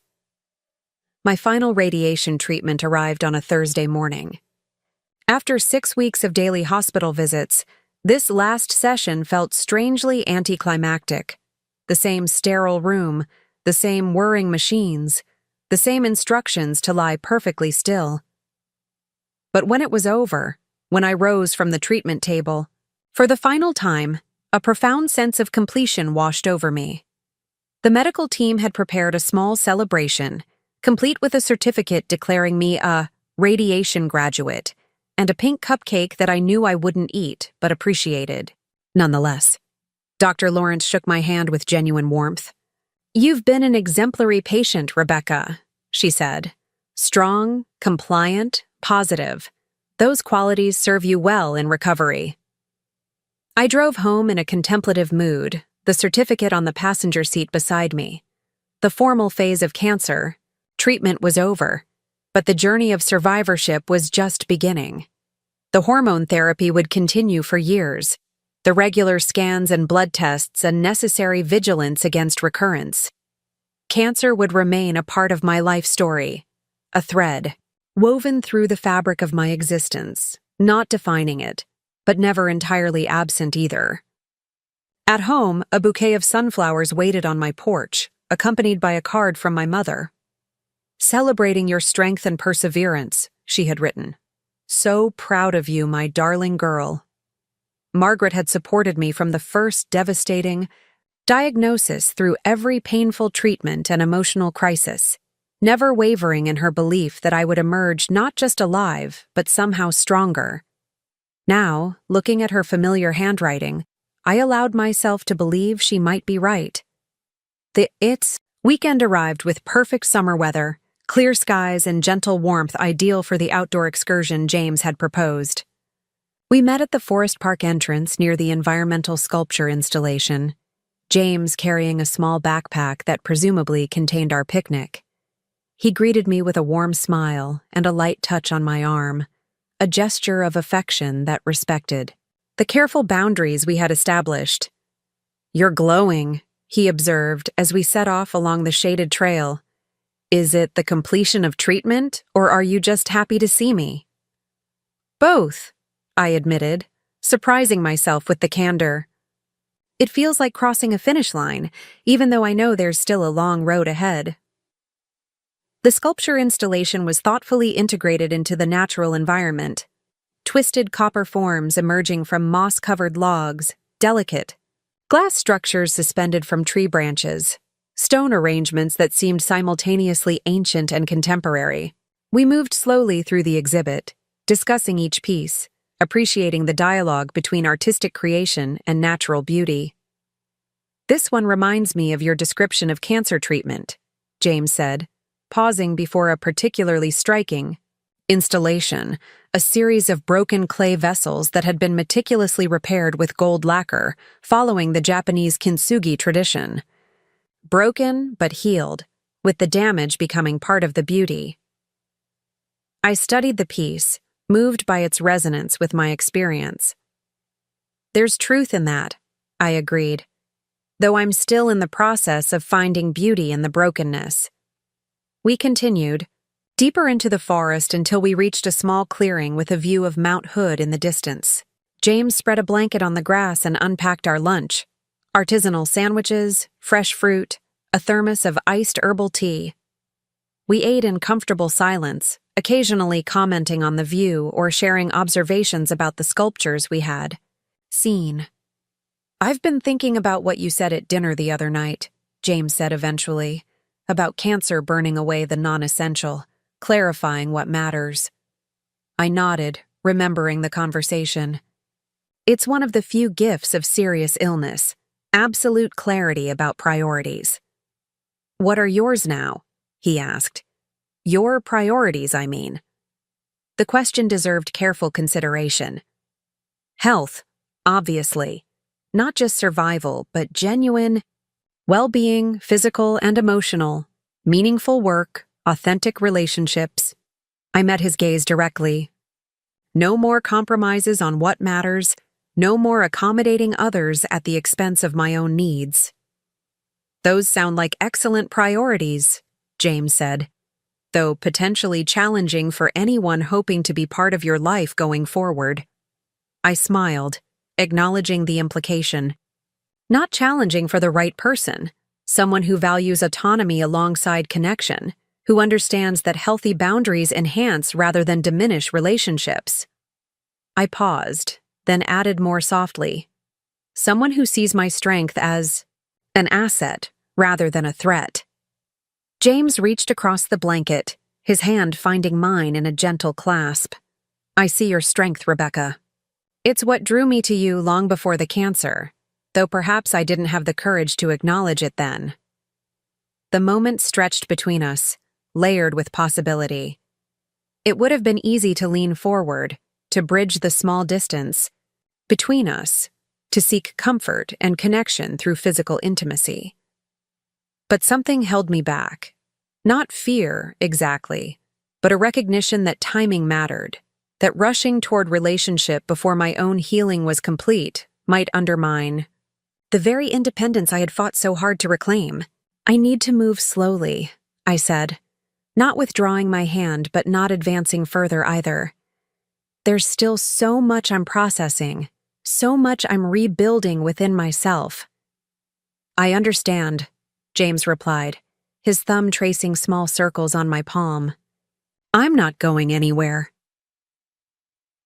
My final radiation treatment arrived on a Thursday morning. After 6 weeks of daily hospital visits, this last session felt strangely anticlimactic. The same sterile room, the same whirring machines, the same instructions to lie perfectly still. But when it was over, when I rose from the treatment table, for the final time, a profound sense of completion washed over me. The medical team had prepared a small celebration, complete with a certificate declaring me a radiation graduate, and a pink cupcake that I knew I wouldn't eat, but appreciated. Nonetheless, Dr. Lawrence shook my hand with genuine warmth. "You've been an exemplary patient, Rebecca," she said. "Strong, compliant, positive. Those qualities serve you well in recovery." I drove home in a contemplative mood, the certificate on the passenger seat beside me. The formal phase of cancer, treatment was over, but the journey of survivorship was just beginning. The hormone therapy would continue for years, the regular scans and blood tests and necessary vigilance against recurrence. Cancer would remain a part of my life story, a thread, woven through the fabric of my existence, not defining it, but never entirely absent either. At home, a bouquet of sunflowers waited on my porch, accompanied by a card from my mother. "Celebrating your strength and perseverance," she had written. "So proud of you, my darling girl." Margaret had supported me from the first devastating diagnosis through every painful treatment and emotional crisis, never wavering in her belief that I would emerge not just alive, but somehow stronger. Now, looking at her familiar handwriting, I allowed myself to believe she might be right. The weekend arrived with perfect summer weather, clear skies and gentle warmth ideal for the outdoor excursion James had proposed. We met at the Forest Park entrance near the environmental sculpture installation, James carrying a small backpack that presumably contained our picnic. He greeted me with a warm smile and a light touch on my arm, a gesture of affection that respected the careful boundaries we had established. "You're glowing," he observed as we set off along the shaded trail. "Is it the completion of treatment, or are you just happy to see me?" "Both," I admitted, surprising myself with the candor. "It feels like crossing a finish line, even though I know there's still a long road ahead." The sculpture installation was thoughtfully integrated into the natural environment. Twisted copper forms emerging from moss-covered logs, delicate. Glass structures suspended from tree branches. Stone arrangements that seemed simultaneously ancient and contemporary. We moved slowly through the exhibit, discussing each piece, appreciating the dialogue between artistic creation and natural beauty. "This one reminds me of your description of cancer treatment," James said, pausing before a particularly striking installation, a series of broken clay vessels that had been meticulously repaired with gold lacquer, following the Japanese kintsugi tradition. Broken but healed, with the damage becoming part of the beauty. I studied the piece, moved by its resonance with my experience. "There's truth in that," I agreed, though I'm still in the process of finding beauty in the brokenness. We continued, deeper into the forest until we reached a small clearing with a view of Mount Hood in the distance. James spread a blanket on the grass and unpacked our lunch. Artisanal sandwiches, fresh fruit, a thermos of iced herbal tea. We ate in comfortable silence, occasionally commenting on the view or sharing observations about the sculptures we had seen. "I've been thinking about what you said at dinner the other night," James said eventually, "about cancer burning away the non-essential, clarifying what matters." I nodded, remembering the conversation. It's one of the few gifts of serious illness, absolute clarity about priorities. "What are yours now?" he asked. "Your priorities, I mean." The question deserved careful consideration. Health, obviously. Not just survival, but genuine well-being, physical and emotional, meaningful work, authentic relationships. I met his gaze directly. No more compromises on what matters, no more accommodating others at the expense of my own needs. "Those sound like excellent priorities," James said, "though potentially challenging for anyone hoping to be part of your life going forward." I smiled, acknowledging the implication. Not challenging for the right person, someone who values autonomy alongside connection, who understands that healthy boundaries enhance rather than diminish relationships. I paused, then added more softly. Someone who sees my strength as an asset rather than a threat. James reached across the blanket, his hand finding mine in a gentle clasp. "I see your strength, Rebecca. It's what drew me to you long before the cancer, though perhaps I didn't have the courage to acknowledge it then." The moment stretched between us, layered with possibility. It would have been easy to lean forward, to bridge the small distance between us, to seek comfort and connection through physical intimacy. But something held me back. Not fear, exactly, but a recognition that timing mattered, that rushing toward relationship before my own healing was complete might undermine the very independence I had fought so hard to reclaim. "I need to move slowly," I said, not withdrawing my hand but not advancing further either. "There's still so much I'm processing, so much I'm rebuilding within myself." "I understand," James replied, his thumb tracing small circles on my palm. "I'm not going anywhere."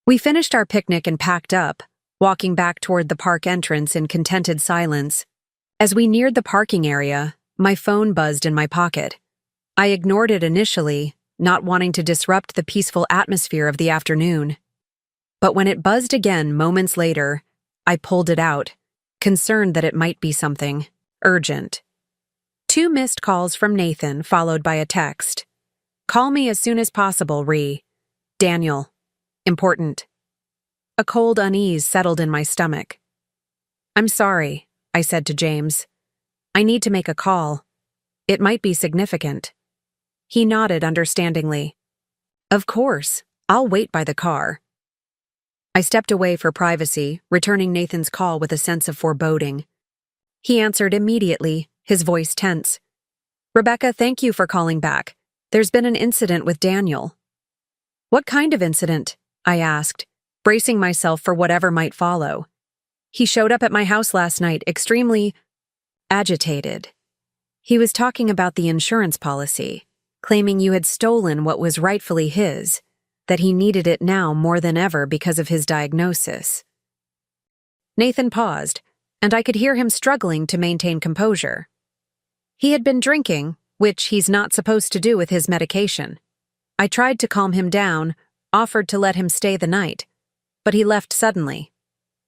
We finished our picnic and packed up, walking back toward the park entrance in contented silence. As we neared the parking area, my phone buzzed in my pocket. I ignored it initially, not wanting to disrupt the peaceful atmosphere of the afternoon. But when it buzzed again moments later, I pulled it out, concerned that it might be something urgent. 2 missed calls from Nathan, followed by a text. "Call me as soon as possible, Daniel. Important." A cold unease settled in my stomach. "I'm sorry," I said to James. "I need to make a call. It might be significant." He nodded understandingly. "Of course, I'll wait by the car." I stepped away for privacy, returning Nathan's call with a sense of foreboding. He answered immediately, his voice tense. "Rebecca, thank you for calling back. There's been an incident with Daniel." "What kind of incident?" I asked, bracing myself for whatever might follow. "He showed up at my house last night, extremely agitated. He was talking about the insurance policy, claiming you had stolen what was rightfully his, that he needed it now more than ever because of his diagnosis." Nathan paused, and I could hear him struggling to maintain composure. He had been drinking, which he's not supposed to do with his medication. I tried to calm him down, offered to let him stay the night, but he left suddenly.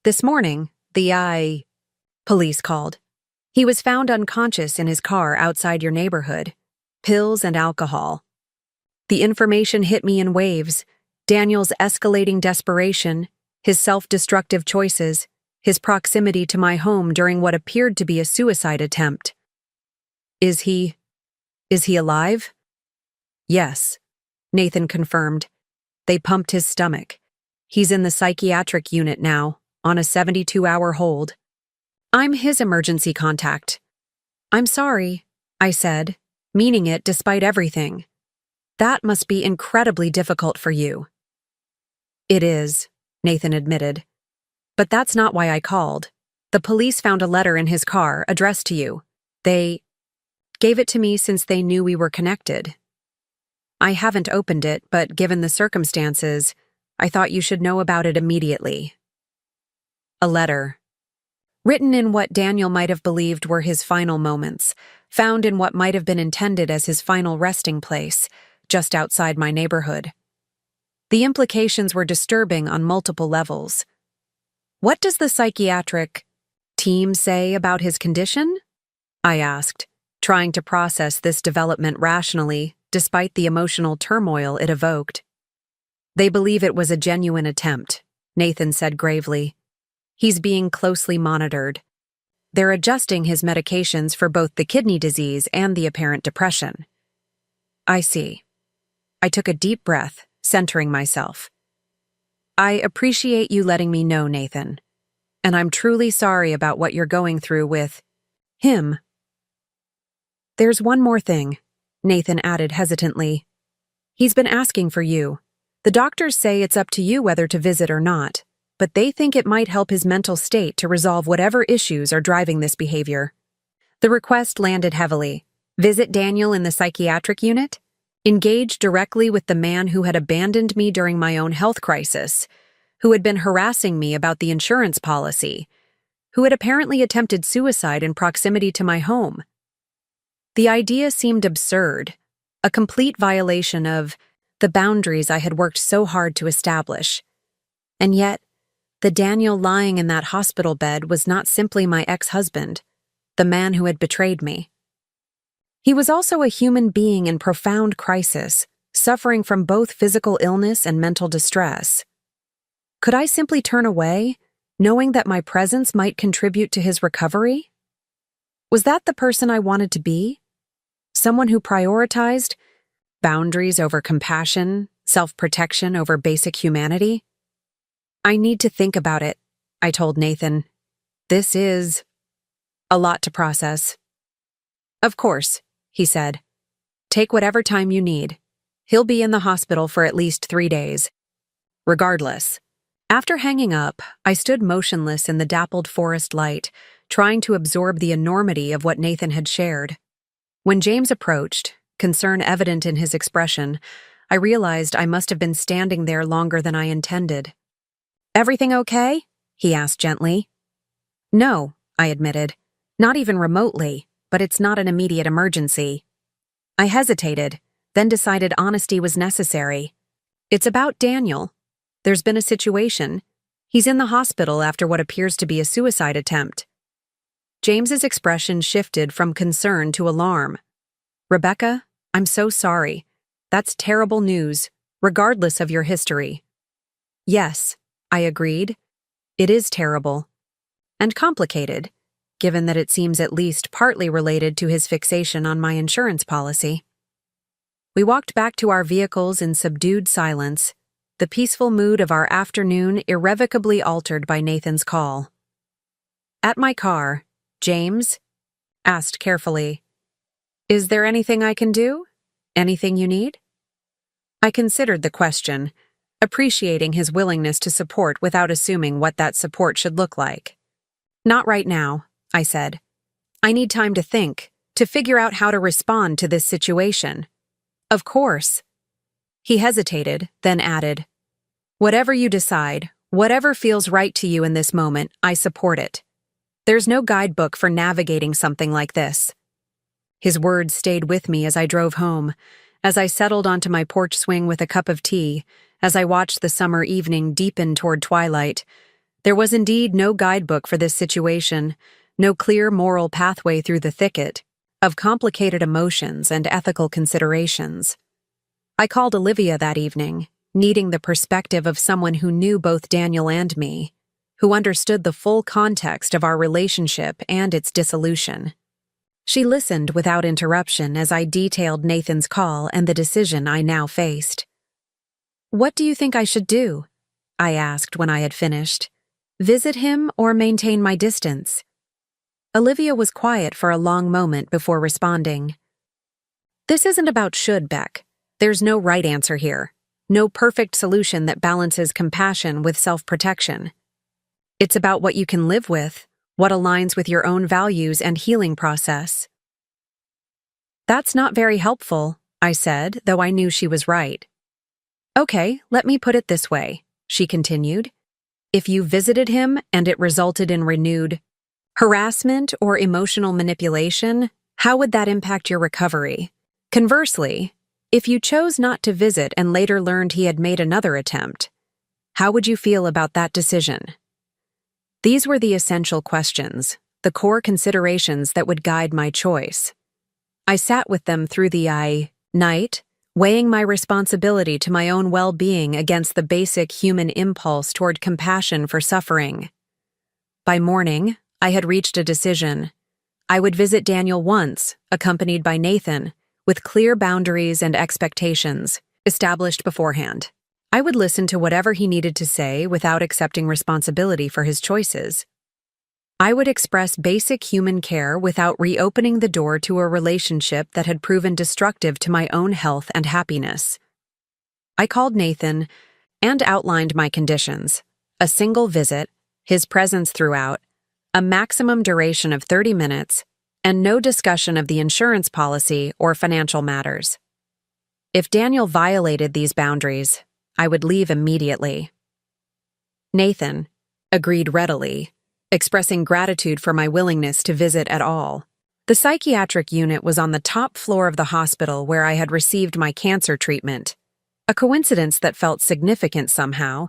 This morning, the police called. He was found unconscious in his car outside your neighborhood. Pills and alcohol. The information hit me in waves. Daniel's escalating desperation, his self-destructive choices, his proximity to my home during what appeared to be a suicide attempt. Is he alive?" "Yes," Nathan confirmed. "They pumped his stomach. He's in the psychiatric unit now, on a 72-hour hold." "I'm his emergency contact." "I'm sorry," I said, meaning it despite everything. "That must be incredibly difficult for you." "It is," Nathan admitted. "But that's not why I called. The police found a letter in his car addressed to you. They gave it to me since they knew we were connected." I haven't opened it, but given the circumstances, I thought you should know about it immediately. A letter. Written in what Daniel might have believed were his final moments, found in what might have been intended as his final resting place, just outside my neighborhood. The implications were disturbing on multiple levels. What does the psychiatric team say about his condition? I asked, trying to process this development rationally, despite the emotional turmoil it evoked. They believe it was a genuine attempt, Nathan said gravely. He's being closely monitored. They're adjusting his medications for both the kidney disease and the apparent depression. I see. I took a deep breath, centering myself. I appreciate you letting me know, Nathan. And I'm truly sorry about what you're going through with him. There's one more thing, Nathan added hesitantly. He's been asking for you. The doctors say it's up to you whether to visit or not, but they think it might help his mental state to resolve whatever issues are driving this behavior. The request landed heavily. Visit Daniel in the psychiatric unit? Engage directly with the man who had abandoned me during my own health crisis, who had been harassing me about the insurance policy, who had apparently attempted suicide in proximity to my home. The idea seemed absurd, a complete violation of the boundaries I had worked so hard to establish. And yet, the Daniel lying in that hospital bed was not simply my ex-husband, the man who had betrayed me. He was also a human being in profound crisis, suffering from both physical illness and mental distress. Could I simply turn away, knowing that my presence might contribute to his recovery? Was that the person I wanted to be? Someone who prioritized boundaries over compassion, self-protection over basic humanity? I need to think about it, I told Nathan. This is a lot to process. Of course, he said. Take whatever time you need. He'll be in the hospital for at least 3 days. Regardless. After hanging up, I stood motionless in the dappled forest light, trying to absorb the enormity of what Nathan had shared. When James approached, concern evident in his expression, I realized I must have been standing there longer than I intended. Everything okay? He asked gently. No, I admitted. Not even remotely, but it's not an immediate emergency. I hesitated, then decided honesty was necessary. It's about Daniel. There's been a situation. He's in the hospital after what appears to be a suicide attempt. James's expression shifted from concern to alarm. Rebecca, I'm so sorry. That's terrible news, regardless of your history. Yes, I agreed. It is terrible. And complicated, given that it seems at least partly related to his fixation on my insurance policy. We walked back to our vehicles in subdued silence, the peaceful mood of our afternoon irrevocably altered by Nathan's call. At my car, James asked carefully, "Is there anything I can do? Anything you need?" I considered the question, appreciating his willingness to support without assuming what that support should look like. Not right now, I said. I need time to think, to figure out how to respond to this situation. Of course. He hesitated, then added, "Whatever you decide, whatever feels right to you in this moment, I support it. There's no guidebook for navigating something like this." His words stayed with me as I drove home, as I settled onto my porch swing with a cup of tea, as I watched the summer evening deepen toward twilight. There was indeed no guidebook for this situation, no clear moral pathway through the thicket of complicated emotions and ethical considerations. I called Olivia that evening, needing the perspective of someone who knew both Daniel and me, who understood the full context of our relationship and its dissolution. She listened without interruption as I detailed Nathan's call and the decision I now faced. "What do you think I should do?" I asked when I had finished. "Visit him or maintain my distance?" Olivia was quiet for a long moment before responding. "This isn't about should, Beck. There's no right answer here. No perfect solution that balances compassion with self-protection. It's about what you can live with, what aligns with your own values and healing process." "That's not very helpful," I said, though I knew she was right. Okay, let me put it this way, she continued. If you visited him and it resulted in renewed harassment or emotional manipulation, how would that impact your recovery? Conversely, if you chose not to visit and later learned he had made another attempt, how would you feel about that decision? These were the essential questions, the core considerations that would guide my choice. I sat with them through the night, weighing my responsibility to my own well-being against the basic human impulse toward compassion for suffering. By morning, I had reached a decision. I would visit Daniel once, accompanied by Nathan, with clear boundaries and expectations established beforehand. I would listen to whatever he needed to say without accepting responsibility for his choices. I would express basic human care without reopening the door to a relationship that had proven destructive to my own health and happiness. I called Nathan and outlined my conditions: a single visit, his presence throughout, a maximum duration of 30 minutes, and no discussion of the insurance policy or financial matters. If Daniel violated these boundaries, I would leave immediately. Nathan agreed readily, expressing gratitude for my willingness to visit at all. The psychiatric unit was on the top floor of the hospital where I had received my cancer treatment, a coincidence that felt significant somehow,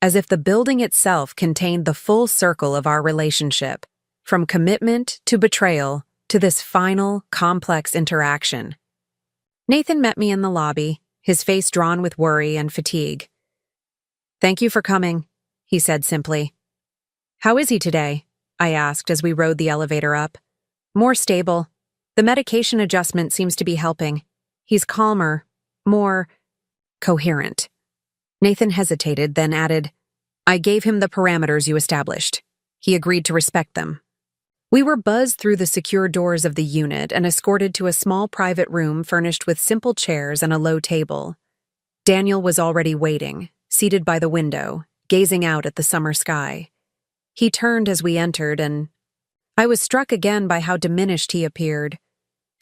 as if the building itself contained the full circle of our relationship, from commitment to betrayal to this final, complex interaction. Nathan met me in the lobby, his face drawn with worry and fatigue. "Thank you for coming," he said simply. "How is he today?" I asked as we rode the elevator up. "More stable. The medication adjustment seems to be helping. He's calmer, more coherent." Nathan hesitated, then added, "I gave him the parameters you established. He agreed to respect them." We were buzzed through the secure doors of the unit and escorted to a small private room furnished with simple chairs and a low table. Daniel was already waiting, seated by the window, gazing out at the summer sky. He turned as we entered, and I was struck again by how diminished he appeared.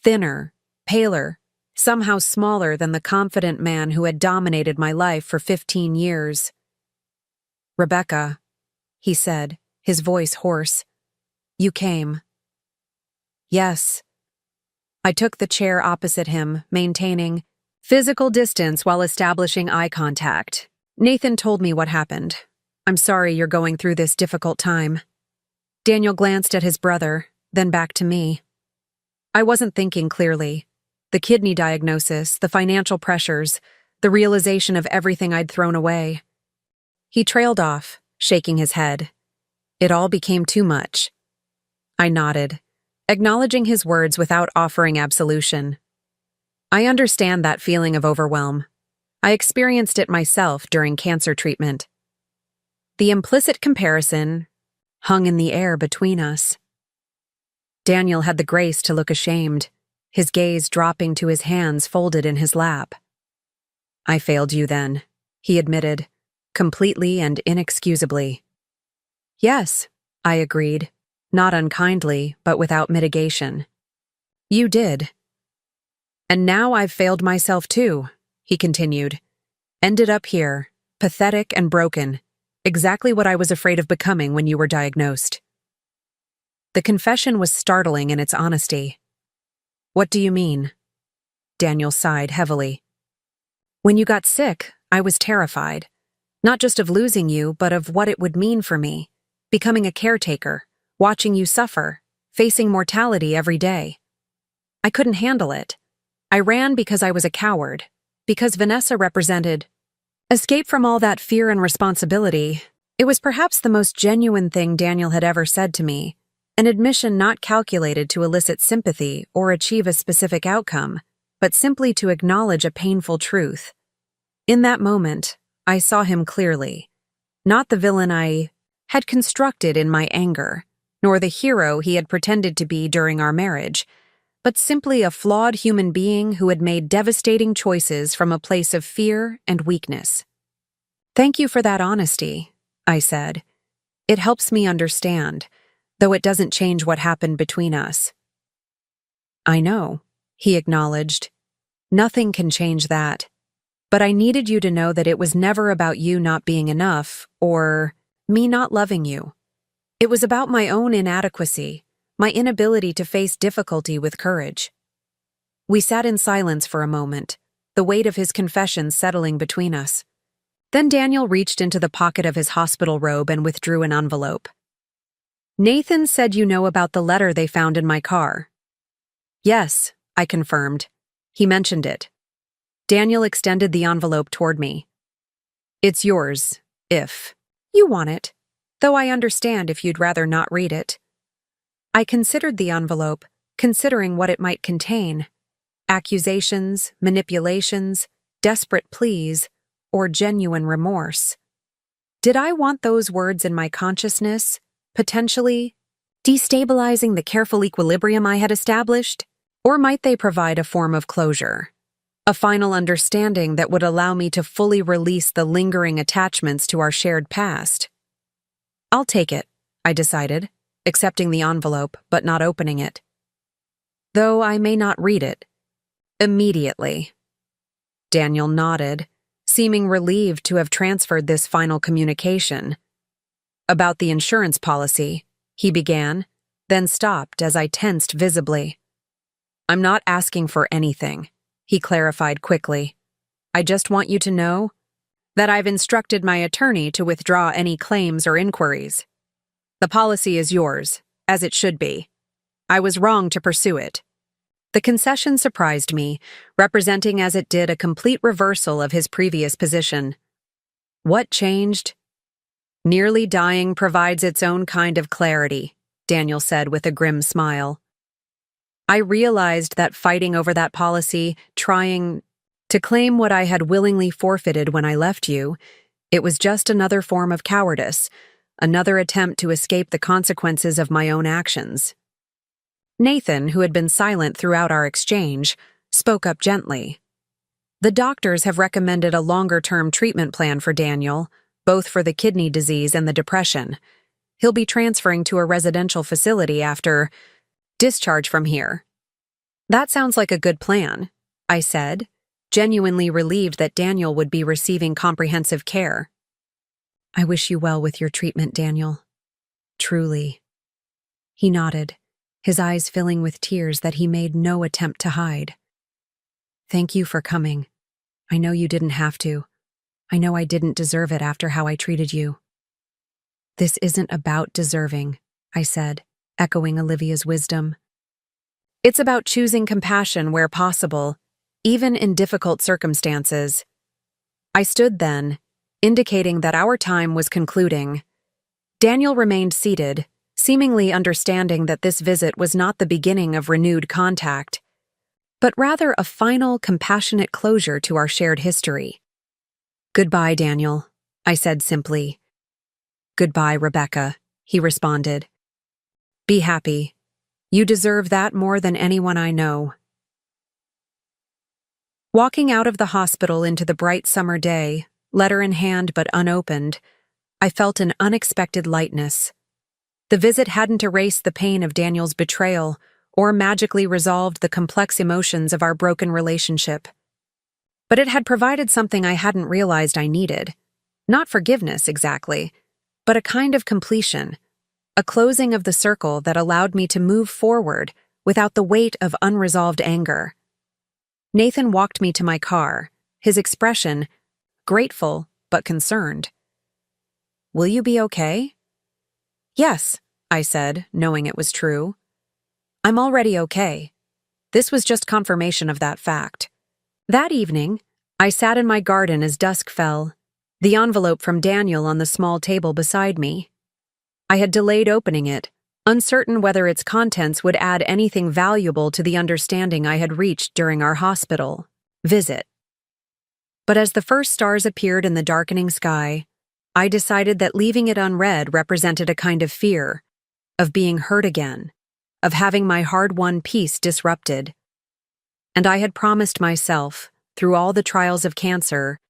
Thinner, paler, somehow smaller than the confident man who had dominated my life for 15 years. "Rebecca," he said, his voice hoarse. "You came." "Yes." I took the chair opposite him, maintaining physical distance while establishing eye contact. "Nathan told me what happened. I'm sorry you're going through this difficult time." Daniel glanced at his brother, then back to me. I wasn't thinking clearly. The kidney diagnosis, the financial pressures, the realization of everything I'd thrown away. He trailed off, shaking his head. It all became too much. I nodded, acknowledging his words without offering absolution. I understand that feeling of overwhelm. I experienced it myself during cancer treatment. The implicit comparison hung in the air between us. Daniel had the grace to look ashamed, his gaze dropping to his hands folded in his lap. "I failed you then," he admitted, completely and inexcusably. "Yes," I agreed, not unkindly, but without mitigation. "You did. And now I've failed myself too," he continued. "Ended up here, pathetic and broken, exactly what I was afraid of becoming when you were diagnosed." The confession was startling in its honesty. "What do you mean?" Daniel sighed heavily. "When you got sick, I was terrified, not just of losing you, but of what it would mean for me, becoming a caretaker, watching you suffer, facing mortality every day. I couldn't handle it. I ran because I was a coward, because Vanessa represented escape from all that fear and responsibility. It was perhaps the most genuine thing Daniel had ever said to me, an admission not calculated to elicit sympathy or achieve a specific outcome, but simply to acknowledge a painful truth. In that moment, I saw him clearly, not the villain I had constructed in my anger, nor the hero he had pretended to be during our marriage, but simply a flawed human being who had made devastating choices from a place of fear and weakness. "Thank you for that honesty," I said. "It helps me understand, though it doesn't change what happened between us." "I know," he acknowledged. Nothing can change that. But I needed you to know that it was never about you not being enough or me not loving you. It was about my own inadequacy, my inability to face difficulty with courage. We sat in silence for a moment, the weight of his confession settling between us. Then Daniel reached into the pocket of his hospital robe and withdrew an envelope. "Nathan said you know about the letter they found in my car." "Yes," I confirmed. "He mentioned it." Daniel extended the envelope toward me. "It's yours, if you want it, though I understand if you'd rather not read it." I considered the envelope, considering what it might contain. Accusations, manipulations, desperate pleas, or genuine remorse. Did I want those words in my consciousness, potentially destabilizing the careful equilibrium I had established? Or might they provide a form of closure? A final understanding that would allow me to fully release the lingering attachments to our shared past? "I'll take it," I decided, accepting the envelope but not opening it. "Though I may not read it immediately." Daniel nodded, seeming relieved to have transferred this final communication. "About the insurance policy," he began, then stopped as I tensed visibly. "I'm not asking for anything," he clarified quickly. "I just want you to know that I've instructed my attorney to withdraw any claims or inquiries. The policy is yours, as it should be. I was wrong to pursue it." The concession surprised me, representing as it did a complete reversal of his previous position. What changed? "Nearly dying provides its own kind of clarity," Daniel said with a grim smile. I realized that fighting over that policy, trying to claim what I had willingly forfeited when I left you, it was just another form of cowardice, another attempt to escape the consequences of my own actions. Nathan, who had been silent throughout our exchange, spoke up gently. "The doctors have recommended a longer-term treatment plan for Daniel, both for the kidney disease and the depression. He'll be transferring to a residential facility after discharge from here." "That sounds like a good plan," I said, genuinely relieved that Daniel would be receiving comprehensive care. "I wish you well with your treatment, Daniel. Truly." He nodded, his eyes filling with tears that he made no attempt to hide. "Thank you for coming. I know you didn't have to. I know I didn't deserve it after how I treated you." "This isn't about deserving," I said, echoing Olivia's wisdom. "It's about choosing compassion where possible, even in difficult circumstances." I stood then, indicating that our time was concluding. Daniel remained seated, seemingly understanding that this visit was not the beginning of renewed contact, but rather a final, compassionate closure to our shared history. "Goodbye, Daniel," I said simply. "Goodbye, Rebecca," he responded. "Be happy. You deserve that more than anyone I know." Walking out of the hospital into the bright summer day, letter in hand but unopened, I felt an unexpected lightness. The visit hadn't erased the pain of Daniel's betrayal or magically resolved the complex emotions of our broken relationship. But it had provided something I hadn't realized I needed. Not forgiveness, exactly, but a kind of completion. A closing of the circle that allowed me to move forward without the weight of unresolved anger. Nathan walked me to my car, his expression grateful but concerned. "Will you be okay?" "Yes," I said, knowing it was true. "I'm already okay." This was just confirmation of that fact. That evening, I sat in my garden as dusk fell, the envelope from Daniel on the small table beside me. I had delayed opening it, uncertain whether its contents would add anything valuable to the understanding I had reached during our hospital visit. But as the first stars appeared in the darkening sky, I decided that leaving it unread represented a kind of fear, of being hurt again, of having my hard-won peace disrupted. And I had promised myself, through all the trials of cancer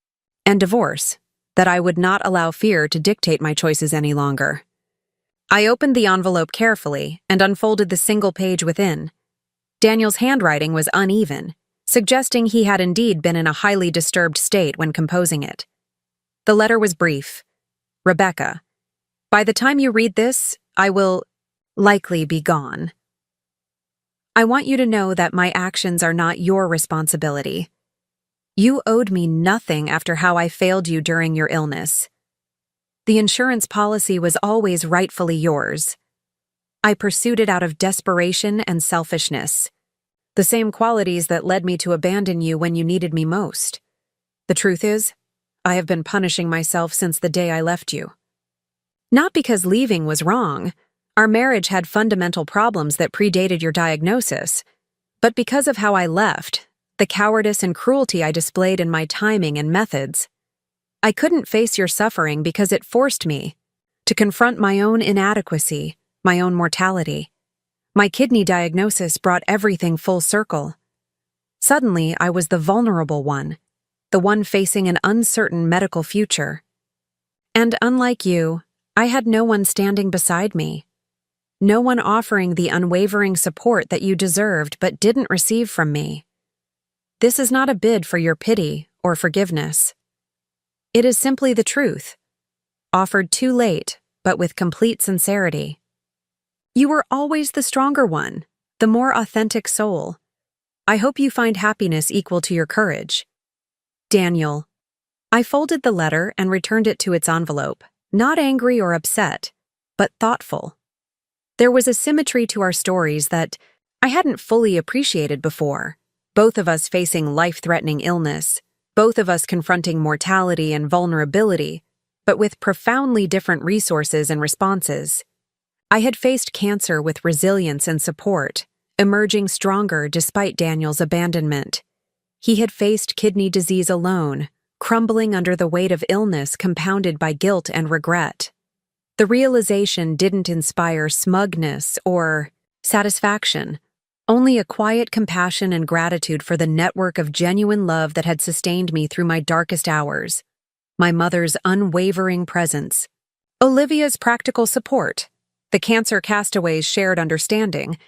and divorce, that I would not allow fear to dictate my choices any longer. I opened the envelope carefully and unfolded the single page within. Daniel's handwriting was uneven, suggesting he had indeed been in a highly disturbed state when composing it. The letter was brief. Rebecca, by the time you read this, I will likely be gone. I want you to know that my actions are not your responsibility. You owed me nothing after how I failed you during your illness. The insurance policy was always rightfully yours. I pursued it out of desperation and selfishness, the same qualities that led me to abandon you when you needed me most. The truth is, I have been punishing myself since the day I left you. Not because leaving was wrong. Our marriage had fundamental problems that predated your diagnosis, but because of how I left, the cowardice and cruelty I displayed in my timing and methods. I couldn't face your suffering because it forced me to confront my own inadequacy, my own mortality. My kidney diagnosis brought everything full circle. Suddenly, I was the vulnerable one, the one facing an uncertain medical future. And unlike you, I had no one standing beside me. No one offering the unwavering support that you deserved but didn't receive from me. This is not a bid for your pity or forgiveness. It is simply the truth, offered too late, but with complete sincerity. You were always the stronger one, the more authentic soul. I hope you find happiness equal to your courage. Daniel. I folded the letter and returned it to its envelope, not angry or upset, but thoughtful. There was a symmetry to our stories that I hadn't fully appreciated before, both of us facing life-threatening illness, both of us confronting mortality and vulnerability, but with profoundly different resources and responses. I had faced cancer with resilience and support, emerging stronger despite Daniel's abandonment. He had faced kidney disease alone, crumbling under the weight of illness compounded by guilt and regret. The realization didn't inspire smugness or satisfaction, only a quiet compassion and gratitude for the network of genuine love that had sustained me through my darkest hours. My mother's unwavering presence, Olivia's practical support, the cancer castaways' shared understanding,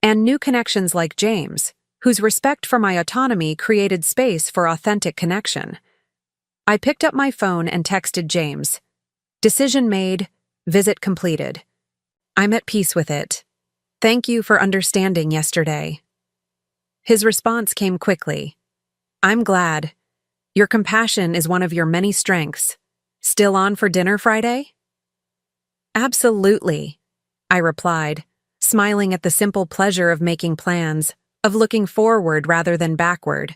and new connections like James, whose respect for my autonomy created space for authentic connection. I picked up my phone and texted James. Decision made. Visit completed. I'm at peace with it. Thank you for understanding yesterday. His response came quickly. I'm glad. Your compassion is one of your many strengths. Still on for dinner Friday? Absolutely, I replied, smiling at the simple pleasure of making plans, of looking forward rather than backward.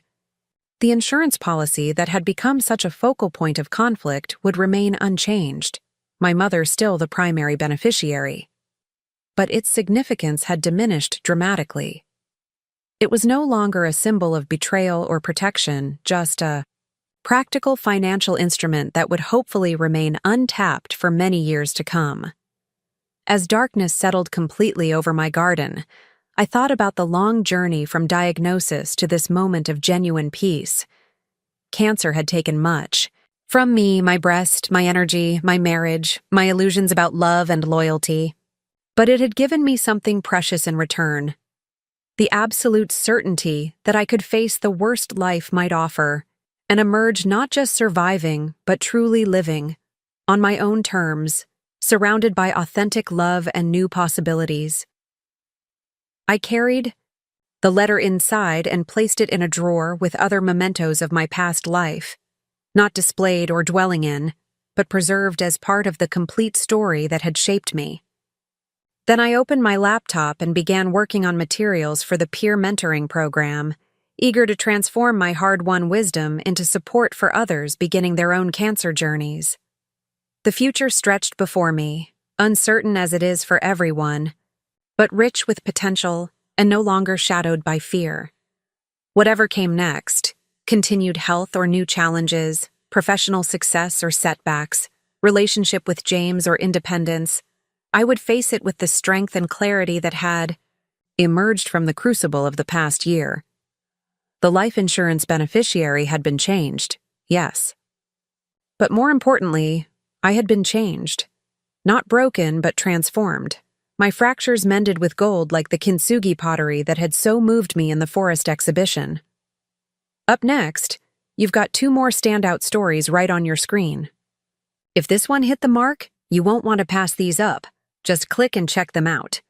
The insurance policy that had become such a focal point of conflict would remain unchanged, my mother still the primary beneficiary. But its significance had diminished dramatically. It was no longer a symbol of betrayal or protection, just a practical financial instrument that would hopefully remain untapped for many years to come. As darkness settled completely over my garden, I thought about the long journey from diagnosis to this moment of genuine peace. Cancer had taken much. From me, my breast, my energy, my marriage, my illusions about love and loyalty. But it had given me something precious in return. The absolute certainty that I could face the worst life might offer and emerge not just surviving, but truly living, on my own terms, surrounded by authentic love and new possibilities. I carried the letter inside and placed it in a drawer with other mementos of my past life, not displayed or dwelling in, but preserved as part of the complete story that had shaped me. Then I opened my laptop and began working on materials for the peer mentoring program, eager to transform my hard-won wisdom into support for others beginning their own cancer journeys. The future stretched before me, uncertain as it is for everyone, but rich with potential and no longer shadowed by fear. Whatever came next, continued health or new challenges, professional success or setbacks, relationship with James or independence, I would face it with the strength and clarity that had emerged from the crucible of the past year. The life insurance beneficiary had been changed, yes. But more importantly, I had been changed. Not broken, but transformed. My fractures mended with gold like the kintsugi pottery that had so moved me in the forest exhibition. Up next, you've got 2 more standout stories right on your screen. If this one hit the mark, you won't want to pass these up. Just click and check them out.